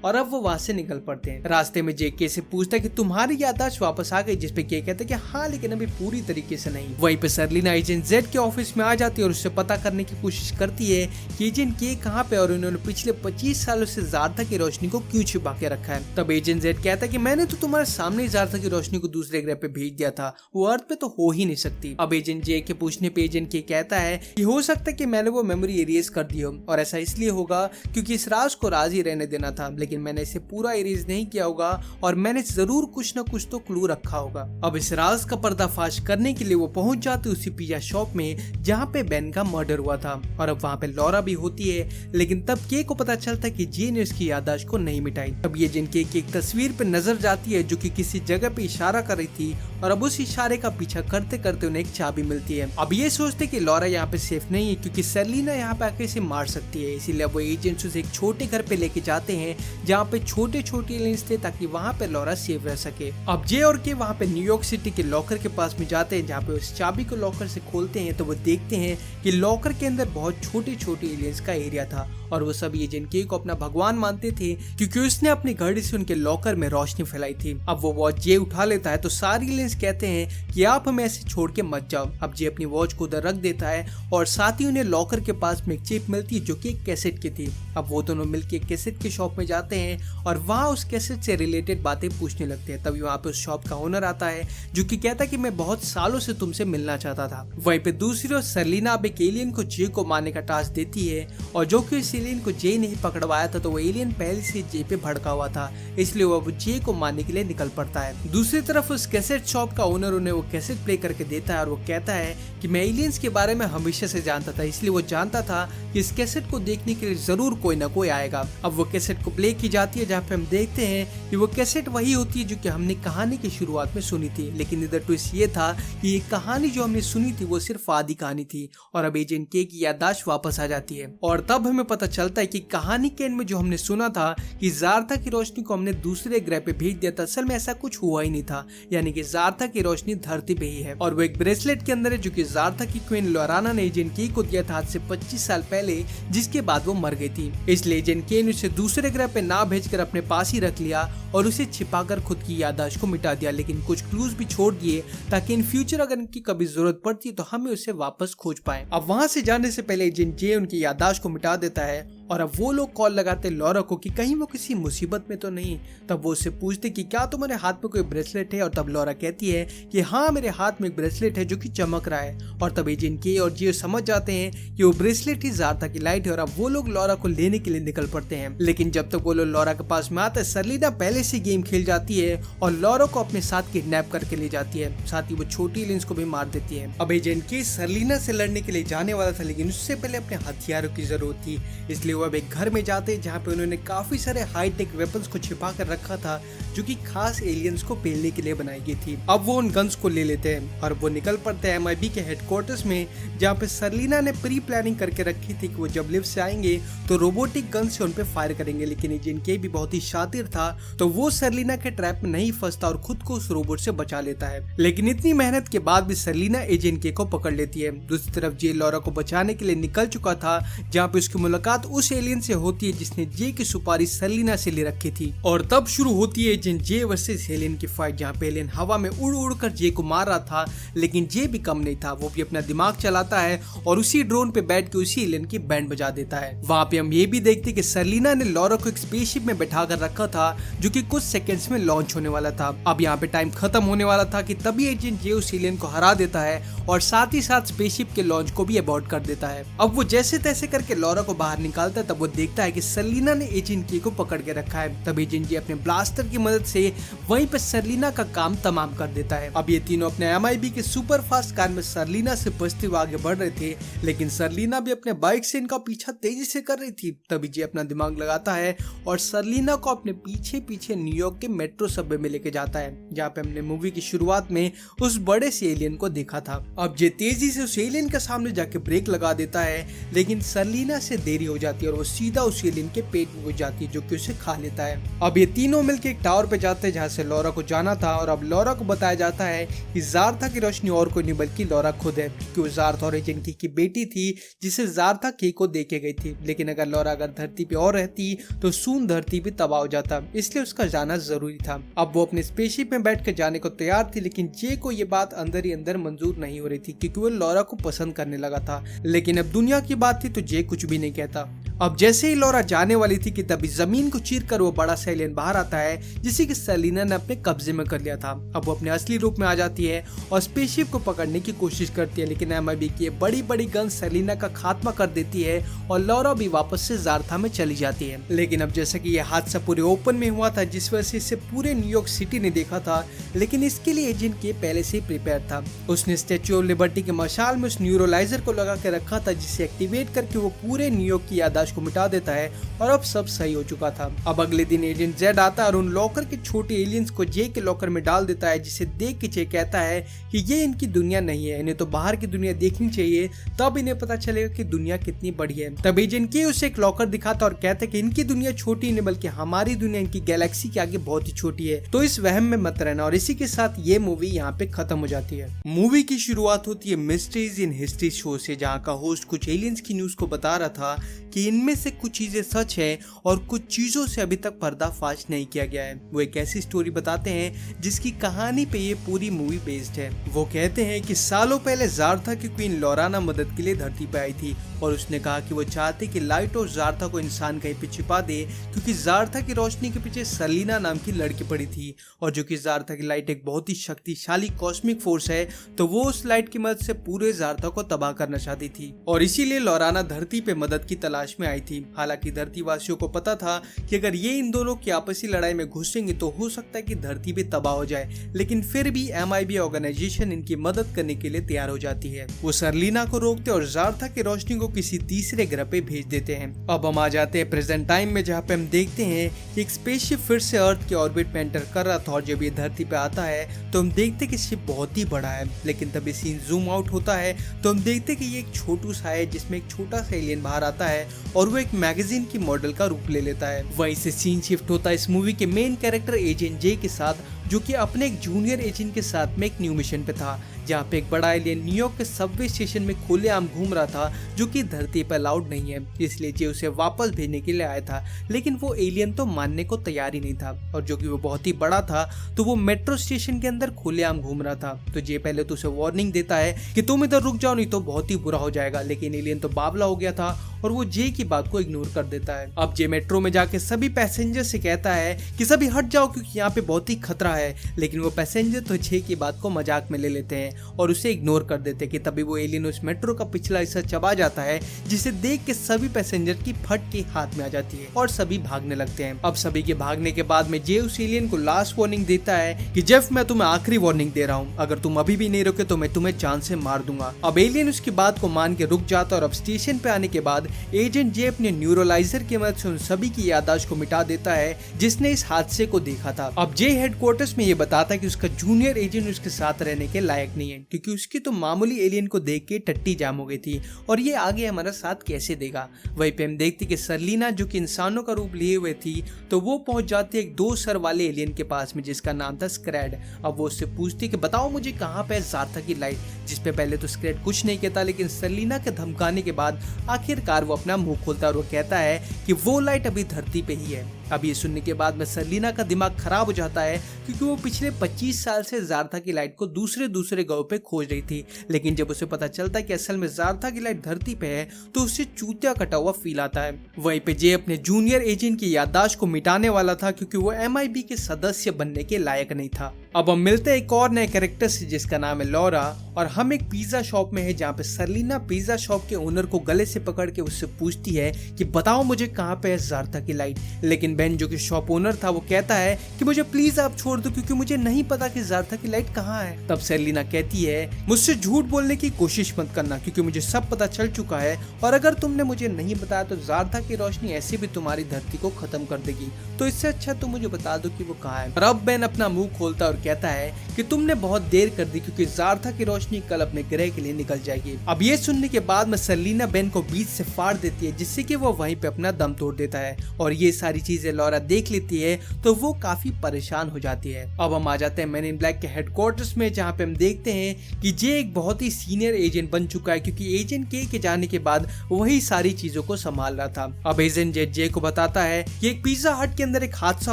और अब वो वहां से निकल पड़ते हैं। रास्ते में जे के से पूछता है कि तुम्हारी याददाश्त वापस आ गई, जिसपे के कहते हैं कि हाँ, लेकिन अभी पूरी तरीके से नहीं। वहीं पे सर्लिना एजेंट जेड के ऑफिस में आ जाती है और उससे पता करने की कोशिश करती है कि एजेंट के कहाँ पे और उन्होंने पिछले 25 सालों से ज़ारथा की रोशनी को क्यों छिपा के रखा है। तब एजेंट जेड कहता है कि मैंने तो तुम्हारे सामने ही ज़ारथा की रोशनी को दूसरे ग्रह पे भेज दिया था, वो अर्थ पे तो हो ही नहीं सकती। अब एजेंट जे के पूछने पे एजेंट के कहता है कि हो सकता है कि मैंने वो मेमोरी इरेज कर दी हो और ऐसा इसलिए होगा क्योंकि इस राज को राज ही रहने देना था, लेकिन मैंने इसे पूरा इरेज नहीं किया होगा और मैंने जरूर कुछ न कुछ तो क्लू रखा होगा। अब इस राज का पर्दाफाश करने के लिए वो पहुंच जाते उसी पिज्जा शॉप में जहाँ पे बेन का मर्डर हुआ था और अब वहाँ पे लॉरा भी होती है, लेकिन तब के को पता चलता है कि जे ने उसकी याददाश्त को नहीं मिटाई। अब ये जिनके की एक तस्वीर पे नजर जाती है जो कि किसी जगह पे इशारा कर रही थी और अब उस इशारे का पीछा करते करते उन्हें एक चाबी मिलती है। अब ये सोचते कि लॉरा यहाँ पे सेफ नहीं है क्योंकि सर्लिना यहाँ पे आके इसे मार सकती है, इसीलिए वो एजेंट्स उसे एक छोटे घर पे लेके जाते हैं जहाँ पे छोटे छोटे एलियंस थे ताकि वहाँ पे लॉरा सेफ रह सके। अब जे और के वहाँ पे न्यूयॉर्क सिटी के लॉकर के पास में जाते हैं जहाँ पे उस चाबी को लॉकर से खोलते हैं तो वो देखते हैं कि लॉकर के अंदर बहुत छोटे छोटे एलियंस का एरिया था और वो सब एजेंट के को अपना भगवान मानते थे क्योंकि उसने अपनी घड़ी से उनके लॉकर में रोशनी फैलाई थी। अब वो वॉच जे उठा लेता है तो सारे एलियंस कहते हैं कि आप हमें ऐसे छोड़ के मत जाओ। अब जे अपनी वॉच को उधर रख देता है और साथ ही उन्हें लॉकर के पास में एक चिप मिलती है जो कि एक कैसेट की थी। अब वो दोनों मिलकर कैसेट की शॉप में जाते हैं और वहाँ उस कैसेट से रिलेटेड बातें पूछने लगते हैं। तभी वहाँ पे उस शॉप का ओनर आता है जो कि कहता है कि मैं बहुत सालों से तुमसे मिलना चाहता था। वहीं पे दूसरी ओर सर्लिना अब एक एलियन को जे को मारने का टास्क देती है और जो कि इस एलियन को जे ने ही पकड़वाया था तो वो एलियन पहले से जे पे भड़का हुआ था, इसलिए वो जे को मारने के लिए निकल पड़ता है। दूसरी तरफ उस कैसेट शॉप का ओनर उन्हें वो कैसेट प्ले करके देता है और वो कहता है कि मैं एलियंस के बारे में हमेशा से जानता था, इसलिए वो जानता था कि इस कैसेट को देखने के लिए जरूर कोई ना कोई आएगा। अब वो कैसेट को प्ले की जाती है जहाँ पे हम देखते हैं कि वो कैसेट वही होती है जो कि हमने कहानी की शुरुआत में सुनी थी, लेकिन इधर ट्विस्ट ये था कि ये कहानी जो हमने सुनी थी वो सिर्फ आधी कहानी थी और अब एजेंट के की याददाश्त वापस आ जाती है और तब हमें पता चलता है कि कहानी के एंड में जो हमने सुना था कि ज़ारथा की रोशनी को हमने दूसरे ग्रह पे भेज दिया था, असल में ऐसा कुछ हुआ ही नहीं था, यानी कि ज़ारथा की रोशनी धरती पे ही है और वो एक ब्रेसलेट के अंदर है जो कि ज़ारथा की क्वीन लोराना ने एजेंट के को दिया था आज से 25 साल पहले, जिसके बाद वो मर गई थी। इसलिए एजेंट के ने उसे दूसरे ग्रह पे ना भेजकर अपने पास ही रख लिया और उसे छिपाकर खुद की याददाश्त को मिटा दिया, लेकिन कुछ क्लूज भी छोड़ दिए ताकि इन फ्यूचर अगर इनकी कभी जरूरत पड़ती तो हमें उसे वापस खोज पाए। अब वहाँ से जाने से पहले एजेंट जे उनकी याददाश्त को मिटा देता है और अब वो लोग कॉल लगाते लॉरा को कि कहीं वो किसी मुसीबत में तो नहीं। तब वो उससे पूछते कि क्या तुम्हारे हाथ में कोई ब्रेसलेट है, और तब लॉरा कहती है कि हाँ मेरे हाथ में एक ब्रेसलेट है जो कि चमक रहा है। और तब एजेंट के और जियो समझ जाते हैं कि वो ब्रेसलेट ही ज़ारथा की लाइट है, और अब वो लोग लॉरा को लेने के लिए निकल पड़ते हैं। लेकिन जब तक वो लोग लॉरा के पास में आते हैं, सर्लिना पहले से गेम खेल जाती है और लॉरा को अपने साथ किडनैप करके ले जाती है। साथ ही वो छोटी एलियंस को भी मार देती है। अब एजेंट के सर्लिना से लड़ने के लिए जाने वाला था, लेकिन उससे पहले अपने हथियारों की जरूरत थी, इसलिए वो अब एक घर में जाते हैं जहाँ पे उन्होंने काफी सारे हाईटेक वेपन्स को छिपा कर रखा था जो कि खास एलियंस को पेलने के लिए बनाई गई थी। अब वो उन गन्स को ले लेते हैं और वो निकल पड़ते हैं MIB के हेडक्वार्टर्स में, जहाँ पे सर्लिना ने प्री प्लानिंग करके रखी थी कि वो जब लिफ्ट से आएंगे तो रोबोटिक गन से उन पे फायर करेंगे। लेकिन एजेंट के भी बहुत ही शातिर था, तो वो सर्लिना के ट्रैप में नहीं फंसता और खुद को उस रोबोट से बचा लेता है। लेकिन इतनी मेहनत के बाद भी सर्लिना एजेंट के को पकड़ लेती है। दूसरी तरफ जे लॉरा को बचाने के लिए निकल चुका था, जहाँ पे उसकी मुलाकात उस एलियन से होती है जिसने जे की सुपारी सर्लिना से ले रखी थी। और तब शुरू होती है एजेंट जे वर्सेस एलियन की फाइट, जहाँ पे एलियन हवा में उड़ उड़ कर जे को मार रहा था, लेकिन जे भी कम नहीं था। वो भी अपना दिमाग चलाता है और उसी ड्रोन पे बैठ के उसी एलियन की बैंड बजा देता है। वहाँ पे हम ये भी देखते कि सर्लिना ने लॉरा को एक स्पेसशिप में बैठा कर रखा था जो कि कुछ सेकंड्स में लॉन्च होने वाला था। अब यहाँ पे टाइम खत्म होने वाला था कि तभी एजेंट जे उस एलियन को हरा देता है और साथ ही साथ स्पेसशिप के लॉन्च को भी अबॉर्ट कर देता है। अब वो जैसे तैसे करके लॉरा को बाहर निकालता है, तब वो देखता है कि सर्लिना ने एजेंट के को पकड़ के रखा है। तब एजेंट जे अपने ब्लास्टर की मदद से वहीं पे सर्लिना का काम तमाम कर देता है। अब ये तीनों अपने MIB के सुपर फास्ट कार में सर्लिना से बचते हुए आगे बढ़ रहे थे, लेकिन सर्लिना भी अपने बाइक से इनका पीछा तेजी से कर रही थी। तभी जे अपना दिमाग लगाता है और सर्लिना को अपने पीछे पीछे न्यूयॉर्क के मेट्रो सबवे में लेके जाता है, जहाँ पे हमने मूवी की शुरुआत में उस बड़े से एलियन को देखा था। अब जे तेजी से उस एलियन के सामने जाके ब्रेक लगा देता है, लेकिन सर्लिना से देरी हो जाती है और वो सीधा उस एलियन के पेट में घुस जाती है जो कि उसे खा लेता है। अब ये तीनों मिलकर एक टावर पे जाते हैं जहाँ से लॉरा को जाना था, और अब लॉरा को बताया जाता है कि ज़ारथा की रोशनी और कोई नहीं बल्कि लॉरा खुद है, क्योंकि वो ज़ारथा और एजेंट की बेटी थी जिसे ज़ारथा के को दे के गई थी। लेकिन अगर लॉरा अगर धरती पे और रहती तो सून धरती भी तबाह हो जाता, इसलिए उसका जाना जरूरी था। अब वो अपने स्पेसशिप में बैठ कर जाने को तैयार थी, लेकिन जे को ये बात अंदर ही अंदर मंजूर नहीं हो रही थी, क्योंकि वो लॉरा को पसंद करने लगा था। लेकिन अब दुनिया की बात थी तो जे कुछ भी नहीं कहता। अब जैसे ही लॉरा जाने वाली थी कि तभी जमीन को चीरकर वो बड़ा सा एलियन बाहर आता है, जिसे कि सर्लिना ने अपने कब्जे में कर लिया था। अब वो अपने असली रूप में आ जाती है और स्पेसशिप को पकड़ने की कोशिश करती है, लेकिन MIB की बड़ी बड़ी गन सर्लिना का खात्मा कर देती है और लॉरा भी वापस से ज़ारथा में चली जाती है। लेकिन अब जैसा कि यह हादसा पूरे ओपन में हुआ था, जिस वजह से इसे पूरे न्यूयॉर्क सिटी ने देखा था, लेकिन इसके लिए एजेंट के पहले से ही प्रिपेयर था। उसने स्टैच्यू ऑफ लिबर्टी के मशाल में उस न्यूरोलाइजर को लगा के रखा था, जिसे एक्टिवेट करके वो पूरे न्यूयॉर्क की याददाश्त को मिटा देता है, और अब सब सही हो चुका था। अब अगले दिन एजेंट जेड आता है और उन लॉकर के छोटे एलियंस को जे के लॉकर में डाल देता है, जिसे देख के जे कहता है कि ये इनकी दुनिया नहीं है, इन्हें तो बाहर की दुनिया देखनी चाहिए, तब इन्हें पता चलेगा कि दुनिया कितनी बड़ी है। तब एजेंट के उसे एक लॉकर दिखाता और कहता है कि इनकी दुनिया छोटी नहीं बल्कि हमारी दुनिया इनकी गैलेक्सी के आगे बहुत ही छोटी है, तो इस वहम में मत रहना। और इसी के साथ ये मूवी यहाँ पे खत्म हो जाती है। मूवी की शुरुआत होती है मिस्ट्रीज इन हिस्ट्री शो से, जहाँ का होस्ट कुछ एलियंस की न्यूज को बता रहा था कि इनमें से कुछ चीजें सच है और कुछ चीजों से अभी तक पर्दाफाश नहीं किया गया है। वो एक ऐसी स्टोरी बताते हैं जिसकी कहानी पे ये पूरी मूवी बेस्ड है। वो कहते हैं कि सालों पहले ज़ारथा की क्वीन लॉराना मदद के लिए धरती पे आई थी, और उसने कहा कि वो चाहते कि लाइट और ज़ारथा को इंसान कहीं पे छिपा दे, क्योंकि ज़ारथा की रोशनी के पीछे सर्लिना नाम की लड़की पड़ी थी, और जो कि ज़ारथा की लाइट एक बहुत ही शक्तिशाली कॉस्मिक फोर्स है, तो वो उस लाइट की मदद से पूरे ज़ारथा को तबाह करना चाहती थी, और इसीलिए लॉराना धरती पे मदद की तलाश में आई थी। हालांकि धरती वासियों को पता था कि अगर ये इन दोनों की आपसी लड़ाई में घुसेंगे तो हो सकता है कि धरती भी तबाह हो जाए, लेकिन फिर भी MIB ऑर्गेनाइजेशन इनकी मदद करने के लिए तैयार हो जाती है। वो सर्लिना को रोकते और ज़ारथा की रोशनी को किसी तीसरे ग्रह पे भेज देते हैं। अब हम आ जाते हैं प्रेजेंट टाइम में, जहाँ पे हम देखते हैं कि एक स्पेसशिप फिर से अर्थ के ऑर्बिट में एंटर कर रहा था, और जब ये धरती पे आता है तो हम देखते हैं कि शिप बहुत ही बड़ा है। लेकिन तब ये सीन जूम आउट होता है तो हम देखते हैं कि ये एक छोटू सा है, जिसमें एक छोटा सा एलियन बाहर आता है और वो एक मैगजीन की मॉडल का रूप ले लेता है। वहीं से सीन शिफ्ट होता है इस मूवी के मेन कैरेक्टर एजेंट जे के साथ, जो कि अपने एक जूनियर एजेंट के साथ में एक न्यू मिशन पे था। जहाँ पे एक बड़ा एलियन न्यूयॉर्क के सबवे स्टेशन में खुलेआम घूम रहा था, जो कि धरती पर अलाउड नहीं है, इसलिए जे उसे वापस भेजने के लिए आया था। लेकिन वो एलियन तो मानने को तैयार ही नहीं था, और जो कि वो बहुत ही बड़ा था, तो वो मेट्रो स्टेशन के अंदर खुलेआम घूम रहा था। तो जे पहले तो उसे वार्निंग देता है कि तुम इधर रुक जाओ, नहीं तो बहुत ही बुरा हो जाएगा। लेकिन एलियन तो बावला हो गया था और वो जे की बात को इग्नोर कर देता है। अब जे मेट्रो में जाके सभी पैसेंजर से कहता है कि सभी हट जाओ क्योंकि यहाँ पे बहुत ही खतरा है। लेकिन वो पैसेंजर तो जे की बात को मजाक में ले लेते हैं और उसे इग्नोर कर देते हैं कि तभी वो एलियन उस मेट्रो का पिछला हिस्सा चबा जाता है, जिसे देख के सभी पैसेंजर की फट के हाथ में आ जाती है और सभी भागने लगते हैं। अब सभी के भागने के बाद में जे उस एलियन को लास्ट वार्निंग देता है कि जेफ, मैं तुम्हें आखिरी वार्निंग दे रहा हूँ, अगर तुम अभी भी नहीं रुके तो मैं तुम्हें जान से मार दूंगा। अब एलियन उसकी बात को मान के रुक जाता और अब स्टेशन पे आने के बाद एजेंट जे अपने न्यूरोलाइजर की मदद से उन सभी की याददाश्त को मिटा देता है जिसने इस हादसे को देखा था। अब जे हेडक्वार्टर्स में ये बताता है कि उसका जूनियर एजेंट उसके साथ रहने के लायक नहीं है, क्योंकि उसकी तो मामूली एलियन को देख के टट्टी जाम हो गई थी और ये आगे हमारा साथ कैसे देगा। वहीं पे हम देखते कि सर्लिना, जो कि इंसानों का रूप लिए हुए थी, तो वो पहुंच जाती है एक 2 सर वाले एलियन के पास में जिसका नाम था स्क्रैड। अब वो उससे पूछती कि बताओ मुझे कहाँ पे जार्था की लाइट, जिसपे पहले तो स्क्रैड कुछ नहीं कहता, लेकिन सर्लिना के धमकाने के बाद आखिरकार वो अपना मुंह खोलता और वो कहता है कि वो लाइट अभी धरती पे ही है। अब ये सुनने के बाद में सर्लिना का दिमाग खराब हो जाता है, क्योंकि वो पिछले 25 साल से जार्था की लाइट को दूसरे ग्रहों पे खोज रही थी। लेकिन जब उसे पता चलता है कि असल में जार्था की लाइट धरती पे है, तो उसे चूतिया कटा हुआ फील आता है। वहीं पे जे अपने जूनियर एजेंट की याददाश्त को मिटाने वाला था, क्योंकि वो MIB के सदस्य बनने के लायक नहीं था। अब हम मिलते हैं एक और नए कैरेक्टर से जिसका नाम है लॉरा, और हम एक पिज्जा शॉप में है जहाँ पे सर्लिना पिज्जा शॉप के ओनर को गले से पकड़ के उससे पूछती है कि बताओ मुझे कहाँ पे है जार्था की लाइट। लेकिन बेन, जो कि शॉप ओनर था, वो कहता है कि मुझे प्लीज आप छोड़ दो, क्योंकि मुझे नहीं पता कि जार्था की लाइट कहाँ है। तब सर्लिना कहती है मुझसे झूठ बोलने की कोशिश मत करना, क्योंकि मुझे सब पता चल चुका है, और अगर तुमने मुझे नहीं बताया तो जार्था की रोशनी ऐसे भी तुम्हारी धरती को खत्म कर देगी, तो इससे अच्छा तुम मुझे बता दो कि वो कहाँ है। और अब बेन अपना मुंह खोलता और कहता है कि तुमने बहुत देर कर दी, क्योंकि जार्था की रोशनी कल अपने ग्रह के लिए निकल जाएगी। अब ये सुनने के बाद में सर्लिना बेन को बीच से फाड़ देती है, जिससे कि वो वहीं पे अपना दम तोड़ देता है। और ये सारी चीजें लॉरा देख लेती है तो वो काफी परेशान हो जाती है। अब हम आ जाते हैं मैन इन ब्लैक के हेडक्वार्टर्स में, जहाँ पे हम देखते हैं कि जे एक बहुत ही सीनियर एजेंट बन चुका है, क्योंकि एजेंट के जाने के बाद वही सारी चीजों को संभाल रहा था। अब एजेंट जे को बताता है कि एक पिज्जा हट के अंदर एक हादसा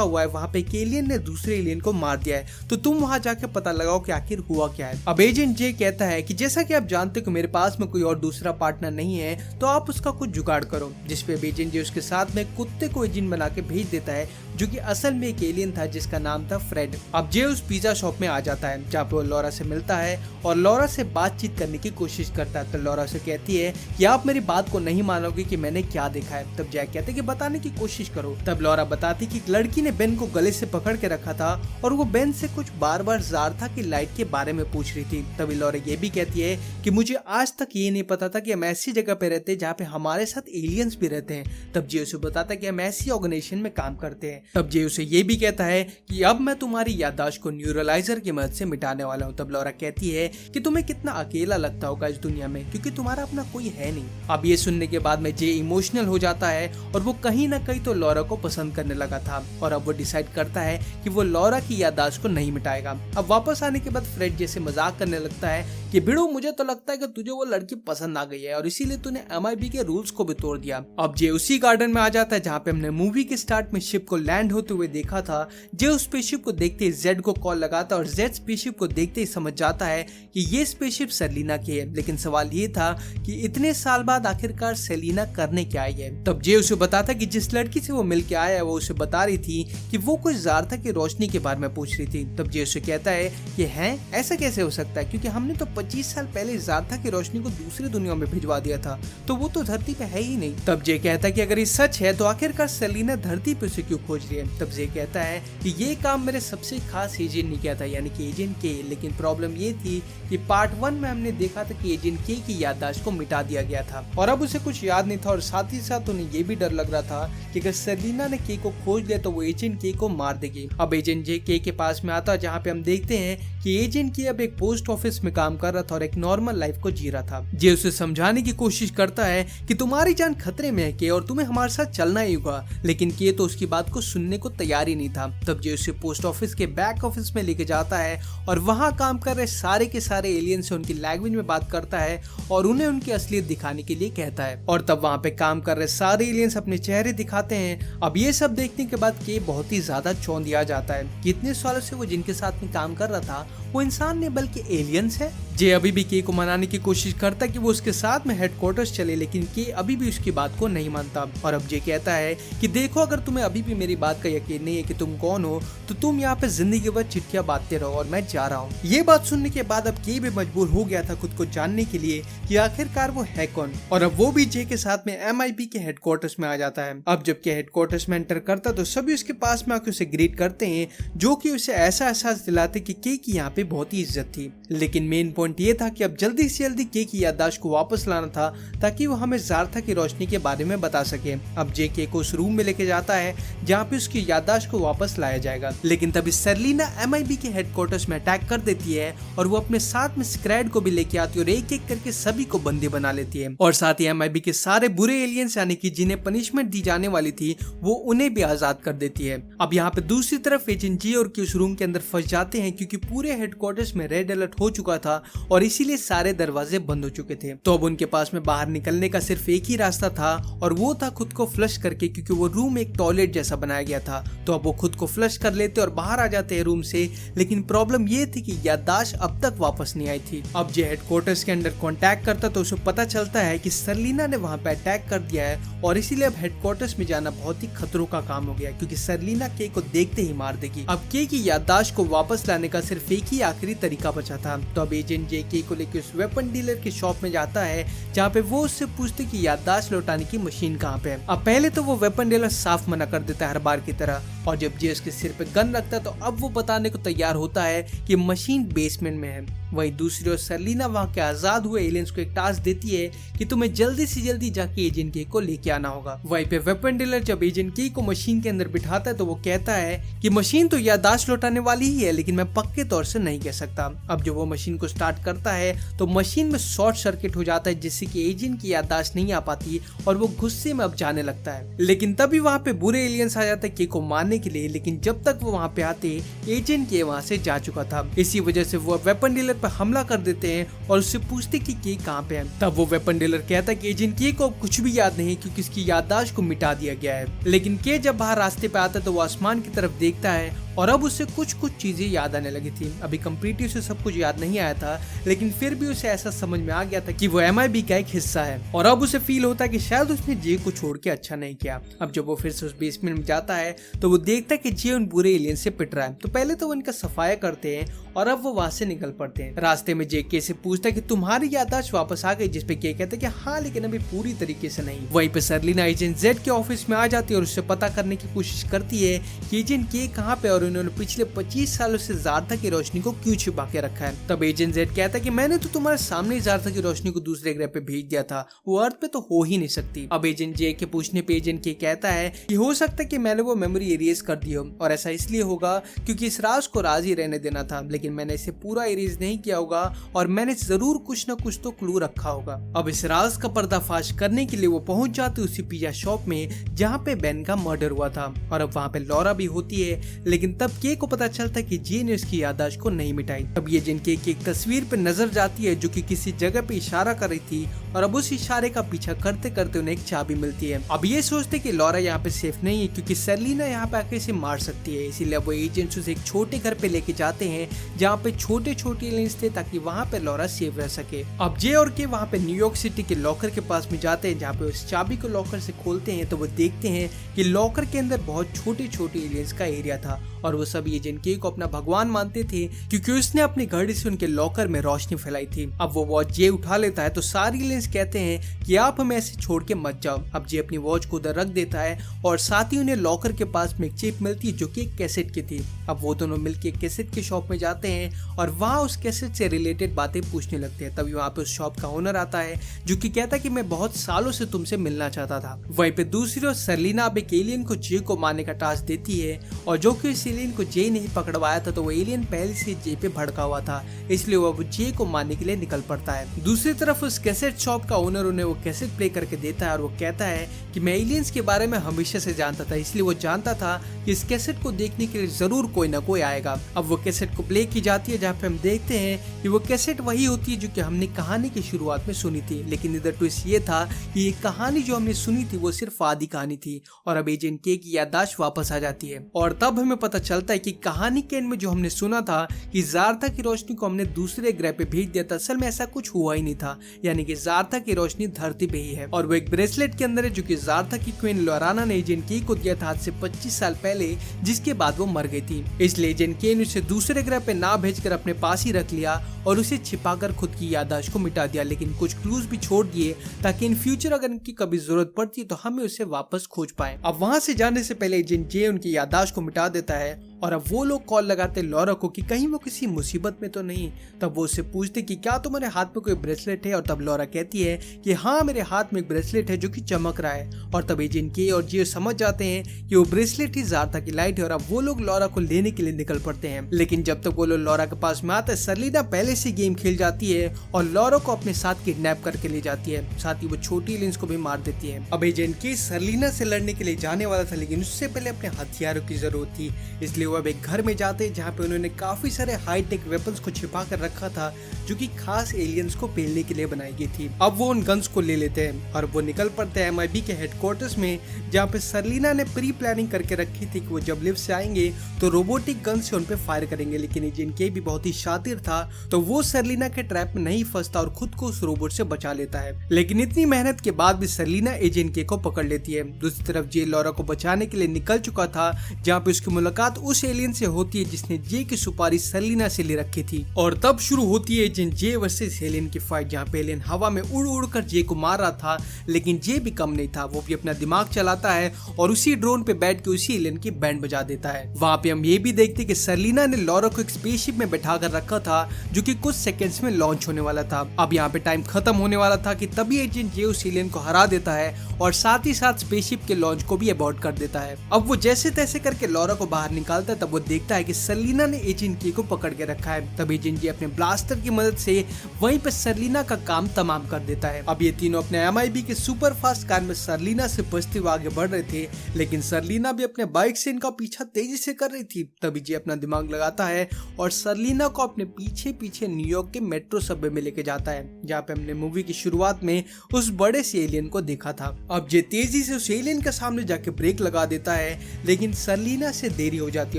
हुआ है, वहाँ पे एक एलियन ने दूसरे एलियन को मार दिया है, तो तुम वहाँ जाके पता लगाओ कि आखिर हुआ क्या है। अब एजेंट जे कहता है कि जैसा कि आप जानते हो कि मेरे पास में कोई और दूसरा पार्टनर नहीं है, तो आप उसका कुछ जुगाड़ करो। जिसपे एजेंट जे उसके साथ में कुत्ते को एजेंट बना के भेज देता है, जो कि असल में एक एलियन था जिसका नाम था फ्रेड। अब जे उस पिज्जा शॉप में आ जाता है, जहाँ पे वो लॉरा से मिलता है और लॉरा से बातचीत करने की कोशिश करता है। तो लॉरा से कहती है कि आप मेरी बात को नहीं मानोगे कि मैंने क्या देखा है। तब जैक कहते कि बताने की कोशिश करो। तब लॉरा बताती कि एक लड़की ने बेन को गले से पकड़ के रखा था और वो बेन से कुछ बार बार जार्था की लाइट के बारे में पूछ रही थी। तभी लॉरा ये भी कहती है कि मुझे आज तक ये नहीं पता था कि हम ऐसी जगह पे रहते हैं जहाँ पे हमारे साथ एलियंस भी रहते हैं। तब जे उसे बताता है कि हम ऐसी ऑर्गेनाइजेशन में काम करते हैं। तब जे उसे ये भी कहता है कि अब मैं तुम्हारी याददाश्त को न्यूरोलाइजर की मदद से मिटाने वाला हूँ। तब लॉरा कहती है कि तुम्हें कितना अकेला लगता होगा इस दुनिया में, क्योंकि तुम्हारा अपना कोई है नहीं। अब ये सुनने के बाद में जे इमोशनल हो जाता है और वो कहीं ना कहीं तो लॉरा को पसंद करने लगा था, और अब वो डिसाइड करता है कि वो लॉरा की याददाश्त को नहीं मिटाएगा। अब वापस आने के बाद फ्रेड जैसे मजाक करने लगता है कि बिड़ू, मुझे तो लगता है कि तुझे वो लड़की पसंद आ गई है और इसीलिए तूने MIB के रूल्स को भी तोड़ दिया। अब जे उसी गार्डन में आ जाता है जहाँ पे हमने मूवी के स्टार्ट में शिप को लैंड होते हुए देखा था। जे उस स्पेसशिप को देखते ही जेड को कॉल लगाता और जेड स्पेसशिप को देखते ही समझ जाता है कि ये स्पेसशिप सर्लिना की है। लेकिन सवाल ये था कि इतने साल बाद आखिरकार सर्लिना करने क्या आई है। तब जे उसे बताता कि जिस लड़की से वो मिल के आया है वो उसे बता रही थी कि वो कुछ जार्था की रोशनी के बारे में पूछ रही थी। तब जे उसे कहता है कि हैं ऐसा कैसे हो सकता है, क्योंकि हमने तो 25 साल पहले जार्था की रोशनी को दूसरी दुनिया में भिजवा दिया था, तो वो तो धरती पे है ही नहीं। तब जे कहता है कि अगर ये सच है तो आखिरकार सर्लिना धरती पे उसे क्यों खोज रही है। तब जे कहता है कि ये काम मेरे सबसे खास एजेंट ने किया था, यानी कि एजेंट के। लेकिन प्रॉब्लम ये थी कि पार्ट 1 में हमने देखा था कि एजेंट के की याददाश्त को मिटा दिया गया था और अब उसे कुछ याद नहीं था, और साथ ही साथ उन्हें ये भी डर लग रहा था कि अगर सर्लिना ने के को खोज लिया तो वो एजेंट के को मार देगी। अब एजेंट जे के पास में आता है, जहाँ पे हम देखते हैं कि एजेंट के अब एक पोस्ट ऑफिस में काम कर रहा था और एक नॉर्मल लाइफ को जी रहा था। जे उसे समझाने की कोशिश करता है कि तुम्हारी जान खतरे में है के और तुम्हें हमारे साथ चलना ही होगा, लेकिन के तो उसकी बात को सुनने को तैयार ही नहीं था। तब जे उसे पोस्ट ऑफिस के बैक ऑफिस में लेके जाता है और वहां काम कर रहे सारे के सारे एलियन से उनकी लैंग्वेज में बात करता है और उन्हें उनकी असलियत दिखाने के लिए कहता है। और तब वहां पे काम कर रहे सारे एलियंस अपने चेहरे दिखाते हैं। अब ये सब देखने के बाद के बहुत ही ज्यादा चौंधिया जाता है कि इतने सालों से वो जिनके साथ में काम कर रहा था वो इंसान नहीं बल्कि एलियंस है। जे अभी भी के को मनाने की कोशिश करता है कि वो उसके साथ में हेडक्वार्टर्स चले, लेकिन के अभी भी उसकी बात को नहीं मानता। और अब जे कहता है कि देखो, अगर तुम्हें अभी भी मेरी बात का यकीन नहीं है कि तुम कौन हो तो तुम यहाँ पे जिंदगी भर चिट्ठियां बांटते रहो और मैं जा रहा हूँ। ये बात सुनने के बाद अब के भी मजबूर हो गया था खुद को जानने के लिए कि आखिरकार वो है कौन, और अब वो भी जे के साथ में MIB के हेडक्वार्टर्स में आ जाता है। अब जब के हेडक्वार्टर्स में एंटर करता तो सभी उसके पास में आके उसे ग्रीट करते हैं, जो कि उसे ऐसा एहसास दिलाते कि के की यहाँ पे बहुत ही इज्जत थी। लेकिन मेन पॉइंट ये था कि अब जल्दी से जल्दी के की याददाश्त को वापस लाना था ताकि वो हमें ज़ारथा की रोशनी के बारे में बता सके। अब जे के को उस रूम में लेके जाता है जहाँ पे उसकी याददाश्त को वापस लाया जाएगा, लेकिन तभी सेलिना MIB के हेडक्वार्टर्स में अटैक कर देती है और वो अपने साथ में स्क्रैड को भी लेके आती है और एक एक करके सभी को बंदी बना लेती है। और साथ ही MIB के सारे बुरे एलियंस यानी कि जिन्हें पनिशमेंट दी जाने वाली थी वो उन्हें भी आजाद कर देती है। अब यहाँ पे दूसरी तरफ एजेंट जे और के उस रूम के अंदर फंस जाते हैं क्योंकि पूरे हेडक्वार्टर्स में रेड अलर्ट हो चुका था और इसीलिए सारे दरवाजे बंद हो चुके थे। तो अब उनके पास में बाहर निकलने का सिर्फ एक ही रास्ता था और वो था खुद को फ्लश करके, क्योंकि वो रूम एक टॉयलेट जैसा बनाया गया था। तो अब वो खुद को फ्लश कर लेते और बाहर आ जाते हैं रूम से, लेकिन प्रॉब्लम ये थी कि याददाश्त अब तक वापस नहीं आई थी। अब जे हेडक्वार्टर्स के अंदर कांटेक्ट करता तो उसे पता चलता है कि सरलीना ने वहां पे अटैक कर दिया है और इसीलिए अब हेडक्वार्टर्स में जाना बहुत ही खतरों का काम हो गया, क्योंकि सरलीना के को देखते ही मार देगी। अब के की याददाश्त को वापस लाने का सिर्फ एक ही आखिरी तरीका बचा था। तो अब एजेंट जे के को लेकर उस वेपन डीलर की शॉप में जाता है जहाँ पे वो उससे पूछते कि याददाश्त लौटाने की मशीन कहाँ पे है। अब पहले तो वो वेपन डीलर साफ मना कर देता है हर बार की तरह, और जब जे उसके सिर पे गन रखता है तो अब वो बताने को तैयार होता है कि मशीन बेसमेंट में है। वही दूसरी ओर सरलीना वहाँ के आजाद हुए एलियंस को एक टास्क देती है कि तुम्हें जल्दी से जल्दी जाके एजेंट के को लेके आना होगा। वहीं पे वेपन डीलर जब एजेंट के को मशीन के अंदर बिठाता है तो वो कहता है कि मशीन तो याददाश्त लौटाने वाली ही है, लेकिन मैं पक्के तौर से नहीं कह सकता। अब जब वो मशीन को स्टार्ट करता है तो मशीन में शॉर्ट सर्किट हो जाता है जिससे कि एजेंट की याददाश्त नहीं आ पाती और वो गुस्से में अब जाने लगता है। लेकिन तभी वहाँ पे बुरे एलियंस आ जाते हैं के को मारने के लिए, लेकिन जब तक वो वहाँ पे आते एजेंट के वहाँ से जा चुका था। इसी वजह से वो वेपन डीलर पर हमला कर देते हैं और उससे पूछते कि के कहाँ पे है। तब वो वेपन डीलर कहता है कि एजेंट के को कुछ भी याद नहीं क्योंकि इसकी याददाश्त को मिटा दिया गया है। लेकिन के जब बाहर रास्ते पे आता है तो वो आसमान की तरफ देखता है और अब उसे कुछ चीजें याद आने लगी थी। अभी कंप्लीटली उसे सब कुछ याद नहीं आया था, लेकिन फिर भी उसे ऐसा समझ में आ गया था कि वो MIB का एक हिस्सा है और अब उसे फील होता है कि शायद उसने जे को छोड़ के अच्छा नहीं किया। अब जब वो फिर से उस बेसमेंट में जाता है तो वो देखता है कि जे उन बुरे एलियन से पिट रहा है। तो पहले तो वो इनका सफाया करते हैं और अब वो वहां से निकल पड़ते हैं। रास्ते में जे के से पूछता है कि तुम्हारी याददाश्त वापस आ गई, जिसपे के कहते हैं कि हाँ, लेकिन अभी पूरी तरीके से नहीं। वहीं पे सरलीना एजेंट जेड के ऑफिस में आ जाती है और उससे पता करने की कोशिश करती है कि एजेंट के कहाँ पे और उन्होंने पिछले 25 सालों से ज़ारथा की रोशनी को क्यों छुपा के रखा है। तब एजेंट जेड कहता है कि मैंने तो तुम्हारे सामने ज़ारथा की रोशनी को दूसरे ग्रह पे भेज दिया था, वो अर्थ पे तो हो ही नहीं सकती। अब एजेंट जे के पूछने पे एजेंट के कहता है कि हो सकता है कि मैंने वो मेमोरी इरेज कर दी हो और ऐसा इसलिए होगा क्योंकि इस राज को राज ही रहने देना था, लेकिन मैंने इसे पूरा इरेज नहीं किया होगा और मैंने जरूर कुछ न कुछ तो क्लू रखा होगा। अब इस राज का पर्दाफाश करने के लिए वो पहुंच जाते उसी पिज्जा शॉप में जहाँ पे बेन का मर्डर हुआ था और अब वहाँ पे लॉरा भी होती है, लेकिन तब के को पता चलता है कि जे ने उसकी याददाश्त को नहीं मिटाई। अब ये जिन के एक तस्वीर पे नजर जाती है जो कि किसी जगह पे इशारा कर रही थी और अब उस इशारे का पीछा करते करते उन्हें एक चाबी मिलती है। अब ये सोचते कि लॉरा यहाँ पे सेफ नहीं है क्योंकि सरलीना यहाँ पे आके इसे मार सकती है, इसीलिए वो एजेंट्स उसे एक छोटे घर पे लेके जाते हैं जहाँ पे छोटे छोटे एलियंस थे ताकि वहाँ पे लॉरा सेफ रह सके। अब जे और के वहाँ पे न्यूयॉर्क सिटी के लॉकर के पास में जाते हैं जहाँ पे उस चाबी को लॉकर से खोलते हैं तो वो देखते हैं कि लॉकर के अंदर बहुत छोटे छोटे एलियंस का एरिया था और वो सब एजेंट के को अपना भगवान मानते थे क्योंकि उसने अपनी घड़ी से उनके लॉकर में रोशनी फैलाई थी। अब वो वॉच जे उठा लेता है तो सारे एलियंस कहते हैं कि आप हमें ऐसे छोड़ के मत जाओ। अब जे अपनी वॉच को उधर रख देता है और साथ ही उन्हें लॉकर के पास में एक चिप मिलती है जो कि एक कैसेट की थी। अब वो दोनों मिलके एक कैसेट की शॉप में जाते हैं और वहाँ उस कैसेट से रिलेटेड बातें पूछने लगते हैं। तभी वहाँ पे उस शॉप का ओनर आता है जो कि कहता है कि मैं बहुत सालों से तुमसे मिलना चाहता था। वहीं पे दूसरी ओर सरलीना अब एक एलियन को जे को मारने का टास्क देती है और जो कि इस एलियन को जे नहीं पकड़वाया था तो वो एलियन पहले से जे पे भड़का हुआ था, इसलिए वो अब जे को मारने के लिए निकल पड़ता है। दूसरी तरफ उस कैसेट शॉप का ओनर उन्हें वो कैसेट प्ले करके देता है और वो कहता है कि मैं एलियंस के बारे में हमेशा से जानता था, इसलिए वो जानता था कि इस कैसेट को देखने के लिए जरूर कोई ना कोई आएगा। अब वो कैसेट को प्ले की जाती है जहाँ पे हम देखते हैं कि वो कैसेट वही होती है जो कि हमने कहानी की शुरुआत में सुनी थी, लेकिन इधर ट्विस्ट ये था कि ये कहानी जो हमने सुनी थी वो सिर्फ आधी कहानी थी और अब एजेंट के की याददाश्त वापस आ जाती है और तब हमें पता चलता है कि कहानी के एंड में जो हमने सुना था कि ज़ारथा की रोशनी को हमने दूसरे ग्रह पे भेज दिया था, असल में ऐसा कुछ हुआ ही नहीं था, यानी कि ज़ारथा की रोशनी धरती पे ही है और वो एक ब्रेसलेट के अंदर है जो कि ज़ारथा की क्वीन लोराना ने एजेंट के को दिया था आज से 25 साल पहले, जिसके बाद वो मर गई थी। इसलिए एजेंट के ने उसे दूसरे ग्रह पे ना भेजकर अपने पास ही रख लिया और उसे छिपाकर खुद की याददाश्त को मिटा दिया, लेकिन कुछ क्लूज भी छोड़ दिए ताकि इन फ्यूचर अगर इनकी कभी जरूरत पड़ती है तो हमें उसे वापस खोज पाए। अब वहां से जाने से पहले एजेंट जे उनकी याददाश्त को मिटा देता है और अब वो लोग कॉल लगाते लॉरा को कि कहीं वो किसी मुसीबत में तो नहीं। तब वो उससे पूछते कि क्या तुम्हारे हाथ में कोई ब्रेसलेट है और तब लॉरा कहती है कि हाँ मेरे हाथ में एक ब्रेसलेट है जो कि चमक रहा है और तब एजेंट के और जे समझ जाते हैं कि वो ब्रेसलेट ही ज़ारथा की लाइट है और अब वो लोग लॉरा को लेने के लिए निकल पड़ते हैं। लेकिन जब तक वो लोग लॉरा के पास में आते हैं सर्लिना पहले से गेम खेल जाती है और लॉरा को अपने साथ किडनैप करके ले जाती है, साथ ही वो छोटी एलियंस को भी मार देती है। अब एजेंट के सर्लिना से लड़ने के लिए जाने वाला था, लेकिन उससे पहले अपने हथियारों की जरूरत थी, इसलिए वो अब एक घर में जाते हैं जहाँ पे उन्होंने काफी सारे हाईटेक वेपन्स को छिपा कर रखा था जो कि खास एलियंस को पेलने के लिए बनाई गई थी। अब वो उन गन्स को ले लेते हैं और वो निकल पड़ते हैं MIB के हेडक्वार्टर्स में, जहाँ पे सर्लिना ने प्री प्लानिंग करके रखी थी कि वो जब लिफ्ट से आएंगे तो रोबोटिक गन से उन पे फायर करेंगे, लेकिन एजेंट के भी बहुत ही शातिर था तो वो सर्लिना के ट्रैप में नहीं फंसता और खुद को उस रोबोट से बचा लेता है। लेकिन इतनी मेहनत के बाद भी सर्लिना एजेंट के को पकड़ लेती है। दूसरी तरफ जे लॉरा को बचाने के लिए निकल चुका था, जहाँ पे उसकी मुलाकात उस एलियन से होती है जिसने जे की सुपारी सर्लिना से ले रखी थी और तब शुरू होती है एजेंट जे वर्सेस एलियन की फाइट, जहाँ पे एलियन हवा में उड़ उड़ कर जे को मार रहा था, लेकिन जे भी कम नहीं था, वो भी अपना दिमाग चलाता है और उसी ड्रोन पे बैठ के उसी एलियन की बैंड बजा देता है। वहाँ पे हम ये भी देखते कि सर्लिना ने लॉरा को एक स्पेसशिप में बैठा कर रखा था जो कि कुछ सेकंड्स में लॉन्च होने वाला था। अब यहाँ पे टाइम खत्म होने वाला था कि तभी एजेंट जे उस एलियन को हरा देता है और साथ ही साथ स्पेसशिप के लॉन्च को भी अबॉर्ट कर देता है। अब वो जैसे तैसे करके लॉरा को बाहर निकालता है, तब वो देखता है कि सर्लिना ने एजेंट के को पकड़ के रखा है। तब एजेंट जे अपने ब्लास्टर की मदद से वहीं पे सर्लिना का काम तमाम कर देता है। अब ये तीनों अपने MIB के सुपर फास्ट कार में सर्लिना से बचते हुए आगे बढ़ रहे थे, लेकिन सर्लिना भी अपने बाइक से इनका पीछा तेजी से कर रही थी। तभी जे अपना दिमाग लगाता है और सर्लिना को अपने पीछे पीछे न्यूयॉर्क के मेट्रो सबवे में लेके जाता है, जहाँ पे हमने मूवी की शुरुआत में उस बड़े से एलियन को देखा था। अब जे तेजी से उस एलियन के सामने जाके ब्रेक लगा देता है, लेकिन सर्लिना से देरी हो जाती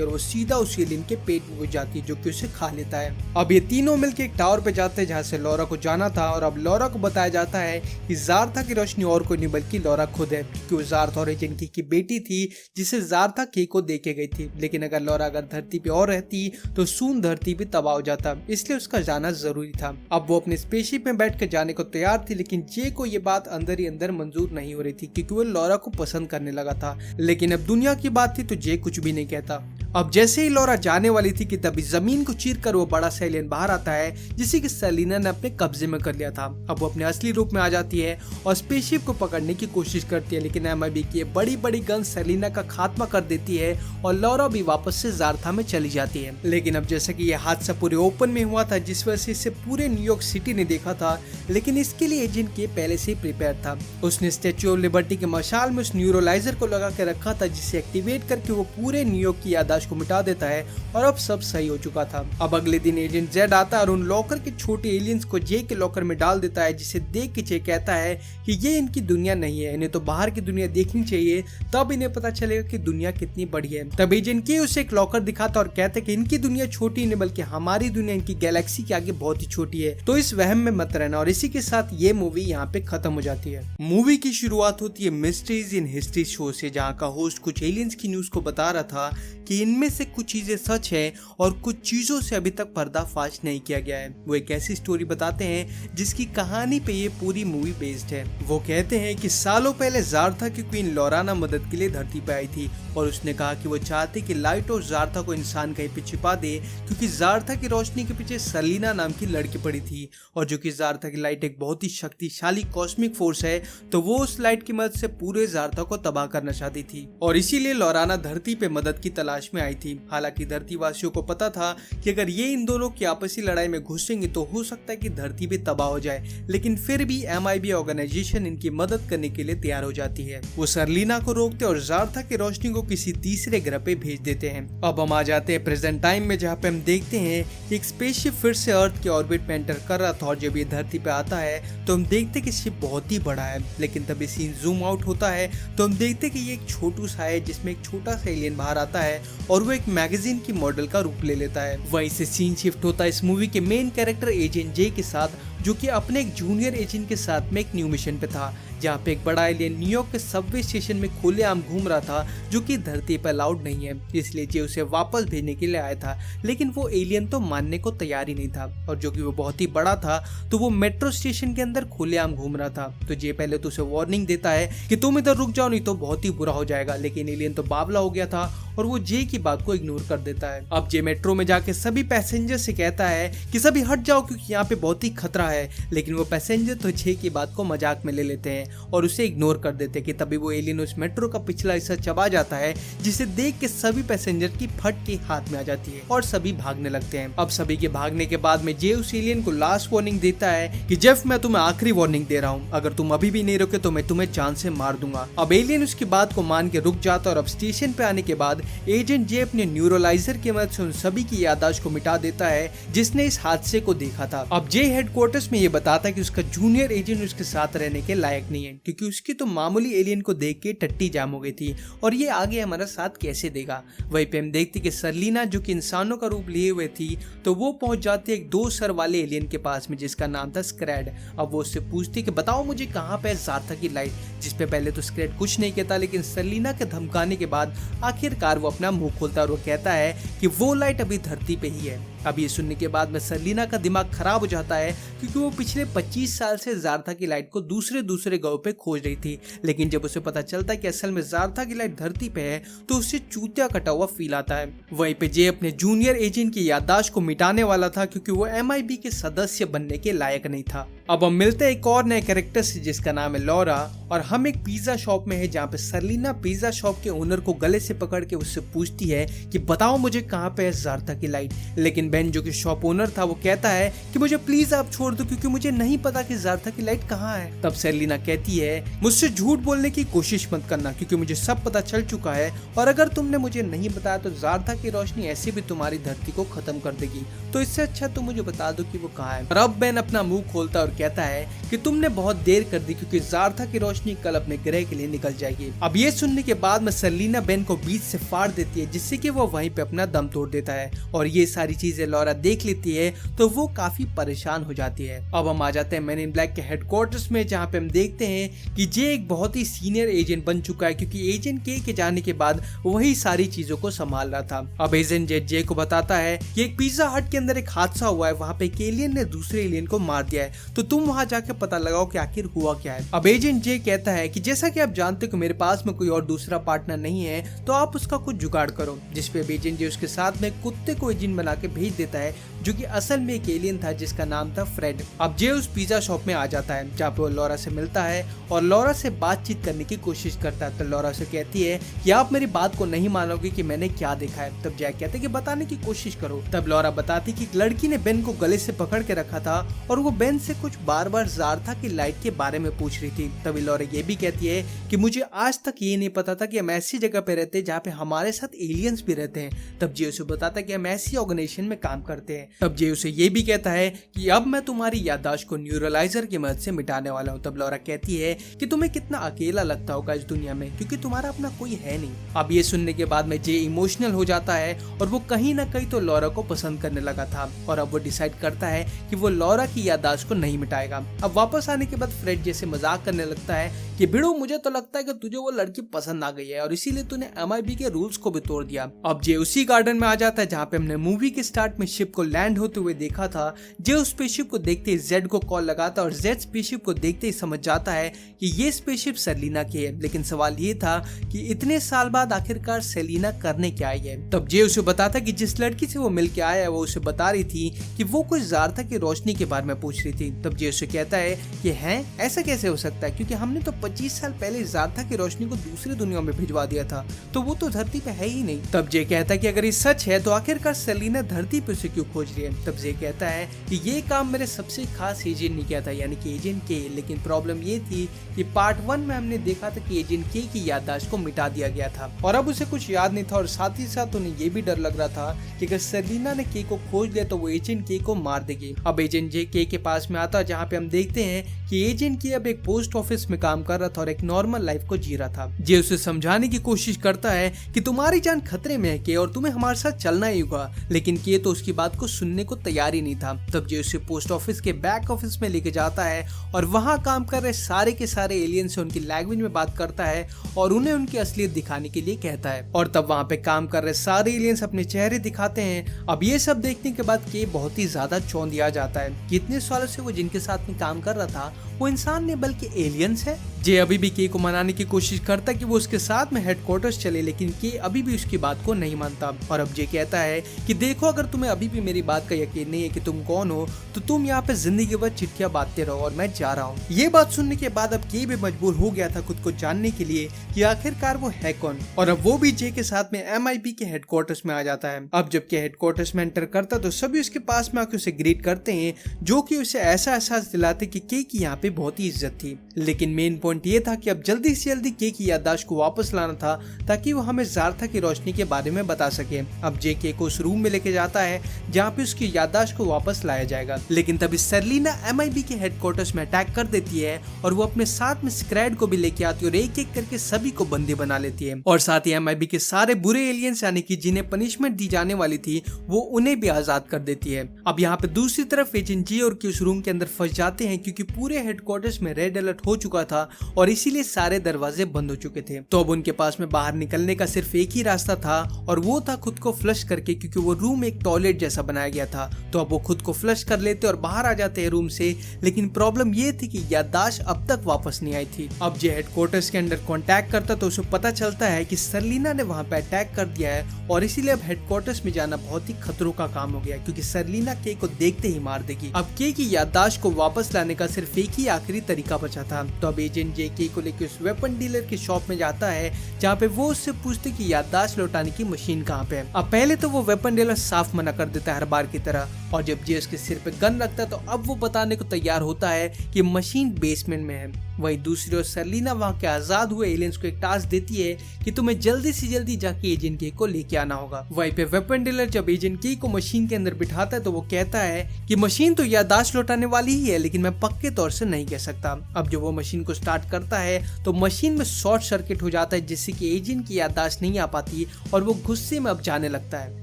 है और वो सीधा उस एलियन के पेट में घुस जाती है जो कि उसे खा लेता है। अब ये तीनों मिलकर एक टावर पे जाते हैं जहाँ से लॉरा को जाना था और अब लॉरा को बताया जाता है कि ज़ारथा की रोशनी और कोई नहीं बल्कि लॉरा खुद है, क्योंकि वो ज़ारथा और एजेंट की बेटी थी जिसे ज़ारथा के को देके गई थी। लेकिन अगर लॉरा अगर धरती पे और रहती तो सून धरती भी तबाह हो जाता, इसलिए उसका जाना जरूरी था। अब वो अपने स्पेसशिप में बैठ कर जाने को तैयार थी, लेकिन जे को ये बात अंदर ही अंदर मंजूर नहीं हो रही थी क्योंकि वो लॉरा को पसंद करने लगा था। लेकिन अब दुनिया की बात थी तो जे कुछ भी नहीं कहता। अब जैसे ही लॉरा जाने वाली थी कि तभी जमीन को चीर कर वो बड़ा सा एलियन बाहर आता है जिसे कि सर्लिना ने अपने कब्जे में कर लिया था। अब वो अपने असली रूप में आ जाती है और स्पेसशिप को पकड़ने की कोशिश करती है, लेकिन MIB की बड़ी बड़ी गन सर्लिना का खात्मा कर देती है और लॉरा भी वापस से ज़ारथा में चली जाती है। लेकिन अब जैसा कि ये हादसा पूरे ओपन में हुआ था जिस वजह से इसे पूरे न्यूयॉर्क सिटी ने देखा था, लेकिन इसके लिए एजेंट के पहले से ही प्रिपेयर था। उसने स्टैच्यू ऑफ लिबर्टी के मशाल में उस न्यूरोलाइजर को लगा के रखा था जिसे एक्टिवेट करके वो पूरे न्यूयॉर्क की याददाश्त को मिटा देता है और अब सब सही हो चुका था। अब अगले दिन एजेंट जेड आता है और उन लॉकर के छोटे एलियंस को जे के लॉकर में डाल देता है, जिसे देख के जे कहता है कि ये इनकी दुनिया नहीं है, इन्हें तो बाहर की दुनिया देखनी चाहिए, तब इन्हें पता चलेगा कि दुनिया कितनी बड़ी है। तब एजेंट के उसे एक लॉकर दिखाता और कहता है कि इनकी दुनिया छोटी नहीं बल्कि हमारी दुनिया इनकी गैलेक्सी के आगे बहुत ही छोटी है, तो इस वहम में मत रहना। और इसी के साथ ये मूवी यहाँ पे खत्म हो जाती है। मूवी की शुरुआत होती है मिस्ट्रीज इन हिस्ट्री शो से, जहाँ का होस्ट कुछ एलियंस की न्यूज को बता रहा था कि इनमें से कुछ चीजें सच है और कुछ चीजों से अभी तक पर्दाफाश नहीं किया गया है। वो एक ऐसी स्टोरी बताते हैं जिसकी कहानी पे ये पूरी मूवी बेस्ड है। वो कहते हैं कि सालों पहले ज़ारथा की क्वीन लोराना मदद के लिए धरती पे आई थी और उसने कहा कि वो चाहती कि लाइट और ज़ारथा को इंसान कहीं पे छिपा दे, क्योंकि ज़ारथा की रोशनी के पीछे सर्लिना नाम की लड़की पड़ी थी और जो कि ज़ारथा की लाइट एक बहुत ही शक्तिशाली कॉस्मिक फोर्स है, तो वो उस लाइट की मदद से पूरे ज़ारथा को तबाह करना चाहती थी और इसीलिए लोराना धरती पे मदद की तलाश में आई थी। हालांकि धरतीवासियों को पता था कि अगर ये इन दोनों की आपसी लड़ाई में घुसेंगे तो हो सकता है कि धरती भी तबाह हो जाए, लेकिन फिर भी MIB ऑर्गेनाइजेशन इनकी मदद करने के लिए तैयार हो जाती है। वो सरलीना को रोकते और ज़ारथा की रोशनी को किसी तीसरे ग्रह पे भेज देते हैं। अब हम आ जाते हैं प्रेजेंट टाइम में, जहाँ पे हम देखते हैं कि एक स्पेसशिप फिर से अर्थ के ऑर्बिट में एंटर कर रहा था और जब ये धरती पे आता है तो हम देखते कि शिप बहुत ही बड़ा है, लेकिन तभी सीन जूम आउट होता है तो हम देखते कि ये एक छोटू सा है जिसमें एक छोटा सा एलियन बाहर आता है और वो एक मैगजीन की मॉडल का रूप ले लेता है। वहीं से सीन शिफ्ट होता है इस मूवी के मेन कैरेक्टर एजेंट जे के साथ, जो कि अपने एक जूनियर एजेंट के साथ में एक न्यू मिशन पे था, जहाँ पे एक बड़ा एलियन न्यूयॉर्क के सबवे स्टेशन में खुलेआम घूम रहा था, जो कि धरती पर अलाउड नहीं है, इसलिए जे उसे वापस भेजने के लिए आया था। लेकिन वो एलियन तो मानने को तैयार ही नहीं था और जो कि वो बहुत ही बड़ा था तो वो मेट्रो स्टेशन के अंदर खुलेआम घूम रहा था। तो जे पहले तो उसे वार्निंग देता है कि तुम इधर रुक जाओ नहीं तो बहुत ही बुरा हो जाएगा, लेकिन एलियन तो बावला हो गया था और वो जे की बात को इग्नोर कर देता है। अब जे मेट्रो में जाके सभी पैसेंजर से कहता है कि सभी हट जाओ क्योंकि यहाँ पे बहुत ही खतरा है, लेकिन वो पैसेंजर तो जे की बात को मजाक में ले लेते हैं और उसे इग्नोर कर देते हैं कि तभी वो एलियन उस मेट्रो का पिछला हिस्सा चबा जाता है, जिसे देख के सभी पैसेंजर की फट के हाथ में आ जाती है और सभी भागने लगते हैं। अब सभी के भागने के बाद में जे उस एलियन को लास्ट वार्निंग देता है कि जेफ मैं तुम्हें आखिरी वार्निंग दे रहा हूँ, अगर तुम अभी भी नहीं रुके तो मैं तुम्हें जान से मार दूंगा। अब एलियन उसकी बात को मान के रुक जाता और अब स्टेशन पे आने के बाद एजेंट जे अपने न्यूरोलाइजर की मदद से उन सभी की याददाश्त को मिटा देता है जिसने इस हादसे को देखा था। अब जे हेडक्वार्टर्स में ये बताता है कि उसका जूनियर एजेंट उसके साथ रहने के लायक नहीं है क्योंकि उसकी तो मामूली एलियन को देख के टट्टी जाम हो गई थी और ये आगे हमारा साथ कैसे देगा। वहीं पे हम देखते कि सरलीना जो कि इंसानों का रूप लिए हुए थी तो वो पहुंच जाती है एक 2 सर वाले एलियन के पास में जिसका नाम था स्क्रैड। अब वो उससे पूछती कि बताओ मुझे कहाँ पे ज़ारथा की लाइट, जिसपे पहले तो स्क्रैड कुछ नहीं कहता, लेकिन सरलीना के धमकाने के बाद आखिरकार वो अपना मुंह खोलता और वो कहता है कि वो लाइट अभी धरती पे ही है। अब ये सुनने के बाद में सरलीना का दिमाग खराब हो जाता है क्योंकि वो पिछले 25 साल से ज़ारथा की लाइट को दूसरे ग्रहों पे खोज रही थी, लेकिन जब उसे पता चलता है कि असल में ज़ारथा की लाइट धरती पे है तो उसे चूतिया कटा हुआ फील आता है। वहीं पे जे अपने जूनियर एजेंट की याददाश्त को मिटाने वाला था क्योंकि वो MIB के सदस्य बनने के लायक नहीं था। अब हम मिलते हैं एक और नए कैरेक्टर से जिसका नाम है लॉरा और हम एक पिज्जा शॉप में है जहाँ पे सरलीना पिज्जा शॉप के ओनर को गले से पकड़ के उससे पूछती है कि बताओ मुझे कहाँ पे है ज़ारथा की लाइट, लेकिन बेन जो कि शॉप ओनर था वो कहता है कि मुझे प्लीज आप छोड़ दो क्योंकि मुझे नहीं पता कि ज़ारथा की लाइट कहाँ है। तब सरलीना कहती है मुझसे झूठ बोलने की कोशिश मत करना क्योंकि मुझे सब पता चल चुका है और अगर तुमने मुझे नहीं बताया तो ज़ारथा की रोशनी ऐसे भी तुम्हारी धरती को खत्म कर देगी, तो इससे अच्छा तुम मुझे बता दो कि वो कहाँ है। और अब बेन अपना मुंह खोलता और कहता है कि तुमने बहुत देर कर दी क्योंकि ज़ारथा की रोशनी कल अपने ग्रह के लिए निकल जाएगी। अब ये सुनने के बाद में सरलीना बेन को बीच से फाड़ देती है जिससे कि वो वहीं पे अपना दम तोड़ देता है और ये सारी चीजें लॉरा देख लेती है तो वो काफी परेशान हो जाती है। अब हम आ जाते हैं मैन इन ब्लैक के हेडक्वार्टर्स में जहाँ पे हम देखते हैं कि जे एक बहुत ही सीनियर एजेंट बन चुका है क्योंकि एजेंट के जाने के बाद वही सारी चीजों को संभाल रहा था। अब एजेंट जे को बताता है कि एक पिज्जा हट के अंदर एक हादसा हुआ है, वहाँ पे एक एलियन ने दूसरे एलियन को मार दिया है, तो तुम वहाँ जाके पता लगाओ कि आखिर हुआ क्या है। अब एजेंट जे कहता है कि जैसा कि आप जानते हो कि मेरे पास में कोई और दूसरा पार्टनर नहीं है तो आप उसका कुछ जुगाड़ करो, जिसपे एजेंट जे उसके साथ में कुत्ते को एजेंट बना के भेज देता है जो कि असल में एक एलियन था जिसका नाम था फ्रेड। अब जे उस पिज्जा शॉप में आ जाता है जहाँ पे वो लॉरा से मिलता है और लॉरा से बातचीत करने की कोशिश करता है। तो लॉरा से कहती है कि आप मेरी बात को नहीं मानोगे कि मैंने क्या देखा है। तब जैक कहते कि बताने की कोशिश करो। तब लॉरा बताती कि एक लड़की ने बेन को गले से पकड़ के रखा था और वो बेन से कुछ बार बार ज़ारथा की लाइट के बारे में पूछ रही थी। तभी लॉरा ये भी कहती है कि मुझे आज तक ये नहीं पता था कि हम ऐसी जगह पे रहते हैं जहाँ पे हमारे साथ एलियंस भी रहते हैं। तब जे उसे बताता है कि हम ऐसी ऑर्गेनाइजेशन में काम करते हैं। तब जे उसे ये भी कहता है कि अब मैं तुम्हारी याददाश्त को न्यूरोलाइजर की मदद से मिटाने वाला हूँ। तब लॉरा कहती है कि तुम्हें कितना अकेला लगता होगा इस दुनिया में क्योंकि तुम्हारा अपना कोई है नहीं। अब ये सुनने के बाद में जे इमोशनल हो जाता है और वो कहीं ना कहीं तो लॉरा को पसंद करने लगा था और अब वो डिसाइड करता है कि वो लॉरा की याददाश्त को नहीं मिटाएगा। अब वापस आने के बाद फ्रेड जैसे मजाक करने लगता है कि भिड़ो मुझे तो लगता है कि तुझे वो लड़की पसंद आ गई है और इसीलिए तूने MIB के रूल्स को भी तोड़ दिया। अब जे उसी गार्डन में आ जाता है जहाँ पे हमने मूवी के स्टार्ट में शिप को लैंड होते हुए देखा था। जे उस स्पेसशिप को देखते ही जेड को कॉल लगाता और जेड स्पेसशिप को देखते ही समझ जाता है कि ये स्पेसशिप सेलिना की है, लेकिन सवाल ये था कि इतने साल बाद आखिरकार सेलिना करने क्या आई है। तब जे उसे बताता कि जिस लड़की से वो मिल के आया है वो उसे बता रही थी कि वो कुछ ज़ारथा की रोशनी के बारे में पूछ रही थी। तब जे उसे कहता है कि हैं ऐसा कैसे हो सकता है क्योंकि हमने तो 25 साल पहले जारथा की रोशनी को दूसरी दुनिया में भिजवा दिया था, तो वो तो धरती पे है ही नहीं। तब जे कहता है कि अगर ये सच है तो आखिरकार सेलिना धरती पे उसे क्यों खोज रही है। तब जे कहता है कि ये काम मेरे सबसे खास एजेंट ने किया था, यानी कि एजेंट के। लेकिन प्रॉब्लम ये थी कि पार्ट 1 में हमने देखा था कि एजेंट के की याददाश्त को मिटा दिया गया था और अब उसे कुछ याद नहीं था, और साथ ही साथ उन्हें ये भी डर लग रहा था कि अगर सेलिना ने के को खोज लिया तो वो एजेंट के को मार देगी। अब एजेंट जे के पास में आता है, जहाँ पे हम देखते हैं कि एजेंट के अब एक पोस्ट ऑफिस में काम कर रहा था और एक नॉर्मल लाइफ को जी रहा था। जे उसे समझाने की कोशिश करता है कि तुम्हारी जान खतरे में है के और तुम्हें हमारे साथ चलना ही होगा, लेकिन के तो उसकी बात को सुनने को तैयार ही नहीं था। तब जे उसे पोस्ट ऑफिस के बैक ऑफिस में लेके जाता है और वहाँ काम कर रहे सारे के सारे एलियन से उनकी लैंग्वेज में बात करता है और उन्हें उनकी असलियत दिखाने के लिए कहता है। और तब वहाँ पे काम कर रहे सारे एलियंस अपने चेहरे दिखाते हैं। अब ये सब देखने के बाद के बहुत ही ज्यादा चौंधिया जाता है कि इतने सालों से वो जिनके साथ में काम कर रहा था वो इंसान नहीं बल्कि एलियंस है। जे अभी भी के को मनाने की कोशिश करता कि वो उसके साथ में हेडक्वार्टर्स चले, लेकिन के अभी भी उसकी बात को नहीं मानता। और अब जे कहता है कि देखो, अगर तुम्हें अभी भी मेरी बात का यकीन नहीं है कि तुम कौन हो तो तुम यहाँ पे जिंदगी भर चिट्ठियां बांटते रहो और मैं जा रहा हूँ। ये बात सुनने के बाद अब के भी मजबूर हो गया था खुद को जानने के लिए कि आखिरकार वो है कौन, और अब वो भी जे के साथ में MIB के हेडक्वार्टर्स में आ जाता है। अब जब के हेडक्वार्टर्स में एंटर करता तो सभी उसके पास में आके उसे ग्रीट करते हैं, जो कि उसे ऐसा एहसास दिलाते कि के की यहाँ पे बहुत ही इज्जत थी। लेकिन मेन पॉइंट ये था कि अब जल्दी से जल्दी के की याददाश्त को वापस लाना था ताकि वो हमें जारथा की रोशनी के बारे में बता सके। अब जे के को उस रूम में लेके जाता है जहाँ पे उसकी याददाश्त को वापस लाया जाएगा। लेकिन तभी सेलिना MIB के हेडक्वार्टर्स में अटैक कर देती है और वो अपने साथ में स्क्रैड को भी लेके आती है और एक एक करके सभी को बंदी बना लेती है। और साथ ही MIB के सारे बुरे एलियंस यानी कि जिन्हें पनिशमेंट दी जाने वाली थी वो उन्हें भी आजाद कर देती है। अब यहाँ पे दूसरी तरफ एजेंट जी और के उस रूम के अंदर फंस जाते हैं क्योंकि पूरे हेडक्वार्टर्स में रेड अलर्ट हो चुका था और इसीलिए सारे दरवाजे बंद हो चुके थे। तो अब उनके पास में बाहर निकलने का सिर्फ एक ही रास्ता था और वो था खुद को फ्लश करके, क्योंकि वो रूम एक टॉयलेट जैसा बनाया गया था। तो अब वो खुद को फ्लश कर लेते और बाहर आ जाते हैं रूम से। लेकिन प्रॉब्लम ये थी कि याददाश्त अब तक वापस नहीं आई थी। अब जो हेडक्वार्टर्स के अंदर कांटेक्ट करता तो उसे पता चलता है कि सेलिना ने वहां पे अटैक कर दिया है और इसीलिए अब हेडक्वार्टर्स में जाना बहुत ही खतरों का काम हो गया, क्योंकि सेलिना के को देखते ही मार देगी। अब के की याददाश्त को वापस लाने का सिर्फ एक ही आखिरी तरीका बचा था। तो अब एजेंट जे के को लेकर उस वेपन डीलर की शॉप में जाता है जहाँ पे वो उससे पूछते कि याददाश्त लौटाने की मशीन कहाँ पे है। अब पहले तो वो वेपन डीलर साफ मना कर देता है हर बार की तरह, और जब जे उसके सिर पे गन रखता है तो अब वो बताने को तैयार होता है कि मशीन बेसमेंट में है। वही दूसरी ओर सेलिना वहाँ के आजाद हुए एलियंस को एक टास्क देती है कि तुम्हें जल्दी से जल्दी जाके एजेंट के को लेके आना होगा। वहीं पे वेपन डीलर जब एजेंट के को मशीन के अंदर बिठाता है तो वो कहता है कि मशीन तो याददाश्त लौटाने वाली ही है, लेकिन मैं पक्के तौर से नहीं कह सकता। अब जब वो मशीन को स्टार्ट करता है तो मशीन में शॉर्ट सर्किट हो जाता है, जिससे कि एजेंट की याददाश्त नहीं आ पाती और वो गुस्से में अब जाने लगता है।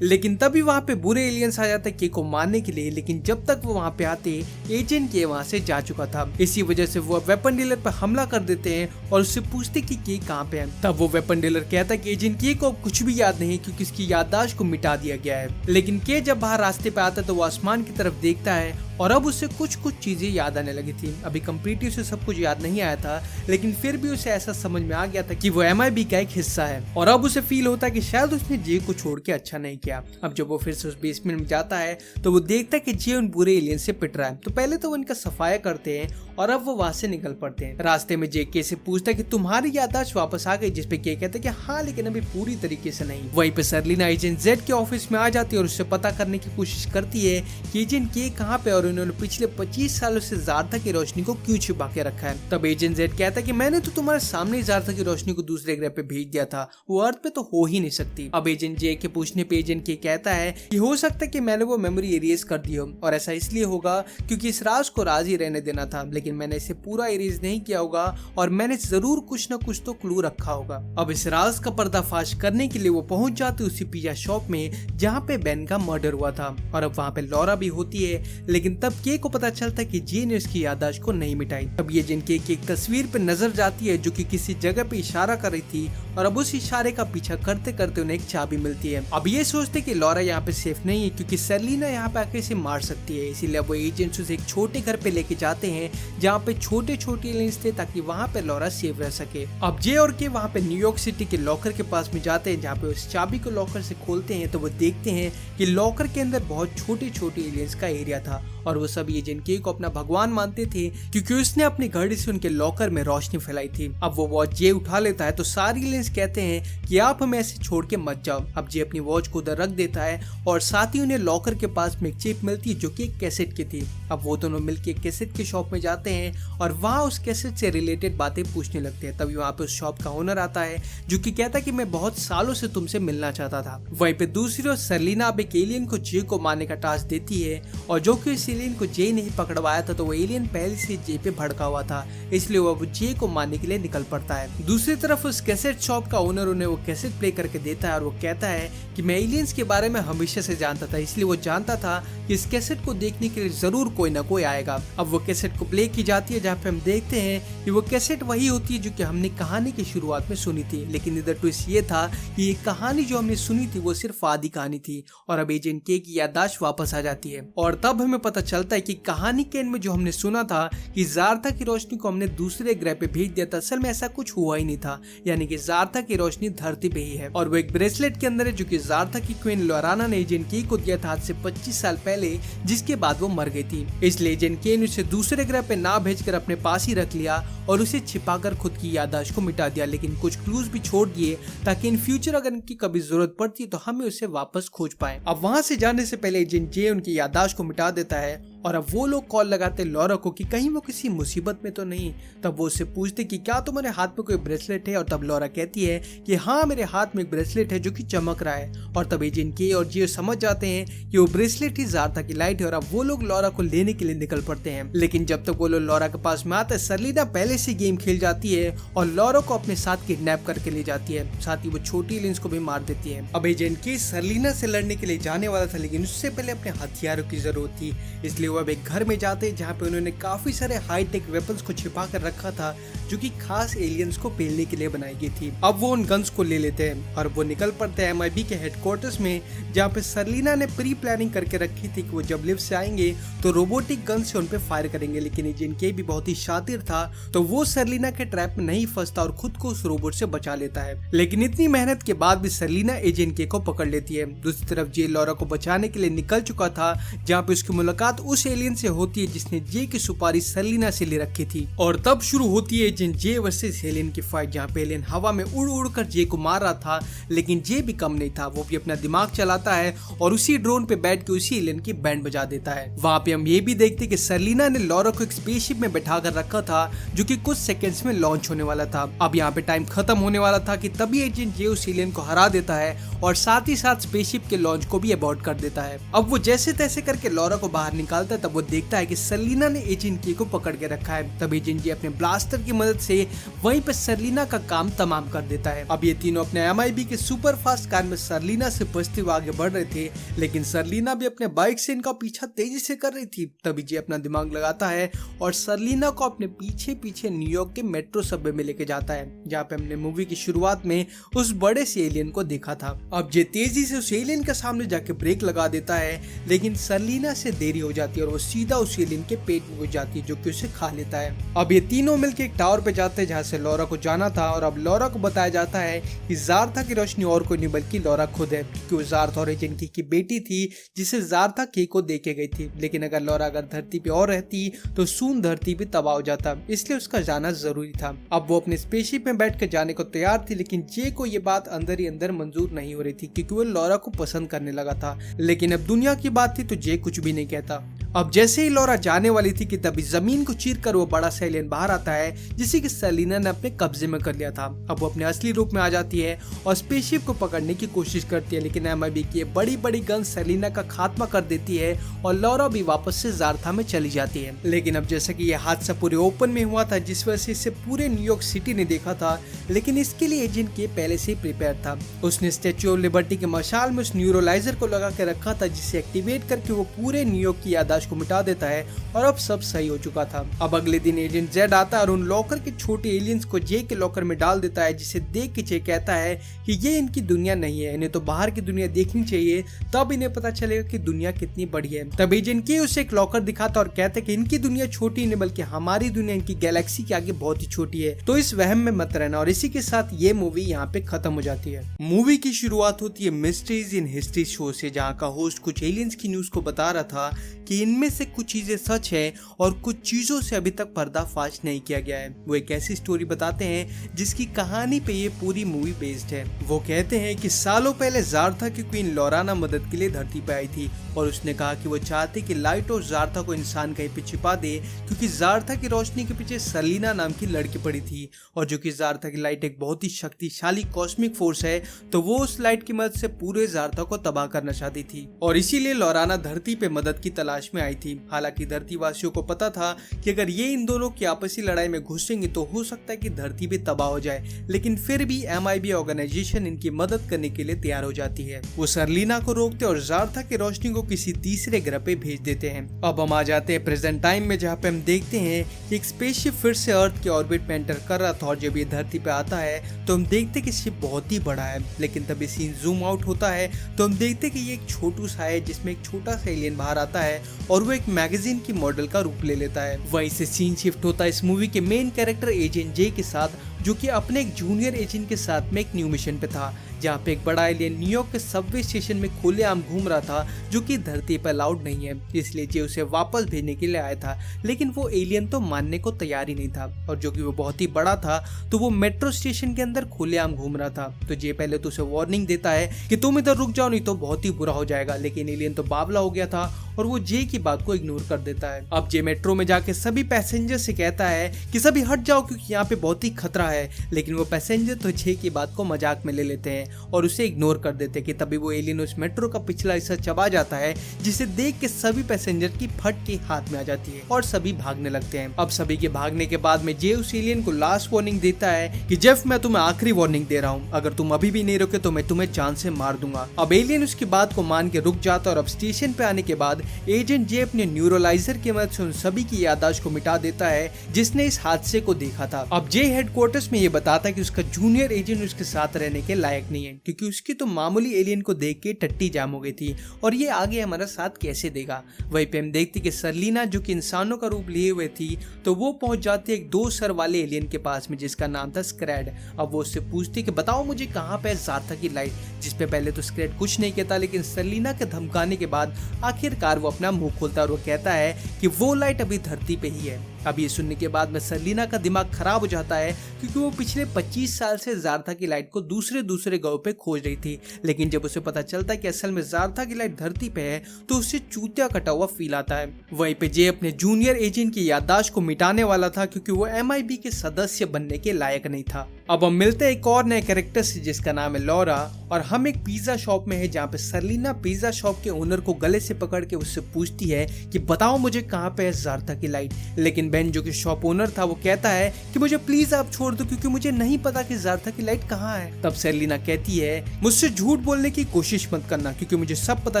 लेकिन तभी वहाँ पे बुरे एलियंस आ जाते हैं के को मारने के लिए, लेकिन जब तक वो वहाँ पे आते एजेंट के वहाँ से जा चुका था। इसी वजह से वो वेपन डीलर पर हमला कर देते हैं और उससे पूछते कि के कहाँ पे है। तब वो वेपन डीलर कहता है कि एजेंट के को कुछ भी याद नहीं क्योंकि इसकी याददाश्त को मिटा दिया गया है। लेकिन के जब बाहर रास्ते पे आता है तो वो आसमान की तरफ देखता है और अब उसे कुछ चीजें याद आने लगी थी। अभी कंप्लीटली उसे सब कुछ याद नहीं आया था, लेकिन फिर भी उसे ऐसा समझ में आ गया था कि वो MIB का एक हिस्सा है और अब उसे फील होता है कि शायद उसने जे को छोड़ के अच्छा नहीं किया। अब जब वो फिर से उस बेसमेंट में जाता है तो वो देखता है कि जे उन बुरे एलियन से पिट रहा है। तो पहले तो वो इनका सफाया करते हैं और अब वो वहां से निकल पड़ते हैं। रास्ते में जे के से पूछता है कि तुम्हारी याददाश्त वापस आ गई, जिसपे के कहते हैं कि हाँ, लेकिन अभी पूरी तरीके से नहीं। वहीं पे सेलिना एजेंट जेड के ऑफिस में आ जाती है और उससे पता करने की कोशिश करती है कि एजेंट के कहाँ पे और उन्होंने पिछले 25 सालों से जारथा की रोशनी को क्यों छिपा के रखा है। तब एजेंट जेड कहता है कि मैंने तो तुम्हारे सामने जारथा की रोशनी को दूसरे ग्रह पे भेज दिया था, वो अर्थ पे तो हो ही नहीं सकती। अब एजेंट जे के पूछने पे एजेंट के कहता है कि हो सकता है कि मैंने वो मेमोरी इरेज कर दी हो और ऐसा इसलिए होगा क्योंकि इस राज को राज ही रहने देना था, लेकिन मैंने इसे पूरा इरेज नहीं किया होगा और मैंने जरूर कुछ न कुछ तो क्लू रखा होगा। अब इस राज का पर्दाफाश करने के लिए वो पहुंच जाते उसी पिज्जा शॉप में जहाँ पे बेन का मर्डर हुआ था और अब वहाँ पे लॉरा भी होती है। लेकिन तब के को पता चलता है कि जे ने उसकी याददाश्त को नहीं मिटाई। अब ये जिन के एक तस्वीर पे नजर जाती है जो कि किसी जगह पे इशारा कर रही थी और अब उस इशारे का पीछा करते करते उन्हें एक चाबी मिलती है। अब ये सोचते कि लॉरा यहाँ पे सेफ नहीं है क्योंकि सेलिना यहाँ पे आके इसे मार सकती है, इसीलिए वो एजेंट्स उसे एक छोटे घर पे लेके जाते हैं जहाँ पे छोटे छोटे एलियंस थे ताकि वहाँ पे लॉरा सेफ रह सके। अब जे और के वहाँ पे न्यूयॉर्क सिटी के लॉकर के पास में जाते हैं जहाँ पे उस चाबी को लॉकर से खोलते हैं तो वो देखते हैं कि लॉकर के अंदर बहुत छोटे छोटे एलियंस का एरिया था और वो सभी एजेंट के को अपना भगवान मानते थे क्योंकि उसने अपनी घड़ी से उनके लॉकर में रोशनी फैलाई थी। अब वो वॉच जे उठा लेता है तो सारे एलियंस कहते हैं कि आप हमें ऐसे छोड़ के मत जाओ। अब जे अपनी वॉच को उधर रख देता है और साथ ही उन्हें लॉकर के पास में एक चिप मिलती है जो कि एक कैसेट की थी। अब वो दोनों मिलकर एक कैसेट के शॉप में जाते हैं और वहाँ उस कैसेट से रिलेटेड बातें पूछने लगते हैं। तभी वहाँ पे उस शॉप का ओनर आता है जो कि कहता है कि मैं बहुत सालों से तुमसे मिलना चाहता था। वहीं पे दूसरी ओर सर्लिना अब एक एलियन को जे को मारने का टास्क देती है और जो कि इस एलियन को जे नहीं पकड़वाया था तो वो एलियन पहले से जे पे भड़का हुआ था, इसलिए वो जे को मारने के लिए निकल पड़ता है। दूसरी तरफ उस कैसेट शॉप का ओनर उन्हें वो कैसेट प्ले करके देता है और वो कहता है कि मैं एलियंस के बारे में हमेशा से जानता था, इसलिए वो जानता था कि इस कैसेट को देखने के लिए जरूर कोई ना कोई आएगा। अब वो कैसेट को प्ले की जाती है जहाँ पे हम देखते हैं कि वो कैसेट वही होती है जो कि हमने कहानी की शुरुआत में सुनी थी, लेकिन इधर ट्विस्ट ये था कि ये कहानी जो हमने सुनी थी वो सिर्फ आधी कहानी थी और अब एजेंट के की याददाश्त वापस आ जाती है। और तब हमें पता चलता है कि कहानी के एंड में जो हमने सुना था कि ज़ारथा की रोशनी को हमने दूसरे ग्रह पे भेज दिया था, असल में ऐसा कुछ हुआ ही नहीं था, यानी कि ज़ारथा की रोशनी धरती पे ही है और वो एक ब्रेसलेट के अंदर है जो कि ज़ारथा की क्वीन लोराना ने एजेंट के को दिया था आज से 25 साल पहले, जिसके बाद वो मर गई थी। इसलिए एजेंट के ने उसे दूसरे ग्रह पे ना भेजकर अपने पास ही रख लिया और उसे छिपाकर खुद की याददाश्त को मिटा दिया, लेकिन कुछ क्लूज भी छोड़ दिए ताकि इन फ्यूचर अगर इनकी कभी जरूरत पड़ती तो हमें उसे वापस खोज पाए। अब वहाँ से जाने से पहले एजेंट जे उनकी याददाश्त को मिटा देता है और अब वो लोग कॉल लगाते लॉरा को कि कहीं वो किसी मुसीबत में तो नहीं। तब वो उससे पूछते कि क्या तुम्हारे हाथ में कोई ब्रेसलेट है और तब लॉरा कहती है कि हाँ मेरे हाथ में एक ब्रेसलेट है जो कि चमक रहा है और तब एजेंट के और जियो समझ जाते हैं कि वो ब्रेसलेट ही ज़ारथा की लाइट है और अब वो लोग लॉरा को लेने के लिए निकल पड़ते हैं। लेकिन जब तक वो लोग लॉरा के पास में आते हैं सर्लिना पहले से गेम खेल जाती है और लॉरा को अपने साथ किडनैप करके ले जाती है, साथ ही वो छोटी एलियंस को भी मार देती है। अब एजेंट के सर्लिना से लड़ने के लिए जाने वाला था लेकिन उससे पहले अपने हथियारों की जरूरत थी, इसलिए वो अब एक घर में जाते हैं जहाँ पे उन्होंने काफी सारे हाईटेक वेपन्स को छिपा कर रखा था जो कि खास एलियंस को पेलने के लिए बनाई गई थी। अब वो उन गन्स को ले लेते हैं और वो निकल पड़ते हैं MIB के हेडक्वार्टर्स में जहाँ पे सर्लिना ने प्री प्लानिंग करके रखी थी कि वो जब लिफ्ट से आएंगे तो रोबोटिक गन से उन पे फायर करेंगे, लेकिन एजेंट के भी बहुत ही शातिर था तो वो सर्लिना के ट्रैप में नहीं फंसता और खुद को उस रोबोट से बचा लेता है। लेकिन इतनी मेहनत के बाद भी सर्लिना एजेंट के को पकड़ लेती है। दूसरी तरफ जे लॉरा को बचाने के लिए निकल चुका था जहाँ पे उसकी मुलाकात उस एलियन से होती है जिसने जे की सुपारी सर्लिना से ले रखी थी और तब शुरू होती है एजेंट जे वर्सेस एलियन की फाइट जहाँ पे एलियन हवा में उड़ उड़ कर जे को मार रहा था, लेकिन जे भी कम नहीं था, वो भी अपना दिमाग चलाता है और उसी ड्रोन पे बैठ के उसी एलियन की बैंड बजा देता है। वहाँ पे हम ये भी देखते कि सर्लिना ने लॉरा को एक स्पेसशिप में बैठा कर रखा था जो कि कुछ सेकंड्स में लॉन्च होने वाला था। अब यहाँ पे टाइम खत्म होने वाला था कि तभी एजेंट जे उस एलियन को हरा देता है और साथ ही साथ स्पेसशिप के लॉन्च को भी अबॉर्ट कर देता है। अब वो जैसे तैसे करके लॉरा को बाहर निकालता है तब वो देखता है कि सर्लिना ने एजेंट के को पकड़ के रखा है। तब एजेंट जे अपने ब्लास्टर की मदद से वहीं पे सर्लिना का काम तमाम कर देता है। अब ये तीनों अपने MIB के सुपर फास्ट कार में सर्लिना से बचते हुए आगे बढ़ रहे थे, लेकिन सर्लिना भी अपने बाइक से इनका पीछा तेजी से कर रही थी। तभी जे अपना दिमाग लगाता है और सर्लिना को अपने पीछे पीछे न्यूयॉर्क के मेट्रो सबवे में लेके जाता है जहाँ पे हमने मूवी की शुरुआत में उस बड़े से एलियन को देखा था। अब जे तेजी से उस एलियन के सामने जाके ब्रेक लगा देता है, लेकिन सर्लिना से देरी हो जाती है और वो सीधा उस एलियन के पेट में घुस जाती है जो कि उसे खा लेता है। अब ये तीनों मिलकर एक टावर पे जाते हैं जहाँ से लॉरा को जाना था और अब लॉरा को बताया जाता है कि ज़ारथा की रोशनी और कोई नहीं बल्कि लॉरा खुद है, क्योंकि वो ज़ारथा और एजेंट की बेटी थी जिसे ज़ारथा के को देके गई थी। लेकिन अगर लॉरा अगर धरती पे और रहती तो सून धरती भी तबाह हो जाता, इसलिए उसका जाना जरूरी था। अब वो अपने स्पेसशिप में बैठ कर जाने को तैयार थी, लेकिन जे को ये बात अंदर ही अंदर मंजूर नहीं हो रही थी क्योंकि वो लॉरा को पसंद करने लगा था। लेकिन अब दुनिया की बात थी तो जे कुछ भी नहीं कहता। अब जैसे ही लॉरा जाने वाली थी कि तभी जमीन को चीरकर वो बड़ा सा एलियन बाहर आता है जिसे कि सर्लिना ने अपने कब्जे में कर लिया था। अब वो अपने असली रूप में आ जाती है और स्पेसशिप को पकड़ने की कोशिश करती है, लेकिन MIB की बड़ी बड़ी गन सर्लिना का खात्मा कर देती है और लॉरा भी वापस से ज़ारथा में चली जाती है। लेकिन अब जैसा कि ये हादसा पूरे ओपन में हुआ था जिस वजह से इसे पूरे न्यूयॉर्क सिटी ने देखा था, लेकिन इसके लिए एजेंट के पहले से ही प्रिपेयर था। उसने स्टैच्यू ऑफ लिबर्टी के मशाल में उस न्यूरोलाइजर को लगा के रखा था जिसे एक्टिवेट करके वो पूरे न्यूयॉर्क की याददाश्त को मिटा देता है और अब सब सही हो चुका था। अब अगले दिन एजेंट जेड आता है और उन लॉकर के छोटे एलियंस को जे के लॉकर में डाल देता है, जिसे देख के जे कहता है कि ये इनकी दुनिया नहीं है, इन्हें तो बाहर की दुनिया देखनी चाहिए, तब इन्हें पता चलेगा कि दुनिया कितनी बड़ी है। तब एजेंट के उसे एक लॉकर दिखाता और कहता है कि इनकी दुनिया छोटी नहीं बल्कि हमारी दुनिया इनकी गैलेक्सी के आगे बहुत ही छोटी है, तो इस वहम में मत रहना। और इसी के साथ ये मूवी यहाँ पे खत्म हो जाती है। मूवी की शुरुआत होती है मिस्ट्रीज इन हिस्ट्री शो से, जहाँ का होस्ट कुछ एलियंस की न्यूज को बता रहा था कि इनमें से कुछ चीजें सच है और कुछ चीजों से अभी तक पर्दाफाश नहीं किया गया है। वो एक ऐसी स्टोरी बताते हैं जिसकी कहानी पे ये पूरी मूवी बेस्ड है। वो कहते हैं कि सालों पहले ज़ारथा की क्वीन लोराना मदद के लिए धरती पे आई थी और उसने कहा कि वो चाहती कि लाइट और ज़ारथा को इंसान कहीं पे छिपा दे, क्योंकि ज़ारथा की रोशनी के पीछे सर्लिना नाम की लड़की पड़ी थी और जो कि ज़ारथा की लाइट एक बहुत ही शक्तिशाली कॉस्मिक फोर्स है, तो वो उस लाइट की मदद से पूरे ज़ारथा को तबाह करना चाहती थी और इसीलिए लोराना धरती पे मदद की तलाश में आई थी। हालांकि धरती वासियों को पता था कि अगर ये इन दोनों की आपसी लड़ाई में घुसेंगे तो हो सकता है कि धरती भी तबाह हो जाए, लेकिन फिर भी MIB ऑर्गेनाइजेशन इनकी मदद करने के लिए तैयार हो जाती है। वो सर्लिना को रोकते और ज़ारथा की रोशनी को किसी तीसरे ग्रह पे भेज देते हैं। अब हम आ जाते हैं प्रेजेंट टाइम में, जहाँ पे हम देखते हैं कि एक स्पेसशिप फिर से अर्थ के ऑर्बिट में एंटर कर रहा था और जब ये धरती पे आता है तो हम देखते कि शिप बहुत ही बड़ा है, लेकिन तभी सीन जूम आउट होता है तो हम देखते कि ये एक छोटू सा है जिसमें एक छोटा सा एलियन बाहर आता है और वो एक मैगजीन की मॉडल का रूप ले लेता है। वहीं से सीन शिफ्ट होता है इस मूवी के मेन कैरेक्टर एजेंट जे के साथ, जो कि अपने एक जूनियर एजेंट के साथ में एक न्यू मिशन पे था, जहाँ पे एक बड़ा एलियन न्यूयॉर्क के सबवे स्टेशन में खुलेआम घूम रहा था, जो कि धरती पर अलाउड नहीं है, इसलिए जे उसे वापस भेजने के लिए आया था। लेकिन वो एलियन तो मानने को तैयार ही नहीं था और जो कि वो बहुत ही बड़ा था तो वो मेट्रो स्टेशन के अंदर खुलेआम घूम रहा था। तो जे पहले तो उसे वार्निंग देता है कि तुम इधर रुक जाओ नहीं तो बहुत ही बुरा हो जाएगा, लेकिन एलियन तो बावला हो गया था और वो जे की बात को इग्नोर कर देता है। अब जे मेट्रो में जाके सभी पैसेंजर से कहता है कि सभी हट जाओ क्योंकि यहाँ पे बहुत ही खतरा है, लेकिन वो पैसेंजर तो जे की बात को मजाक में ले लेते हैं और उसे इग्नोर कर देते हैं कि तभी वो एलियन उस मेट्रो का पिछला हिस्सा चबा जाता है, जिसे देख के सभी पैसेंजर की फट के हाथ में आ जाती है और सभी भागने लगते हैं। अब सभी के भागने के बाद में जे उस एलियन को लास्ट वार्निंग देता है कि जेफ मैं तुम्हें आखिरी वार्निंग दे रहा हूँ, अगर तुम अभी भी नहीं रुके तो मैं तुम्हें जान से मार दूंगा। अब एलियन उसकी बात को मान के रुक जाता है और अब स्टेशन पे आने के बाद एजेंट जे अपने न्यूरोलाइजर की मदद से उन सभी की याददाश्त को मिटा देता है जिसने इस हादसे को देखा था। अब जे हेडक्वार्टर्स में ये बताता है कि उसका जूनियर एजेंट उसके साथ रहने के लायक नहीं है, क्योंकि उसकी तो मामूली एलियन को देख के टट्टी जाम हो गई थी और ये आगे हमारा साथ कैसे देगा। वहीं पे हम देखते कि सर्लिना जो कि इंसानों का रूप लिए हुए थी तो वो पहुंच जाती है एक 2 सर वाले एलियन के पास में जिसका नाम था स्क्रैड। अब वो उससे पूछती कि बताओ मुझे कहाँ पे ज़ारथा की लाइट, जिसपे पहले तो स्क्रैड कुछ नहीं कहता, लेकिन सर्लिना के धमकाने के बाद आखिरकार वो अपना मुंह खोलता है और वो कहता है कि वो लाइट अभी धरती पे ही है। अब ये सुनने के बाद में सर्लिना का दिमाग खराब हो जाता है, क्योंकि वो पिछले 25 साल से ज़ारथा की लाइट को दूसरे ग्रहों पे खोज रही थी, लेकिन जब उसे पता चलता है कि असल में ज़ारथा की लाइट धरती पे है तो उसे चूतिया कटा हुआ फील आता है। वहीं पे जे अपने जूनियर एजेंट की याददाश्त को मिटाने वाला था, क्योंकि वो MIB के सदस्य बनने के लायक नहीं था। अब हम मिलते हैं एक और नए कैरेक्टर से जिसका नाम है लॉरा, और हम एक पिज्जा शॉप में है जहाँ पे सर्लिना पिज्जा शॉप के ओनर को गले से पकड़ के उससे पूछती है कि बताओ मुझे कहाँ पे है ज़ारथा की लाइट, लेकिन बेन जो कि शॉप ओनर था वो कहता है कि मुझे प्लीज आप छोड़ दो क्योंकि मुझे नहीं पता कि ज़ारथा की लाइट कहाँ है। तब सर्लिना कहती है मुझसे झूठ बोलने की कोशिश मत करना, क्योंकि मुझे सब पता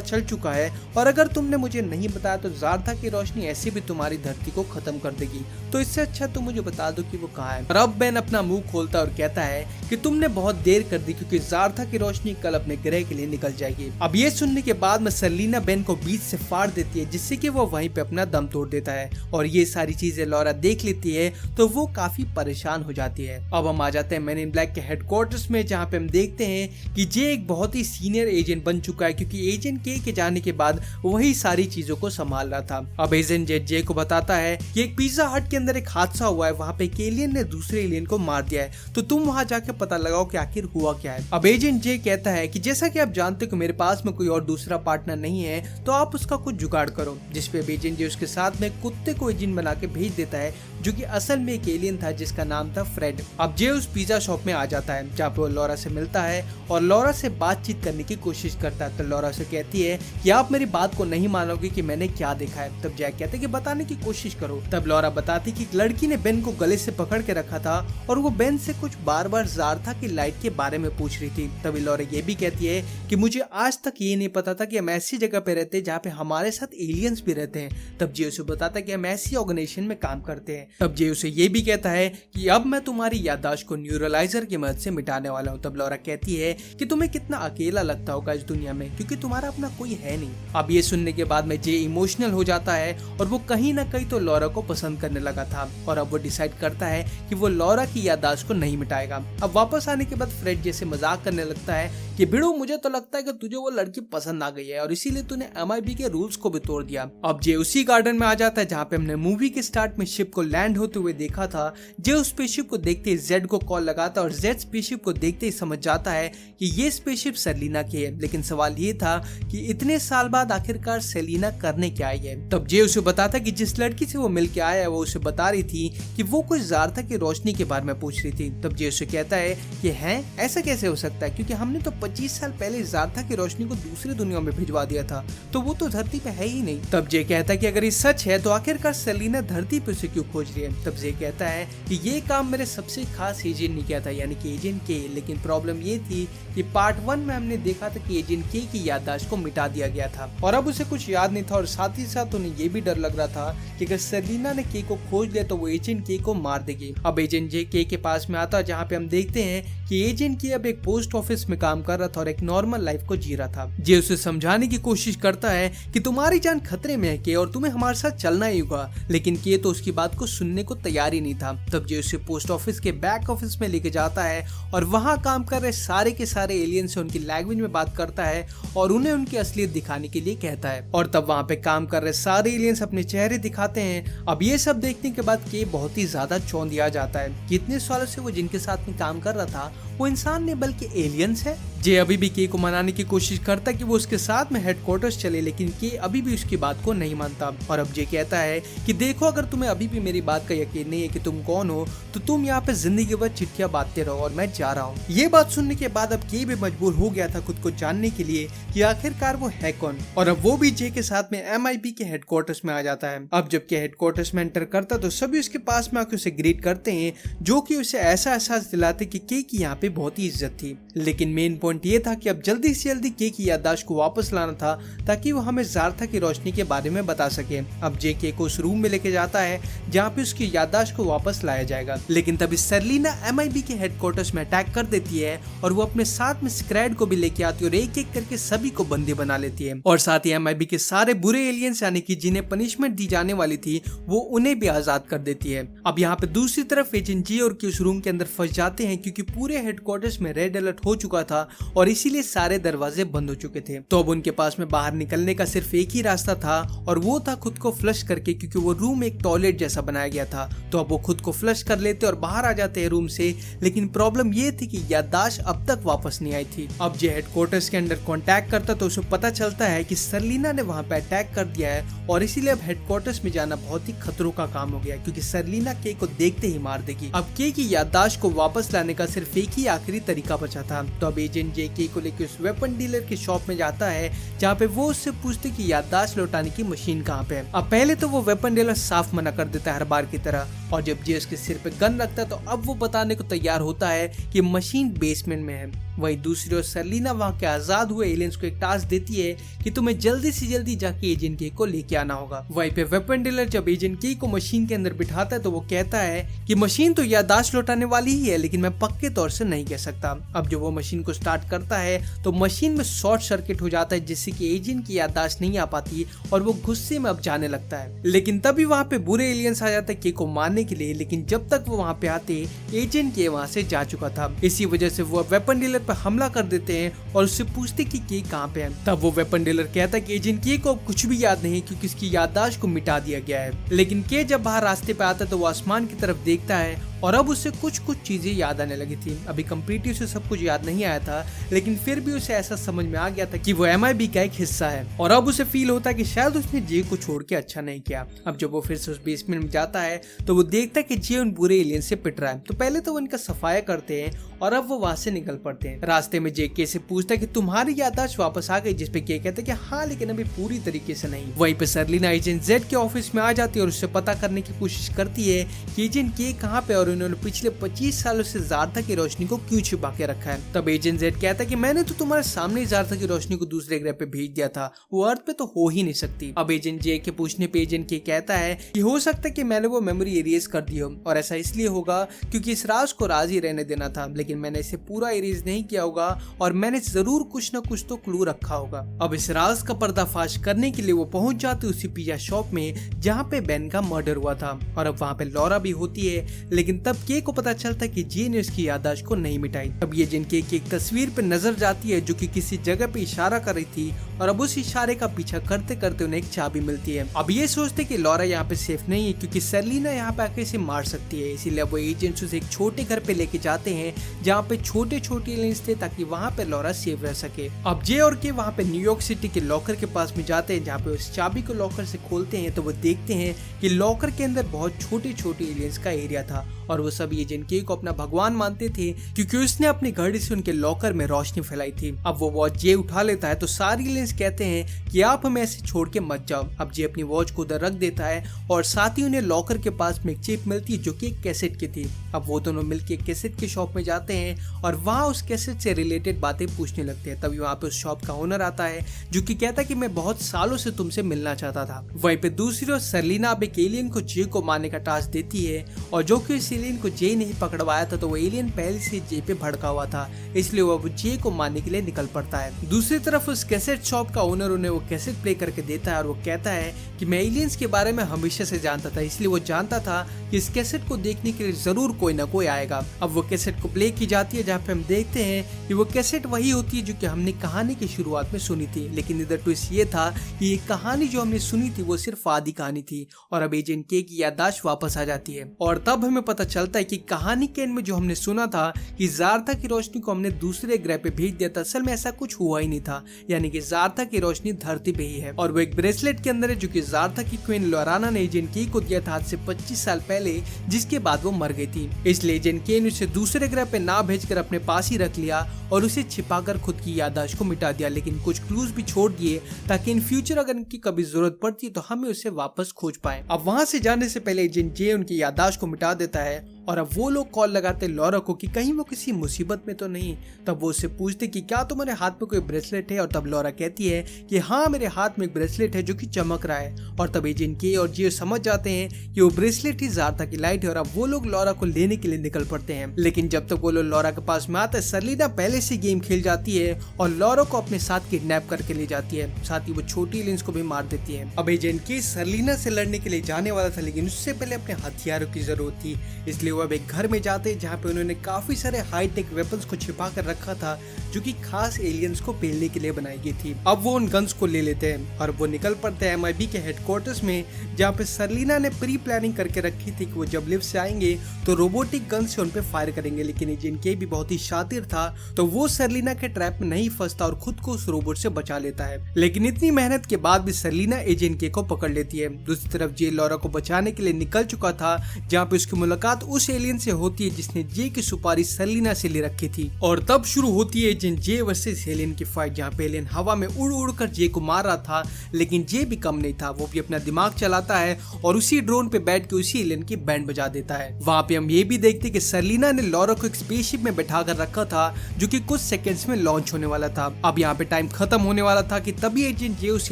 चल चुका है और अगर तुमने मुझे नहीं बताया तो ज़ारथा की रोशनी ऐसे भी तुम्हारी धरती को खत्म कर देगी, तो इससे अच्छा तुम मुझे बता दो कि वो कहाँ है। और अब बेन अपना मुंह खोलता है और कहता है कि तुमने बहुत देर कर दी, क्योंकि ज़ारथा की रोशनी कल अपने ग्रह के लिए निकल जाएगी। अब ये सुनने के बाद में सर्लिना बेन को बीच से फाड़ देती है, जिससे कि वो वहीं पे अपना दम तोड़ देता है और ये सारी चीजें लॉरा देख लेती है तो वो काफी परेशान हो जाती है। अब हम आ जाते हैं मैन इन ब्लैक के हेडक्वार्टर्स में, जहाँ पे हम देखते हैं कि जे एक बहुत ही सीनियर एजेंट बन चुका है, क्योंकि एजेंट के जाने के बाद वही सारी चीजों को संभाल रहा था। अब एजेंट जे को बताता है कि एक पिज्जा हट के अंदर एक हादसा हुआ है, वहाँ पे एक एलियन ने दूसरे एलियन को मार दिया है, तो तुम वहाँ जाके पता लगाओ कि आखिर हुआ क्या है। अब एजेंट जे कहता है कि जैसा कि आप जानते हो कि मेरे पास में कोई और दूसरा पार्टनर नहीं है, तो आप उसका कुछ जुगाड़ करो। जिसपे एजेंट जे उसके साथ में कुत्ते को एजेंट बना के भेज देता है, जो कि असल में एक एलियन था जिसका नाम था फ्रेड। अब जे उस पिज्जा शॉप में आ जाता है जहाँ पे वो लॉरा से मिलता है और लॉरा से बातचीत करने की कोशिश करता है। तो लॉरा से कहती है कि आप मेरी बात को नहीं मानोगे कि मैंने क्या देखा है। तब जैक कहते कि बताने की कोशिश करो। तब लॉरा बताती कि एक लड़की ने बेन को गले से पकड़ के रखा था और वो बेन से कुछ बार बार ज़ारथा की लाइट के बारे में पूछ रही थी। तभी लॉरा ये भी कहती है कि मुझे आज तक ये नहीं पता था कि हम ऐसी जगह पे रहते हैं जहाँ पे हमारे साथ एलियंस भी रहते हैं। तब जे उसे बताता है कि हम ऐसी ऑर्गेनाइजेशन में काम करते हैं। तब जे उसे ये भी कहता है कि अब मैं तुम्हारी याददाश्त को न्यूरोलाइजर की मदद से मिटाने वाला हूँ। तब लॉरा कहती है कि तुम्हें कितना अकेला लगता होगा इस दुनिया में, क्योंकि तुम्हारा अपना कोई है नहीं। अब ये सुनने के बाद में जे इमोशनल हो जाता है और वो कहीं ना कहीं तो लॉरा को पसंद करने लगा था और अब वो डिसाइड करता है कि वो लॉरा की याददाश्त को नहीं मिटाएगा। अब वापस आने के बाद फ्रेड जैसे मजाक करने लगता है कि भिड़ो मुझे तो लगता है कि तुझे वो लड़की पसंद आ गई है और इसीलिए तूने MIB के रूल्स को भी तोड़ दिया। अब जे उसी गार्डन में आ जाता है जहाँ पे हमने मूवी के स्टार्ट में शिप को लैंड होते हुए देखा था। जे उस स्पेसशिप को देखते ही जेड को कॉल लगाता है और जेड स्पेसशिप को देखते ही समझ जाता है कि ये स्पेसशिप सेलिना की है। लेकिन सवाल ये था कि इतने साल बाद आखिरकार सेलिना करने क्या आई है। तब जे उसे बताता कि जिस लड़की से वो मिल के आया है वो उसे बता रही थी कि वो कुछ ज़ारथा की रोशनी के बारे में पूछ रही थी। तब जे उसे कहता है कि हैं ऐसा कैसे हो सकता है, क्योंकि हमने तो 25 साल पहले ज़ारथा की रोशनी को दूसरी दुनिया में भिजवा दिया था, तो वो तो धरती पे है ही नहीं। तब जे कहता है कि अगर ये सच है तो आखिरकार सेलिना धरती पे उसे क्यों खोज रही है। तब जे कहता है कि ये काम मेरे सबसे खास एजेंट ने किया था, यानी कि एजेंट के। लेकिन प्रॉब्लम ये थी कि पार्ट 1 में हमने देखा था कि एजेंट के की याददाश्त को मिटा दिया गया था और अब उसे कुछ याद नहीं था और साथ ही साथ उन्हें ये भी डर लग रहा था कि अगर सेलिना ने के को खोज लिया तो वो एजेंट के को मार देगी। अब एजेंट जे के पास में आता है जहाँ पे हम देखते हैं कि एजेंट के अब एक पोस्ट ऑफिस में काम कर रहा था और एक नॉर्मल लाइफ को जी रहा था। जे उसे समझाने की कोशिश करता है कि तुम्हारी जान खतरे में है के और तुम्हें हमारे साथ चलना ही होगा, लेकिन के तो उसकी बात को सुनने को तैयार ही नहीं था। तब जे उसे पोस्ट ऑफिस के बैक ऑफिस में लेके जाता है और वहाँ काम कर रहे सारे के सारे एलियन से उनकी लैंग्वेज में बात करता है और उन्हें उनकी असलियत दिखाने के लिए कहता है और तब वहाँ पे काम कर रहे सारे एलियंस अपने चेहरे दिखाते हैं। अब ये सब देखने के बाद के बहुत ही ज्यादा चौंधिया जाता है कि इतने सालों से वो जिनके साथ में काम कर रहा था वो इंसान नहीं बल्कि एलियंस है। जे अभी भी के को मनाने की कोशिश करता कि वो उसके साथ में हेडक्वार्टर्स चले, लेकिन के अभी भी उसकी बात को नहीं मानता और अब जे कहता है कि देखो अगर तुम्हें अभी भी मेरी बात का यकीन नहीं है कि तुम कौन हो तो तुम यहाँ पे जिंदगी भर चिट्ठियां बांटते रहो और मैं जा रहा हूँ। ये बात सुनने के बाद अब के भी मजबूर हो गया था खुद को जानने के लिए कि आखिरकार वो है कौन और अब वो भी जे के साथ में MIB के हेडक्वार्टर्स में आ जाता है। अब जब के हेडक्वार्टर्स में एंटर करता तो सभी उसके पास में आके उसे ग्रीट करते हैं, जो कि उसे ऐसा एहसास दिलाते कि के की यहाँ पे बहुत ही इज्जत थी। लेकिन मेन पॉइंट ये था कि अब जल्दी से जल्दी के की याददाश्त को वापस लाना था ताकि वो हमें ज़ारथा की रोशनी के बारे में बता सके। अब जे के को उस रूम में लेके जाता है जहाँ पे उसकी याददाश्त को वापस लाया जाएगा। लेकिन तभी सेलिना MIB के हेडक्वार्टर्स में अटैक कर देती है और वो अपने साथ में स्क्रैड को भी लेके आती है और एक एक करके सभी को बंदी बना लेती है और साथ ही MIB के सारे बुरे एलियंस यानी कि जिन्हें पनिशमेंट दी जाने वाली थी वो उन्हें भी आजाद कर देती है। अब यहाँ पे दूसरी तरफ एजेंट जी और के उस रूम के अंदर फंस जाते हैं क्योंकि पूरे हेडक्वार्टर्स में रेड अलर्ट हो चुका था और इसीलिए सारे दरवाजे बंद हो चुके थे। तो अब उनके पास में बाहर निकलने का सिर्फ एक ही रास्ता था और वो था खुद को फ्लश करके, क्योंकि वो रूम एक टॉयलेट जैसा बनाया गया था। तो अब वो खुद को फ्लश कर लेते और बाहर आ जाते हैं रूम से। लेकिन प्रॉब्लम ये थी कि याददाश्त अब तक वापस नहीं आई थी। अब जे हेडक्वार्टर्स के अंदर कांटेक्ट करता तो उसे पता चलता है कि सेलिना ने वहां पे अटैक कर दिया है और इसीलिए अब हेडक्वार्टर्स में जाना बहुत ही खतरों का काम हो गया, क्योंकि सेलिना के को देखते ही मार देगी। अब के की याददाश्त को वापस लाने का सिर्फ एक ही आखिरी तरीका बचा था। तो अब एजेंट जे के को लेकर उस वेपन डीलर की शॉप में जाता है जहाँ पे वो उससे पूछते कि याददाश्त लौटाने की मशीन कहाँ पे है। अब पहले तो वो वेपन डीलर साफ मना कर देता है हर बार की तरह, और जब जे उसके सिर पे गन रखता है तो अब वो बताने को तैयार होता है कि मशीन बेसमेंट में है। वही दूसरी ओर सेलिना वहाँ के आजाद हुए एलियंस को एक टास्क देती है कि तुम्हें जल्दी से जल्दी जाके एजेंट के को लेके आना होगा। वहीं पे वेपन डीलर जब एजेंट के को मशीन के अंदर बिठाता है तो वो कहता है कि मशीन तो याददाश्त लौटाने वाली ही है, लेकिन मैं पक्के तौर से नहीं कह सकता। अब जब वो मशीन को स्टार्ट करता है तो मशीन में शॉर्ट सर्किट हो जाता है जिससे कि एजेंट की याददाश्त नहीं आ पाती और वो गुस्से में अब जाने लगता है। लेकिन तभी वहाँ पे बुरे एलियंस आ जाते हैं के को मारने के लिए, लेकिन जब तक वो वहाँ पे आते एजेंट के वहाँ से जा चुका था। इसी वजह से वो वेपन डीलर पर हमला कर देते हैं और उससे पूछते कि के कहाँ पे है। तब वो वेपन डीलर कहता है कि एजेंट के को कुछ भी याद नहीं क्योंकि उसकी याददाश्त को मिटा दिया गया है। लेकिन के जब बाहर रास्ते पे आता है तो वो आसमान की तरफ देखता है और अब उसे कुछ चीजें याद आने लगी थी। अभी कंप्लीटली उसे सब कुछ याद नहीं आया था, लेकिन फिर भी उसे ऐसा समझ में आ गया था कि वो MIB का एक हिस्सा है और अब उसे फील होता है कि शायद उसने जे को छोड़ के अच्छा नहीं किया। अब जब वो फिर से उस बेसमेंट में जाता है तो वो देखता है कि जे उन बुरे एलियन से पिट रहा है। तो पहले तो वो इनका सफाया करते हैं और अब वो वहां से निकल पड़ते हैं। रास्ते में जे के से पूछता है कि तुम्हारी याददाश्त वापस आ गई, जिसपे के कहते हैं कि हाँ, लेकिन अभी पूरी तरीके से नहीं। वहीं पे सेलिना एजेंट जेड के ऑफिस में आ जाती है और उससे पता करने की कोशिश करती है कि एजेंट के कहाँ पे और उन्होंने पिछले 25 सालों से ज़ारथा की रोशनी को क्यों छुपा के रखा है। तब एजेंट जेड कहता है कि मैंने तो तुम्हारे सामने ज़ारथा की रोशनी को दूसरे ग्रह पे भेज दिया था, वो अर्थ पे तो हो ही नहीं सकती। अब एजेंट जे के पूछने पे एजेंट के कहता है कि हो सकता है कि मैंने वो मेमोरी इरेज कर दी हो और ऐसा इसलिए होगा क्योंकि इस राज को राज ही रहने देना था, लेकिन मैंने इसे पूरा इरेज नहीं किया होगा और मैंने जरूर कुछ न कुछ तो क्लू रखा होगा। अब इस राज का पर्दाफाश करने के लिए वो पहुंच जाती उसी पिज्जा शॉप में जहाँ पे बेन का मर्डर हुआ था और अब वहाँ पे लॉरा भी होती है। लेकिन तब के को पता चलता है कि जे ने उसकी याददाश्त को नहीं मिटाई। अब ये एजेंट के की एक तस्वीर पे नजर जाती है जो कि किसी जगह पे इशारा कर रही थी और अब उस इशारे का पीछा करते करते उन्हें एक चाबी मिलती है। अब ये सोचते कि लॉरा यहाँ पे सेफ नहीं है क्योंकि सेलिना यहाँ पे आके इसे मार सकती है, इसीलिए वो एजेंट्स उसे एक छोटे घर पे लेके जाते हैं जहाँ पे छोटे छोटे एलियंस थे ताकि वहाँ पे लॉरा सेफ रह सके। अब जे और के वहाँ पे न्यूयॉर्क सिटी के लॉकर के पास में जाते हैं जहाँ पे उस चाबी को लॉकर से खोलते हैं तो वो देखते हैं कि लॉकर के अंदर बहुत छोटे छोटे एलियंस का एरिया था और वो सभी एजेंट के को अपना भगवान मानते थे क्योंकि उसने अपनी घड़ी से उनके लॉकर में रोशनी फैलाई थी। अब वो वॉच जे उठा लेता है तो सारे एलियंस कहते हैं कि आप हमें ऐसे छोड़ के मत जाओ। अब जे अपनी वॉच को उधर रख देता है और साथ ही उन्हें लॉकर के पास में एक चिप मिलती है जो कि एक कैसेट की थी। अब वो दोनों मिलकर एक कैसेट के शॉप में जाते हैं और वहाँ उस कैसेट से रिलेटेड बातें पूछने लगते हैं। तभी वहाँ पे उस शॉप का ओनर आता है जो कि कहता है कि मैं बहुत सालों से तुमसे मिलना चाहता था। वहीं पे दूसरी ओर सेलिना अब एक एलियन को जे को मारने का टास्क देती है और जो कि इस एलियन को जे नहीं पकड़वाया था तो वो एलियन पहले से जे पे भड़का हुआ था, इसलिए वो जे को मारने के लिए निकल पड़ता है। दूसरी तरफ उस कैसेट शॉप का ओनर उन्हें वो कैसेट प्ले करके देता है और वो कहता है कि मैं एलियंस के बारे में हमेशा से जानता था, इसलिए वो जानता था कि इस कैसेट को देखने के लिए जरूर कोई ना कोई आएगा। अब वो कैसेट को प्ले की जाती है जहाँ पे हम देखते हैं कि वो कैसेट वही होती है जो कि हमने कहानी की शुरुआत में सुनी थी, लेकिन इधर ट्विस्ट ये था कि ये कहानी जो हमने सुनी थी वो सिर्फ आधी कहानी थी और अब एजेंट के की याददाश्त वापस आ जाती है और तब हमें पता चलता है कि कहानी के एंड में जो हमने सुना था कि ज़ारथा की रोशनी को हमने दूसरे ग्रह पे भेज दिया था, असल में ऐसा कुछ हुआ ही नहीं था, यानी कि ज़ारथा की रोशनी धरती पे ही है और वो एक ब्रेसलेट के अंदर है जो कि ज़ारथा की क्वीन लोराना ने एजेंट के को दिया था आज से 25 साल पहले, जिसके बाद वो मर गई थी। इसलिए एजेंट के ने उसे दूसरे ग्रह पे ना भेजकर अपने पास ही रख लिया और उसे छिपाकर खुद की याददाश्त को मिटा दिया, लेकिन कुछ क्लूज भी छोड़ दिए ताकि इन फ्यूचर अगर इनकी कभी जरूरत पड़ती तो हमें उसे वापस खोज पाए। अब वहाँ से जाने से पहले एजेंट जे उनकी याददाश्त को मिटा देता है और अब वो लोग कॉल लगाते लॉरा को कि कहीं वो किसी मुसीबत में तो नहीं। तब वो उससे पूछते कि क्या तुम्हारे हाथ में कोई ब्रेसलेट है और तब लॉरा कहती है कि हाँ मेरे हाथ में एक ब्रेसलेट है जो कि चमक रहा है और तब एजेंट के और जियो समझ जाते हैं कि वो ब्रेसलेट ही ज़ारथा की लाइट है और अब वो लोग लॉरा को लेने के लिए निकल पड़ते हैं। लेकिन जब तक वो लोग लॉरा के पास में आते हैं सेलिना पहले से गेम खेल जाती है और लॉरा को अपने साथ किडनैप करके ले जाती है, साथ ही वो छोटी एलियंस को भी मार देती है। अब एजेंट के सेलिना से लड़ने के लिए जाने वाला था लेकिन उससे पहले अपने हथियारों की जरूरत थी, इसलिए वो अब एक घर में जाते हैं जहाँ पे उन्होंने काफी सारे हाईटेक वेपन्स को छिपा कर रखा था जो कि खास एलियंस को पेलने के लिए बनाई गई थी। अब वो उन गन्स को ले लेते हैं और वो निकल पड़ते हैं MIB के हेडक्वार्टर्स में जहाँ पे सेलिना ने प्री प्लानिंग करके रखी थी कि वो जब लिफ्ट से आएंगे तो रोबोटिक गन से उन पे फायर करेंगे, लेकिन एजेंट के भी बहुत ही शातिर था तो वो सेलिना के ट्रैप में नहीं फंसता और खुद को उस रोबोट से बचा लेता है। लेकिन इतनी मेहनत के बाद भी सेलिना एजेंट के को पकड़ लेती है। दूसरी तरफ जे लॉरा को बचाने के लिए निकल चुका था जहाँ पे उसकी मुलाकात उस एलियन से होती है जिसने जे की सुपारी सेलिना से ले रखी थी और तब शुरू होती है एजेंट जे वर्सेस एलियन की फाइट जहाँ पे एलियन हवा में उड़ उड़ कर जे को मार रहा था, लेकिन जे भी कम नहीं था, वो भी अपना दिमाग चलाता है और उसी ड्रोन पे बैठ के उसी एलियन की बैंड बजा देता है। वहाँ पे हम ये भी देखते कि सेलिना ने लॉरा को एक स्पेसशिप में बैठा कर रखा था जो कि कुछ सेकंड्स में लॉन्च होने वाला था। अब यहाँ पे टाइम खत्म होने वाला था कि तभी एजेंट जे उस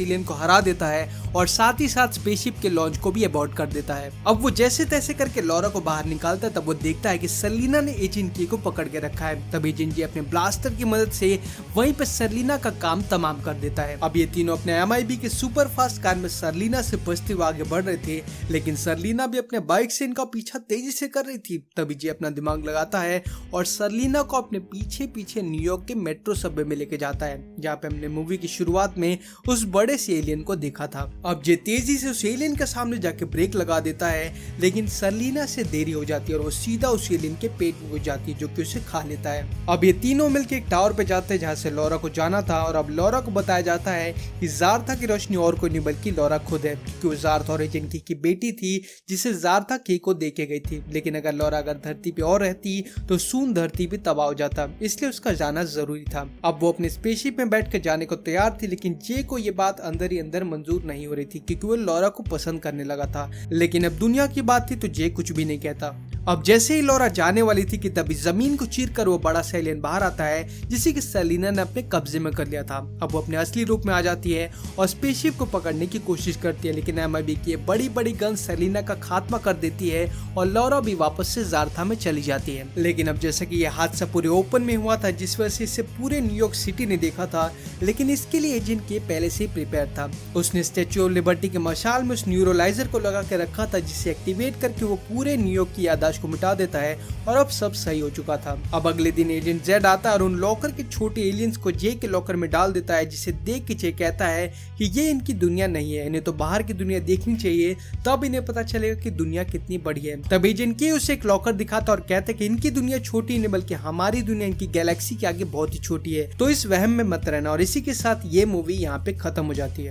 एलियन को हरा देता है और साथ ही साथ स्पेसशिप के लॉन्च को भी अबॉर्ट कर देता है। अब वो जैसे तैसे करके लॉरा को बाहर निकालता है तब वो देखता है कि सेलिना ने एजेंट के को पकड़ के रखा है। तब एजेंट जे अपने ब्लास्टर की मदद से वहीं पे सेलिना का काम तमाम कर देता है। अब ये तीनों अपने MIB के सुपर फास्ट कार में सेलिना से बचते हुए आगे बढ़ रहे थे, लेकिन सेलिना भी अपने बाइक से इनका पीछा तेजी से कर रही थी। तभी जे अपना दिमाग लगाता है और सेलिना को अपने पीछे पीछे न्यूयॉर्क के मेट्रो सबवे में लेके जाता है जहाँ पे हमने मूवी की शुरुआत में उस बड़े से एलियन को देखा था। अब जे तेजी से उस एलियन के सामने जाके ब्रेक लगा देता है, लेकिन सेलिना से देरी हो जाती है और वो सीधा उस एलियन के पेट में घुस जाती है जो कि उसे खा लेता है। अब ये तीनों मिलकर एक टावर पे जाते हैं जहाँ से लॉरा को जाना था और अब लॉरा को बताया जाता है कि ज़ारथा की रोशनी और कोई नहीं बल्कि लॉरा खुद है, क्योंकि वो ज़ारथा और एजेंट की बेटी थी जिसे ज़ारथा के को देके गई थी। लेकिन अगर लॉरा अगर धरती पे और रहती तो सून धरती भी तबाह हो जाता, इसलिए उसका जाना जरूरी था। अब वो अपने स्पेसशिप में बैठ कर जाने को तैयार थी, लेकिन जे को ये बात अंदर ही अंदर मंजूर नहीं हो रही थी क्योंकि वो लॉरा को पसंद करने लगा था। लेकिन अब दुनिया की बात थी तो जे कुछ भी नहीं कहता। अब जैसे ही लॉरा जाने वाली थी कि तभी जमीन को चीर कर वो बड़ा सा एलियन बाहर आता है जिसे कि सेलिना ने अपने कब्जे में कर लिया था। अब वो अपने असली रूप में आ जाती है और स्पेसशिप को पकड़ने की कोशिश करती है, लेकिन MIB की बड़ी बड़ी गन सेलिना का खात्मा कर देती है और लॉरा भी वापस से ज़ारथा में चली जाती है। लेकिन अब जैसा कि यह हादसा पूरे ओपन में हुआ था जिस वजह से इसे पूरे न्यूयॉर्क सिटी ने देखा था, लेकिन इसके लिए एजेंट के पहले से प्रिपेयर था। उसने स्टैच्यू ऑफ लिबर्टी के मशाल में उस न्यूरोलाइजर को लगा के रखा था जिसे एक्टिवेट करके वो पूरे न्यूयॉर्क की याद याददाश्त को मिटा देता है और अब सब सही हो चुका था। अब अगले दिन एजेंट जेड आता है और उन लॉकर के छोटे एलियंस को जे के लॉकर में डाल देता है, जिसे देख के जे कहता है कि ये इनकी दुनिया नहीं है, इन्हें तो बाहर की दुनिया देखनी चाहिए, तब इन्हें पता चलेगा कि दुनिया कितनी बड़ी है। तब एजेंट के उसे एक लॉकर दिखाता और कहता है कि इनकी दुनिया छोटी नहीं बल्कि हमारी दुनिया इनकी गैलेक्सी के आगे बहुत ही छोटी है, तो इस वहम में मत रहना। और इसी के साथ ये मूवी यहाँ पे खत्म हो जाती है।